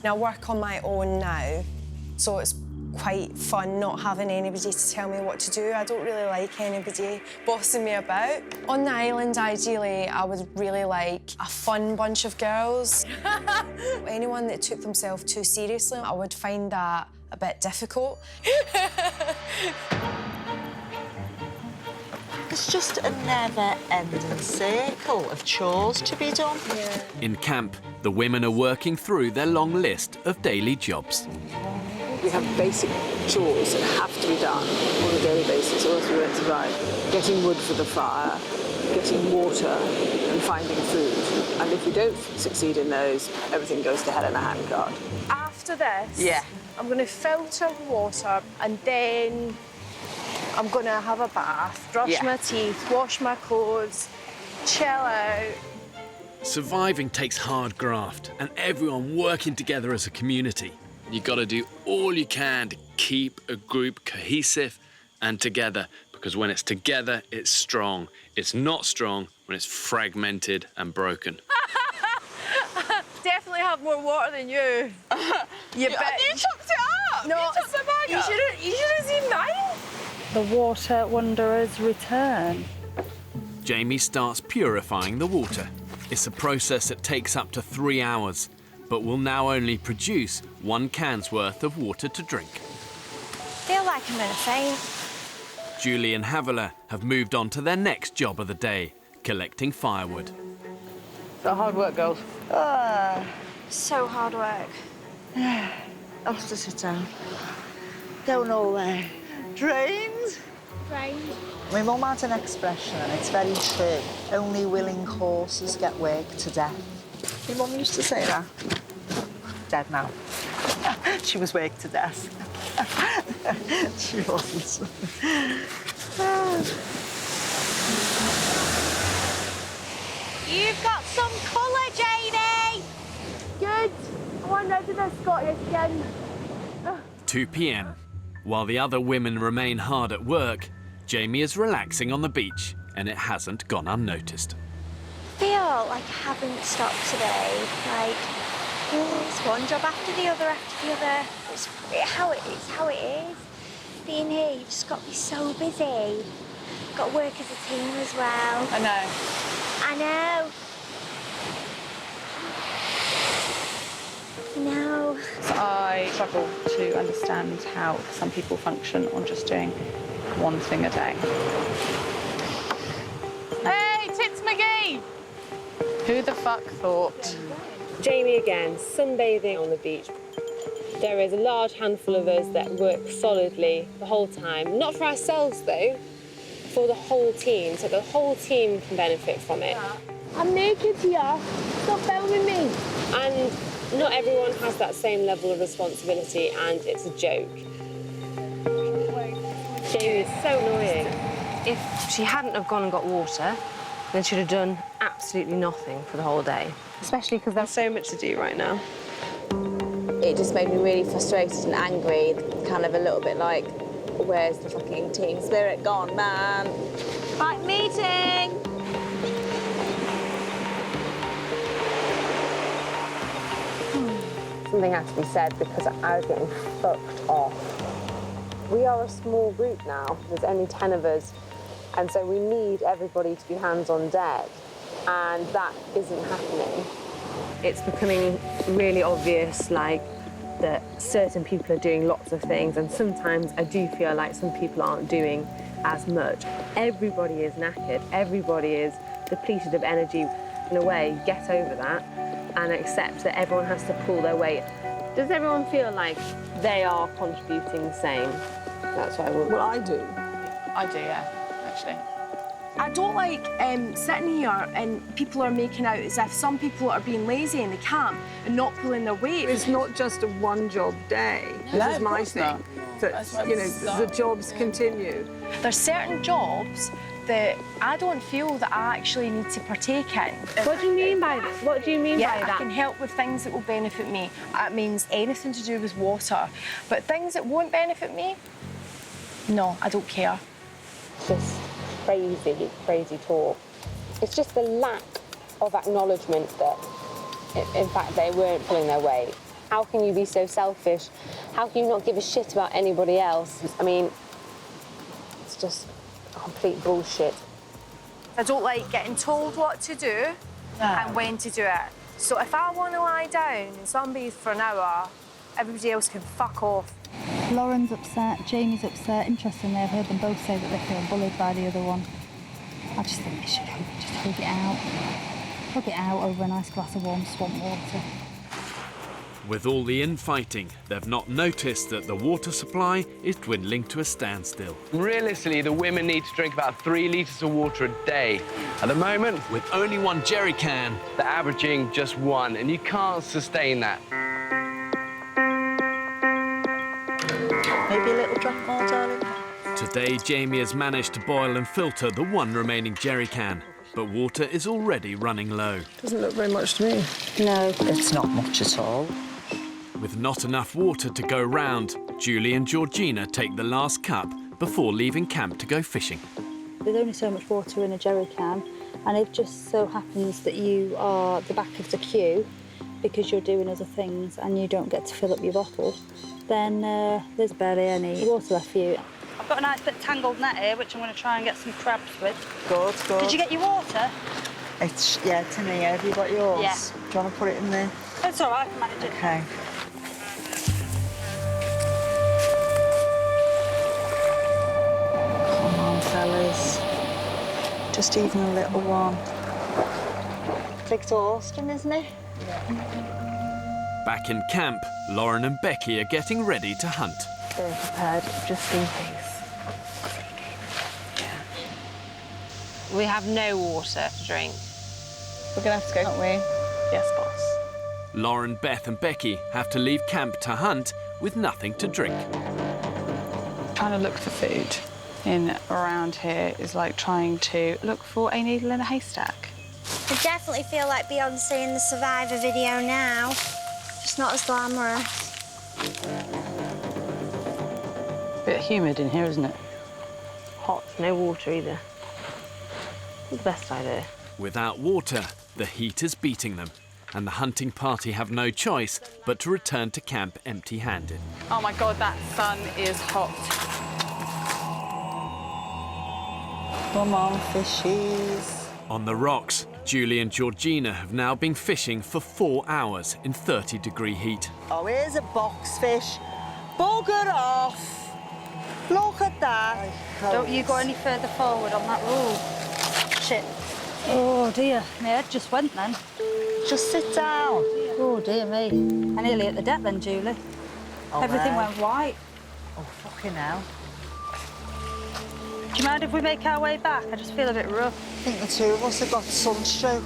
I work on my own now, so it's quite fun not having anybody to tell me what to do. I don't really like anybody bossing me about. On the island, ideally, I would really like a fun bunch of girls. Anyone that took themselves too seriously, I would find that a bit difficult. It's just a never-ending circle of chores to be done. Yeah. In camp, the women are working through their long list of daily jobs. We have basic chores that have to be done on a daily basis, or else we won't survive. Getting wood for the fire, getting water, and finding food. And if we don't succeed in those, everything goes to hell in a handcart. After this, I'm going to filter water, and then I'm going to have a bath, brush my teeth, wash my clothes, chill out. Surviving takes hard graft and everyone working together as a community. You've got to do all you can to keep a group cohesive and together, because when it's together, it's strong. It's not strong when it's fragmented and broken. Definitely have more water than you. You bet. You chopped it up! No, you chopped the bag up. You should have seen mine. The water wanderers return. Jamie starts purifying the water. It's a process that takes up to 3 hours, but will now only produce 1 can's worth of water to drink. Feel like I'm gonna faint. Julie and Havila have moved on to their next job of the day, collecting firewood. So hard work, girls. So hard work. I'll have to sit down. Going all there. Drains? Drains. My mum had an expression, and it's very true. Only willing horses get worked to death. My mum used to say that. Dead now. She was worked to death. She wasn't. You've got some colour, Janie! Good. I want rid of this Scottish skin. 2 p.m. While the other women remain hard at work, Jamie is relaxing on the beach, and it hasn't gone unnoticed. I feel like I haven't stopped today. Like, it's one job after the other after the other. It's how it is. Being here, you've just got to be so busy. You've got to work as a team as well. I know. I know. No. So I struggle to understand how some people function on just doing one thing a day. Hey, Tits McGee! Who the fuck thought? Jamie again, sunbathing on the beach. There is a large handful of us that work solidly the whole time. Not for ourselves though, for the whole team, so the whole team can benefit from it. I'm naked here. Stop filming me. And not everyone has that same level of responsibility, and it's a joke. Jamie is so annoying. If she hadn't have gone and got water, then she'd have done absolutely nothing for the whole day. especially because there's so much to do right now. It just made me really frustrated and angry, kind of a little bit like, where's the fucking team spirit gone, man? Right, meeting! Something had to be said because I was getting fucked off. We are a small group now. There's only 10 of us. And so we need everybody to be hands on deck. And that isn't happening. It's becoming really obvious, like, that certain people are doing lots of things. And sometimes I do feel like some people aren't doing as much. Everybody is knackered. Everybody is depleted of energy. In a way, get over that and accept that everyone has to pull their weight. Does everyone feel like they are contributing the same? That's what I would. Well, I do. I do, yeah, actually. I don't like sitting here and people are making out as if some people are being lazy and they can't and not pulling their weight. It's not just a one-job day. This is my thing. That, you know, the jobs continue. There's certain jobs that I don't feel that I actually need to partake in. What do you mean by that? What do you mean by that? I can help with things that will benefit me. It means anything to do with water. But things that won't benefit me, no, I don't care. Just crazy, crazy talk. It's just the lack of acknowledgement that, in fact, they weren't pulling their weight. How can you be so selfish? How can you not give a shit about anybody else? I mean, it's just complete bullshit. I don't like getting told what to do and when to do it. So if I want to lie down and sunbathe for an hour, everybody else can fuck off. Lauren's upset, Jamie's upset. Interestingly, I've heard them both say that they feel bullied by the other one. I just think they should just hug it out. Hug it out over a nice glass of warm swamp water. With all the infighting, they've not noticed that the water supply is dwindling to a standstill. Realistically, the women need to drink about 3 litres of water a day. At the moment, with only 1 jerry can, they're averaging just 1, and you can't sustain that. Maybe a little drop more, darling. Today, Jamie has managed to boil and filter the 1 remaining jerry can, but water is already running low. Doesn't look very much to me. No, it's not much at all. With not enough water to go round, Julie and Georgina take the last cup before leaving camp to go fishing. There's only so much water in a jerry can, and it just so happens that you are at the back of the queue because you're doing other things and you don't get to fill up your bottle, then there's barely any water left for you. I've got a nice bit of tangled net here, which I'm going to try and get some crabs with. Good, good. Did you get your water? It's in here. Have you got yours? Yeah. Do you want to put it in there? It's all right, I can manage it. Okay. Come on, fellas. Just even a little one. Clicked Austin, isn't it? Back in camp, Lauren and Becky are getting ready to hunt. They're prepared just in case. We have no water to drink. We're going to have to go, aren't we? Yes, boss. Lauren, Beth and Becky have to leave camp to hunt with nothing to drink. Trying to look for food in around here is like trying to look for a needle in a haystack. I definitely feel like Beyonce in the Survivor video now. Just not as glamorous. Bit humid in here, isn't it? Hot, no water either. The best idea. Without water, the heat is beating them, and the hunting party have no choice but to return to camp empty-handed. Oh my God, that sun is hot. Come on, fishies. On the rocks, Julie and Georgina have now been fishing for 4 hours in 30-degree heat. Oh, here's a box fish. Bugger off. Look at that. Don't you go any further forward on that rule. Shit. Oh dear, my head just went then. Just sit down. Oh dear me. I nearly hit the deck then, Julie. Oh, Everything no. went white. Oh, fucking hell. Do you mind if we make our way back? I just feel a bit rough. I think the two of us have got sunstroke.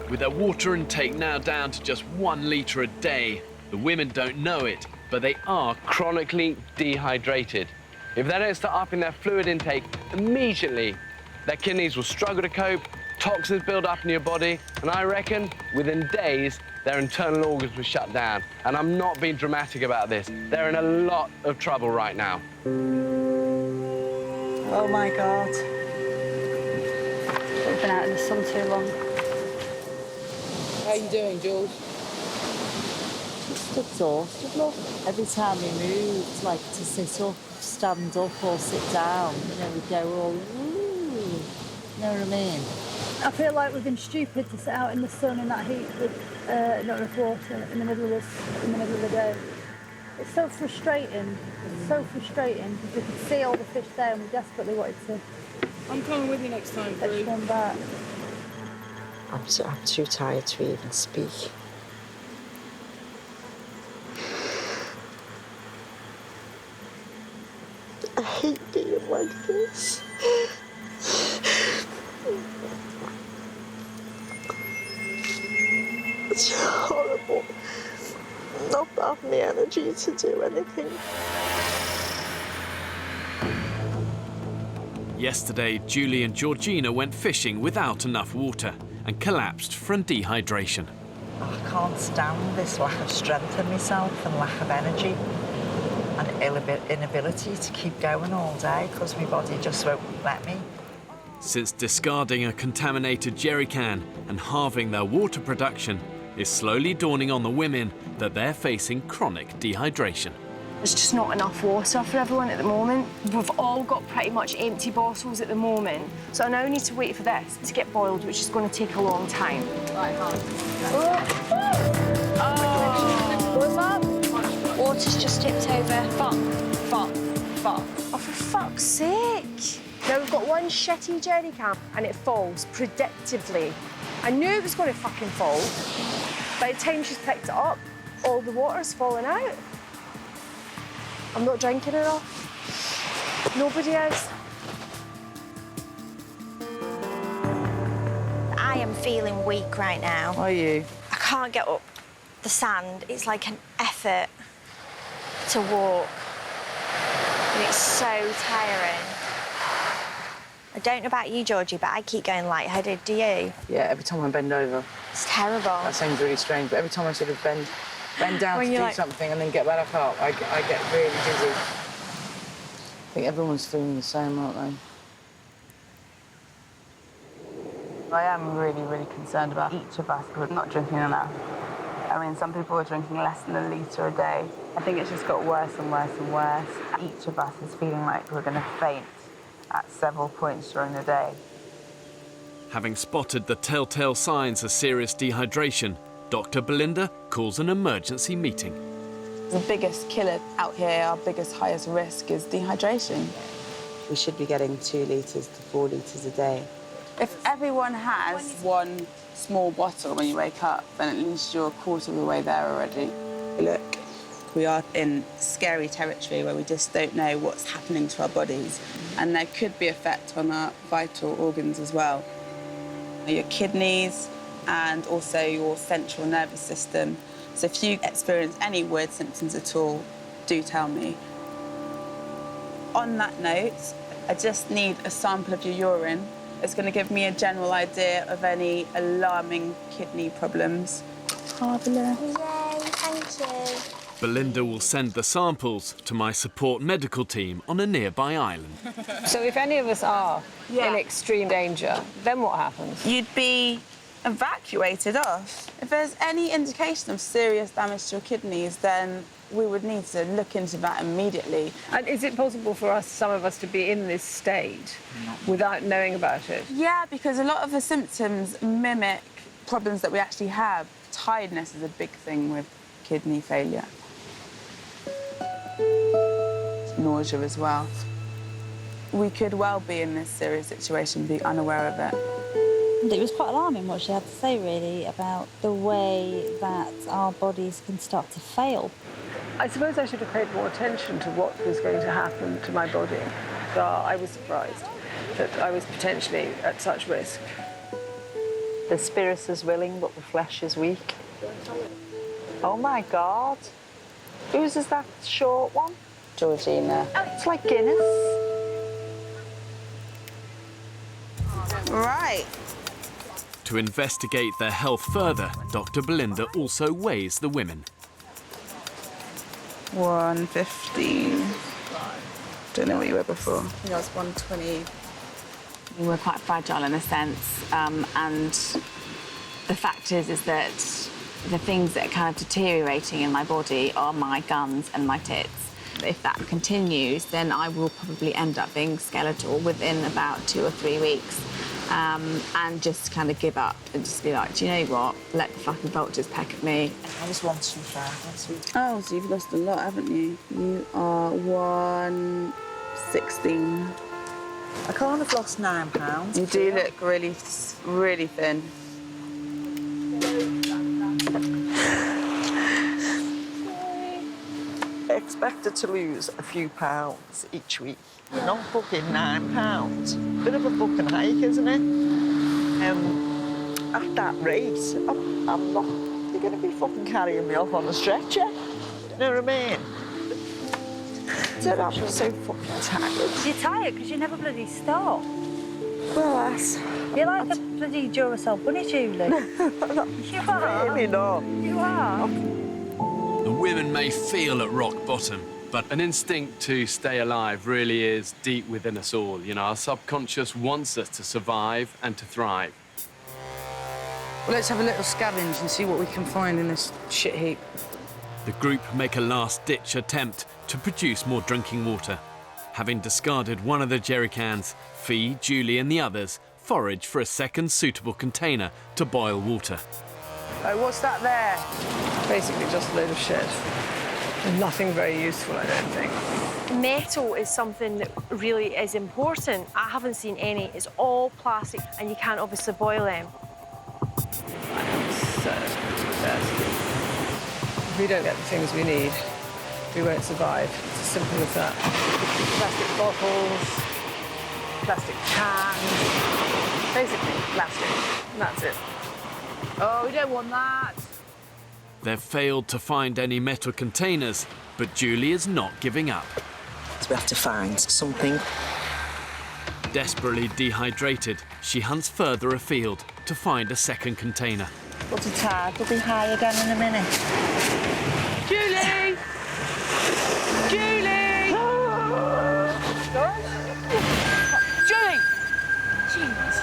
With their water intake now down to just 1 litre a day, the women don't know it, but they are chronically dehydrated. If they don't start upping their fluid intake immediately, their kidneys will struggle to cope Toxins build up in your body, and I reckon within days, their internal organs will shut down. And I'm not being dramatic about this. They're in a lot of trouble right now. Oh, my God. We've been out in the sun too long. How are you doing, Jules? Just exhausted, look. Every time we move, it's like to sit up, stand up or sit down. You know, we go all, ooh. You know what I mean? I feel like we've been stupid to sit out in the sun in that heat with not enough water in the middle of the day. It's so frustrating. It's so frustrating because we could see all the fish there and we desperately wanted to. I'm coming with you next time, Fetch one back. I'm too tired to even speak. I hate being like this. It's horrible. Not having the energy to do anything. Yesterday, Julie and Georgina went fishing without enough water and collapsed from dehydration. I can't stand this lack of strength in myself and lack of energy and inability to keep going all day because my body just won't let me. Since discarding a contaminated jerry can and halving their water production, it's slowly dawning on the women that they're facing chronic dehydration. There's just not enough water for everyone at the moment. We've all got pretty much empty bottles at the moment. So I now need to wait for this to get boiled, which is going to take a long time. Right, what's up? Water's just tipped over. Fuck. Oh, for fuck's sake. Now we've got one shitty jerry can and it falls predictably. I knew it was going to fucking fall. By the time she's picked it up, all the water's fallen out. I'm not drinking enough. Nobody is. I am feeling weak right now. Are you? I can't get up the sand. It's like an effort to walk. And it's so tiring. I don't know about you, Georgie, but I keep going lightheaded. Do you? Yeah, every time I bend over. It's terrible. That sounds really strange, but every time I sort of bend down to do something and then get back up, I get really dizzy. I think everyone's feeling the same, aren't they? I am really, really concerned about each of us who are not drinking enough. I mean, some people are drinking less than a litre a day. I think it's just got worse and worse and worse. Each of us is feeling like we're going to faint at several points during the day. Having spotted the telltale signs of serious dehydration, Dr. Belinda calls an emergency meeting. The biggest killer out here, our biggest, highest risk is dehydration. We should be getting 2 litres to 4 litres a day. If everyone has one small bottle when you wake up, then at least you're a quarter of the way there already. Look, we are in scary territory where we just don't know what's happening to our bodies, and there could be effect on our vital organs as well. Your kidneys and also your central nervous system. So if you experience any weird symptoms at all, do tell me. On that note, I just need a sample of your urine. It's going to give me a general idea of any alarming kidney problems. Yay, thank you. Belinda will send the samples to my support medical team on a nearby island. So if any of us are in extreme danger, then what happens? You'd be evacuated off. If there's any indication of serious damage to your kidneys, then we would need to look into that immediately. And is it possible for us, some of us, to be in this state without knowing about it? Yeah, because a lot of the symptoms mimic problems that we actually have. Tiredness is a big thing with kidney failure. Nausea as well. We could well be in this serious situation, be unaware of it. And it was quite alarming what she had to say, really, about the way that our bodies can start to fail. I suppose I should have paid more attention to what was going to happen to my body. I was surprised that I was potentially at such risk. The spirit is willing, but the flesh is weak. Oh, my God. Whose is that short one? Georgina. Oh, it's like Guinness. Right. To investigate their health further, Dr. Belinda also weighs the women. 115. Don't know what you were before. I think I was 120. We're quite fragile in a sense, and the fact is that the things that are kind of deteriorating in my body are my guns and my tits. If that continues, then I will probably end up being skeletal within about 2 or 3 weeks, and just kind of give up and just be like, do you know what? Let the fucking vultures peck at me. I was 125. Oh, so you've lost a lot, haven't you? You are 116. I can't have lost £9. You do look really, really thin. Expected to lose a few pounds each week. Not fucking £9. Bit of a fucking hike, isn't it? At that rate, I'm not. You're going to be fucking carrying me off on a stretcher. You know what I mean? So I'm so fucking tired. You're tired because you never bloody stop. Well, you're like a bloody Duracell bunny, Julie. You are. Really not. You are. The women may feel at rock bottom, but an instinct to stay alive really is deep within us all. You know, our subconscious wants us to survive and to thrive. Well, let's have a little scavenge and see what we can find in this shit heap. the group make a last-ditch attempt to produce more drinking water. Having discarded one of the jerry cans, Fee, Julie and the others forage for a second suitable container to boil water. Oh, what's that there? Basically just a load of shit. Nothing very useful, I don't think. Metal is something that really is important. I haven't seen any. It's all plastic, and you can't obviously boil them. I am so thirsty. If we don't get the things we need, we won't survive. It's as simple as that. Plastic bottles, plastic cans, basically plastic. And that's it. Oh, we don't want that. They've failed to find any metal containers, but Julie is not giving up. So we have to find something. Desperately dehydrated, she hunts further afield to find a second container. But the tide will be high again in a minute. Julie! Julie! Julie! Jesus.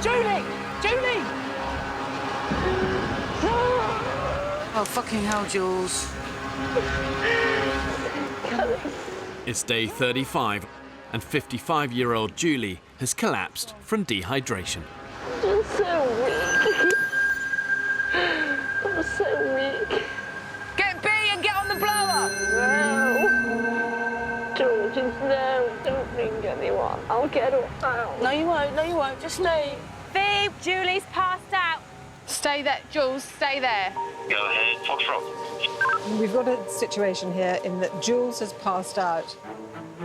Julie! Julie! Oh, fucking hell, Jules. It's day 35, and 55-year-old Julie has collapsed from dehydration. I'm so weak. I'm so weak. Get B and get on the blower! No. George, no, don't bring anyone. I'll get her out. No, you won't. Just stay. Phoebe, Julie's passed out. Stay there, Jules, stay there. Go ahead, Foxtrot. We've got a situation here in that Jules has passed out.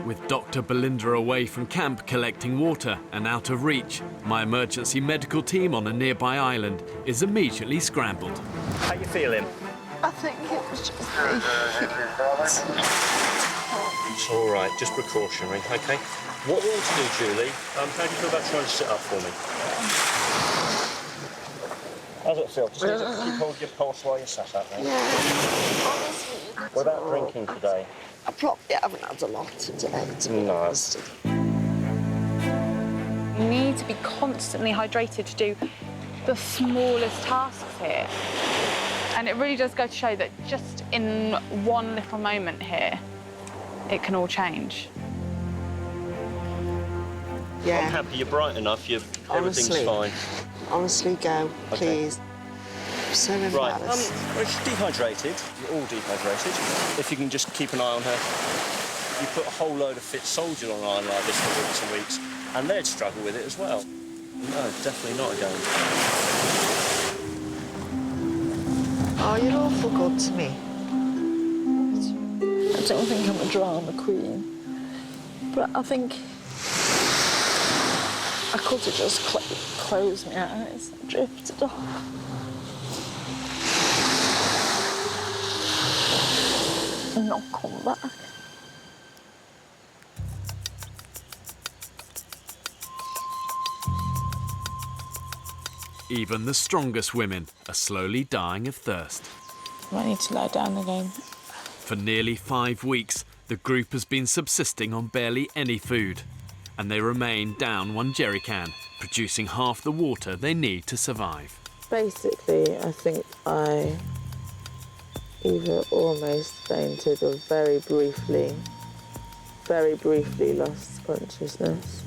With Dr. Belinda away from camp collecting water and out of reach, my emergency medical team on a nearby island is immediately scrambled. How you feeling? I think it was just It's all right, just precautionary, OK? What we want to do, Julie, how do you feel about trying to sit up for me? How's it feel? Just need to keep hold of your pulse while you're sat up there. Yeah. Honestly. What about drinking today? I probably haven't had a lot today, to be honest. You need to be constantly hydrated to do the smallest tasks here. And it really does go to show that just in one little moment here, it can all change. Yeah. I'm happy you're bright enough, everything's fine. Honestly, go, please. I'm so embarrassed. Right, well, she's dehydrated. You're all dehydrated. If you can just keep an eye on her. You put a whole load of fit soldiers on an island like this for weeks and weeks, and they'd struggle with it as well. No, definitely not again. Oh, you're awful good to me. I don't think I'm a drama queen, but I think I could have just closed my eyes and drifted off. And not come back. Even the strongest women are slowly dying of thirst. I might need to lie down again. For nearly 5 weeks, the group has been subsisting on barely any food, and they remain down 1 jerry can, producing half the water they need to survive. Basically, I think I either almost fainted or very briefly lost consciousness.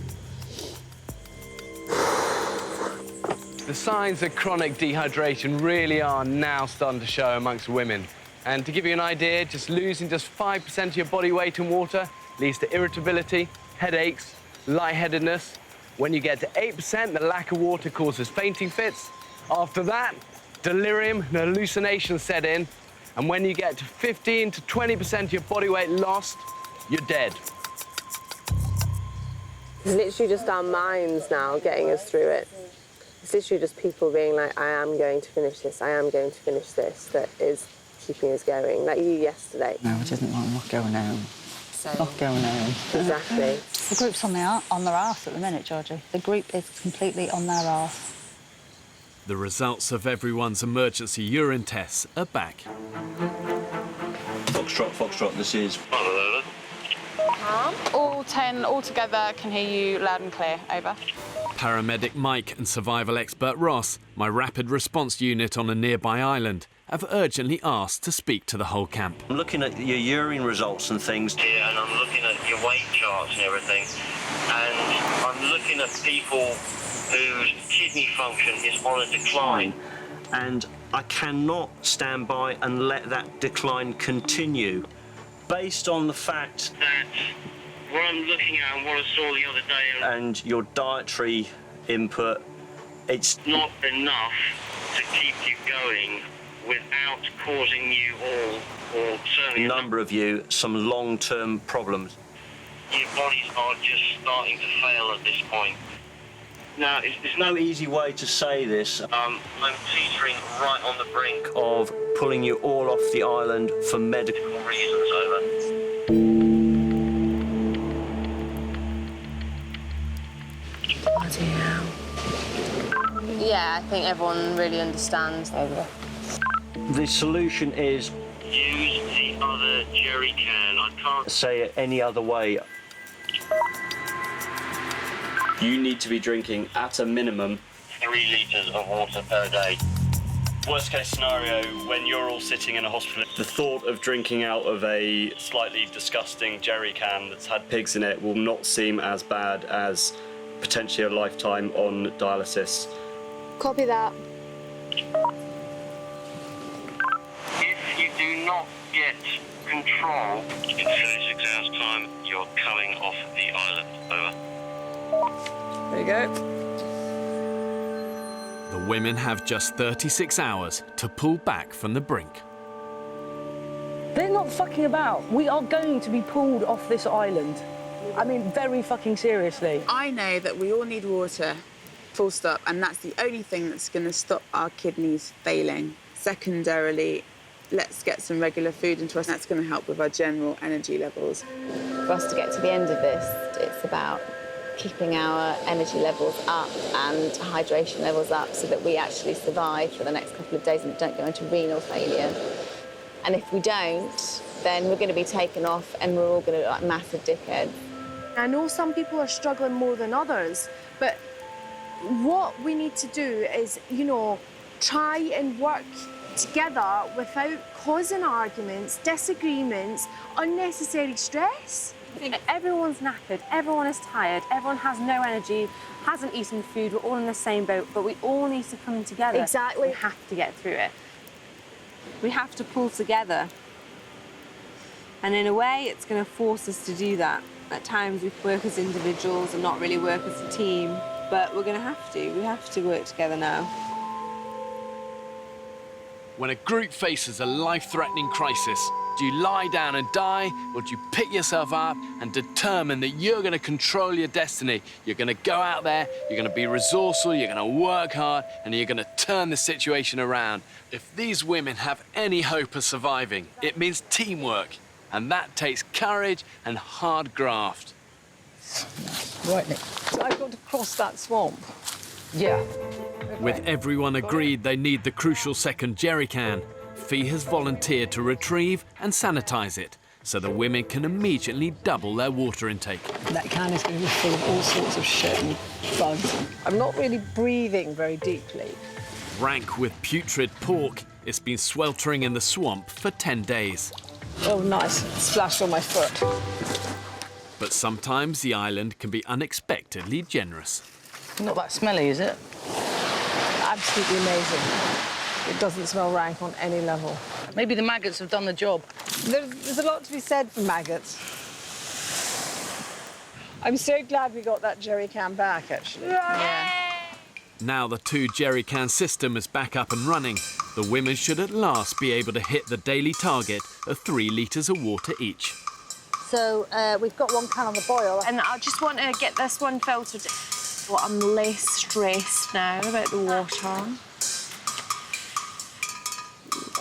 The signs of chronic dehydration really are now starting to show amongst women. And to give you an idea, just losing just 5% of your body weight in water leads to irritability, headaches, lightheadedness. When you get to 8%, the lack of water causes fainting fits. After that, delirium and hallucinations set in. And when you get to 15 to 20% of your body weight lost, you're dead. It's literally just our minds now getting us through it. It's literally just people being like, I am going to finish this, I am going to finish this, that is keeping us going. Like you yesterday. No, it isn't like I'm not going home. Not going home. Exactly. The group's on their arse at the minute, Georgie. The group is completely on their arse. The results of everyone's emergency urine tests are back. Foxtrot, Foxtrot, this is... All 10 altogether can hear you loud and clear. Over. Paramedic Mike and survival expert Ross, my rapid response unit on a nearby island, have urgently asked to speak to the whole camp. I'm looking at your urine results and things here, and I'm looking at your weight charts and everything, and I'm looking at people whose kidney function is on a decline, and I cannot stand by and let that decline continue. Based on the fact that what I'm looking at and what I saw the other day and your dietary input, it's not enough to keep you going without causing you all, or certainly a number of you, some long-term problems. Your bodies are just starting to fail at this point. Now, there's no easy way to say this. I'm teetering right on the brink of pulling you all off the island for medical reasons, over. Bloody hell. Yeah, I think everyone really understands. Over. The solution is use the other jerry can. I can't say it any other way. You need to be drinking, at a minimum, 3 litres of water per day. Worst case scenario, when you're all sitting in a hospital, the thought of drinking out of a slightly disgusting jerry can that's had pigs in it will not seem as bad as potentially a lifetime on dialysis. Copy that. If you do not get control, in 36 hours' time, you're coming off the island. Over. There you go. The women have just 36 hours to pull back from the brink. They're not fucking about. We are going to be pulled off this island. I mean, very fucking seriously. I know that we all need water, full stop, and that's the only thing that's going to stop our kidneys failing. Secondarily, let's get some regular food into us. That's going to help with our general energy levels. For us to get to the end of this, it's about keeping our energy levels up and hydration levels up so that we actually survive for the next couple of days and don't go into renal failure. And if we don't, then we're going to be taken off and we're all going to look like massive dickheads. I know some people are struggling more than others, but what we need to do is, you know, try and work together without causing arguments, disagreements, unnecessary stress. Everyone's knackered, everyone is tired, everyone has no energy, hasn't eaten food, we're all in the same boat, but we all need to come together. Exactly. We have to get through it. We have to pull together. And in a way, it's going to force us to do that. At times, we work as individuals and not really work as a team, but we're going to have to. We have to work together now. When a group faces a life-threatening crisis, do you lie down and die, or do you pick yourself up and determine that you're going to control your destiny? You're going to go out there, you're going to be resourceful, you're going to work hard, and you're going to turn the situation around. If these women have any hope of surviving, it means teamwork, and that takes courage and hard graft. Right, Nick. So I've got to cross that swamp. Yeah. With everyone agreed they need the crucial second jerry can, Fee has volunteered to retrieve and sanitise it so the women can immediately double their water intake. That can is going to be full of all sorts of shit and bugs. I'm not really breathing very deeply. Rank with putrid pork, it's been sweltering in the swamp for 10 days. Oh, nice. Splashed on my foot. But sometimes the island can be unexpectedly generous. Not that smelly, is it? Absolutely amazing. It doesn't smell rank on any level. Maybe the maggots have done the job. There's a lot to be said for maggots. I'm so glad we got that jerry can back, actually. Yeah. Now the 2 jerry can system is back up and running, the women should at last be able to hit the daily target of 3 litres of water each. So we've got 1 can on the boil. And I just want to get this one filtered. Well, I'm less stressed now about the water.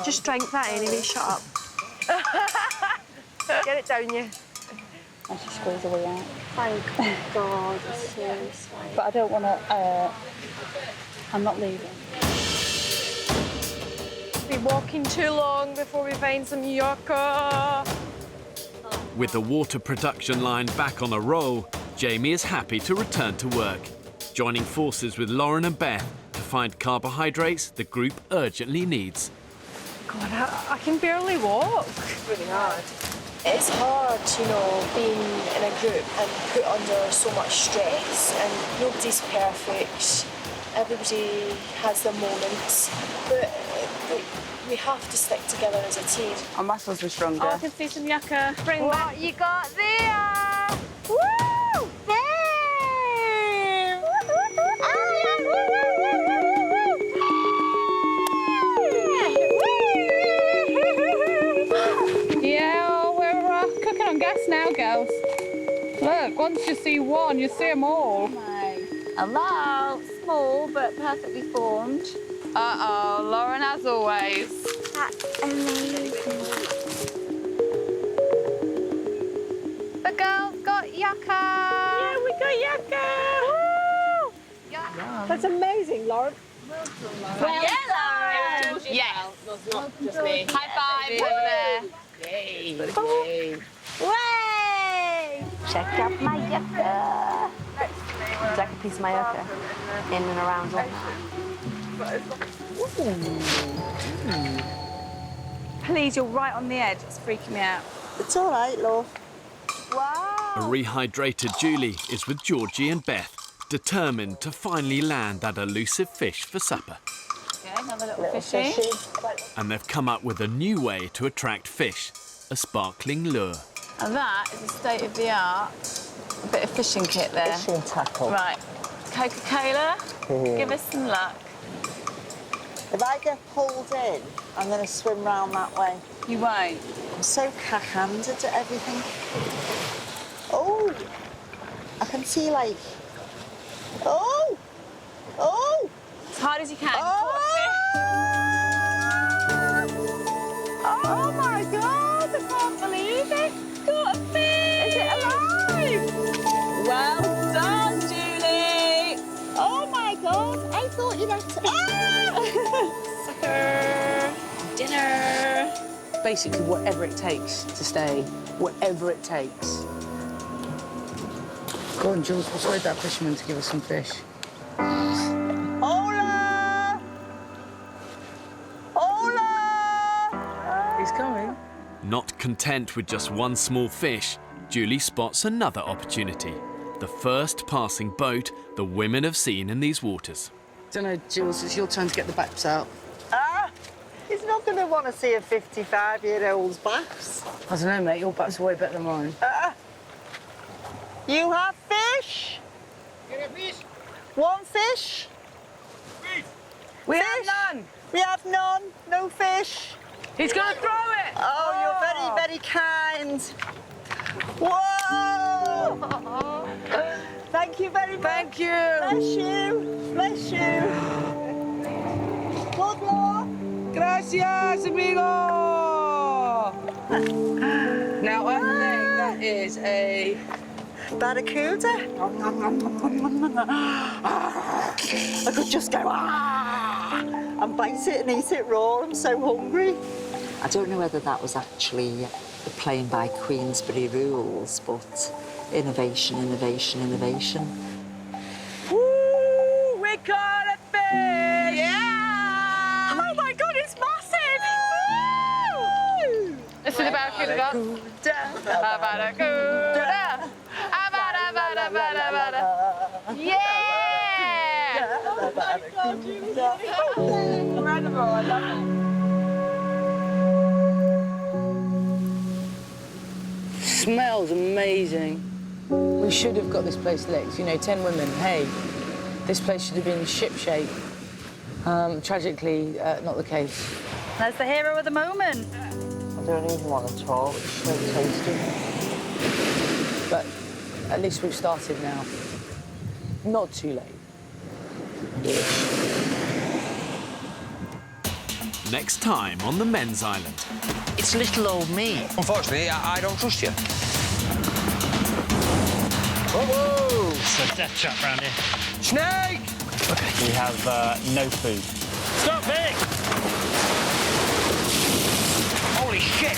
Just drink that anyway, shut up. Get it down you. I should squeeze away out. Thank God, it's so sweet. But I don't want to... I'm not leaving. We're walking too long before we find some yucca. With the water production line back on a roll, Jamie is happy to return to work, joining forces with Lauren and Beth to find carbohydrates the group urgently needs. God, I can barely walk. It's really hard. It's hard, you know, being in a group and put under so much stress, and nobody's perfect. Everybody has their moments, but we have to stick together as a team. Our muscles were stronger. Oh, I can see some yucca. Bring What back. you got there? Woo! Babe! Yeah, we're cooking on gas now, girls. Look, once you see one, you see them all. Hello, small but perfectly formed. Uh-oh, Lauren as always. That's amazing. The girls got yucca. Yeah, we got yucca. Woo! That's amazing, Lauren. Well, yeah, Lauren. Yes. Not just me. High five over there. Yay. Way! Check out my yucca. It's like a piece of my yucca. In and around all Please, you're right on the edge. It's freaking me out. It's all right, love. A rehydrated Julie is with Georgie and Beth, determined to finally land that elusive fish for supper. Okay, another little fishy. And they've come up with a new way to attract fish, a sparkling lure. And that is a state-of-the-art bit of fishing kit there. Fishing tackle. Right, Coca-Cola, give us some luck. If I get pulled in, I'm going to swim round that way. You won't. I'm so cack-handed at everything. Oh! I can see, like... Oh! Oh! As hard as you can. Oh my God, I can't believe it. Got a fish. Is it alive? Well done, Julie. Oh my God, I thought you meant to... Supper, dinner. Basically, whatever it takes to stay, whatever it takes. Go on, Jules, persuade that fisherman to give us some fish. Hola! Hola! He's coming. Not content with just one small fish, Julie spots another opportunity. The first passing boat the women have seen in these waters. Don't know, Jules, it's your turn to get the baps out. Ah! He's not going to want to see a 55-year-old's baps. I don't know, mate, your baps are way better than mine. You have fish? Get a fish? One fish? Fish. We have none. We have none. No fish. He's going to throw it! Oh, you're very, very kind. Whoa! Thank you very much. Thank you. Bless you. Bless you. Good luck. Gracias, amigo! Now, I think that is a... Barracuda. I could just go, ah, and bite it and eat it raw. I'm so hungry. I don't know whether that was actually playing by Queensberry rules, but innovation, innovation, innovation. Woo! We caught a fish! Yeah! Oh my God, it's massive! Woo! Listen to Barracuda. Barracuda. Yeah! Oh my God, you incredible. I love it. Smells amazing. We should have got this place licked. You know, 10 women, hey, this place should have been shipshape. Tragically, not the case. That's the hero of the moment. I don't even want to talk. It's so tasty. But at least we've started now. Not too late. Next time on the men's island. It's little old me. Unfortunately, I don't trust you. Whoa! It's a death trap round here. Snake! We have no food. Stop it! Holy shit!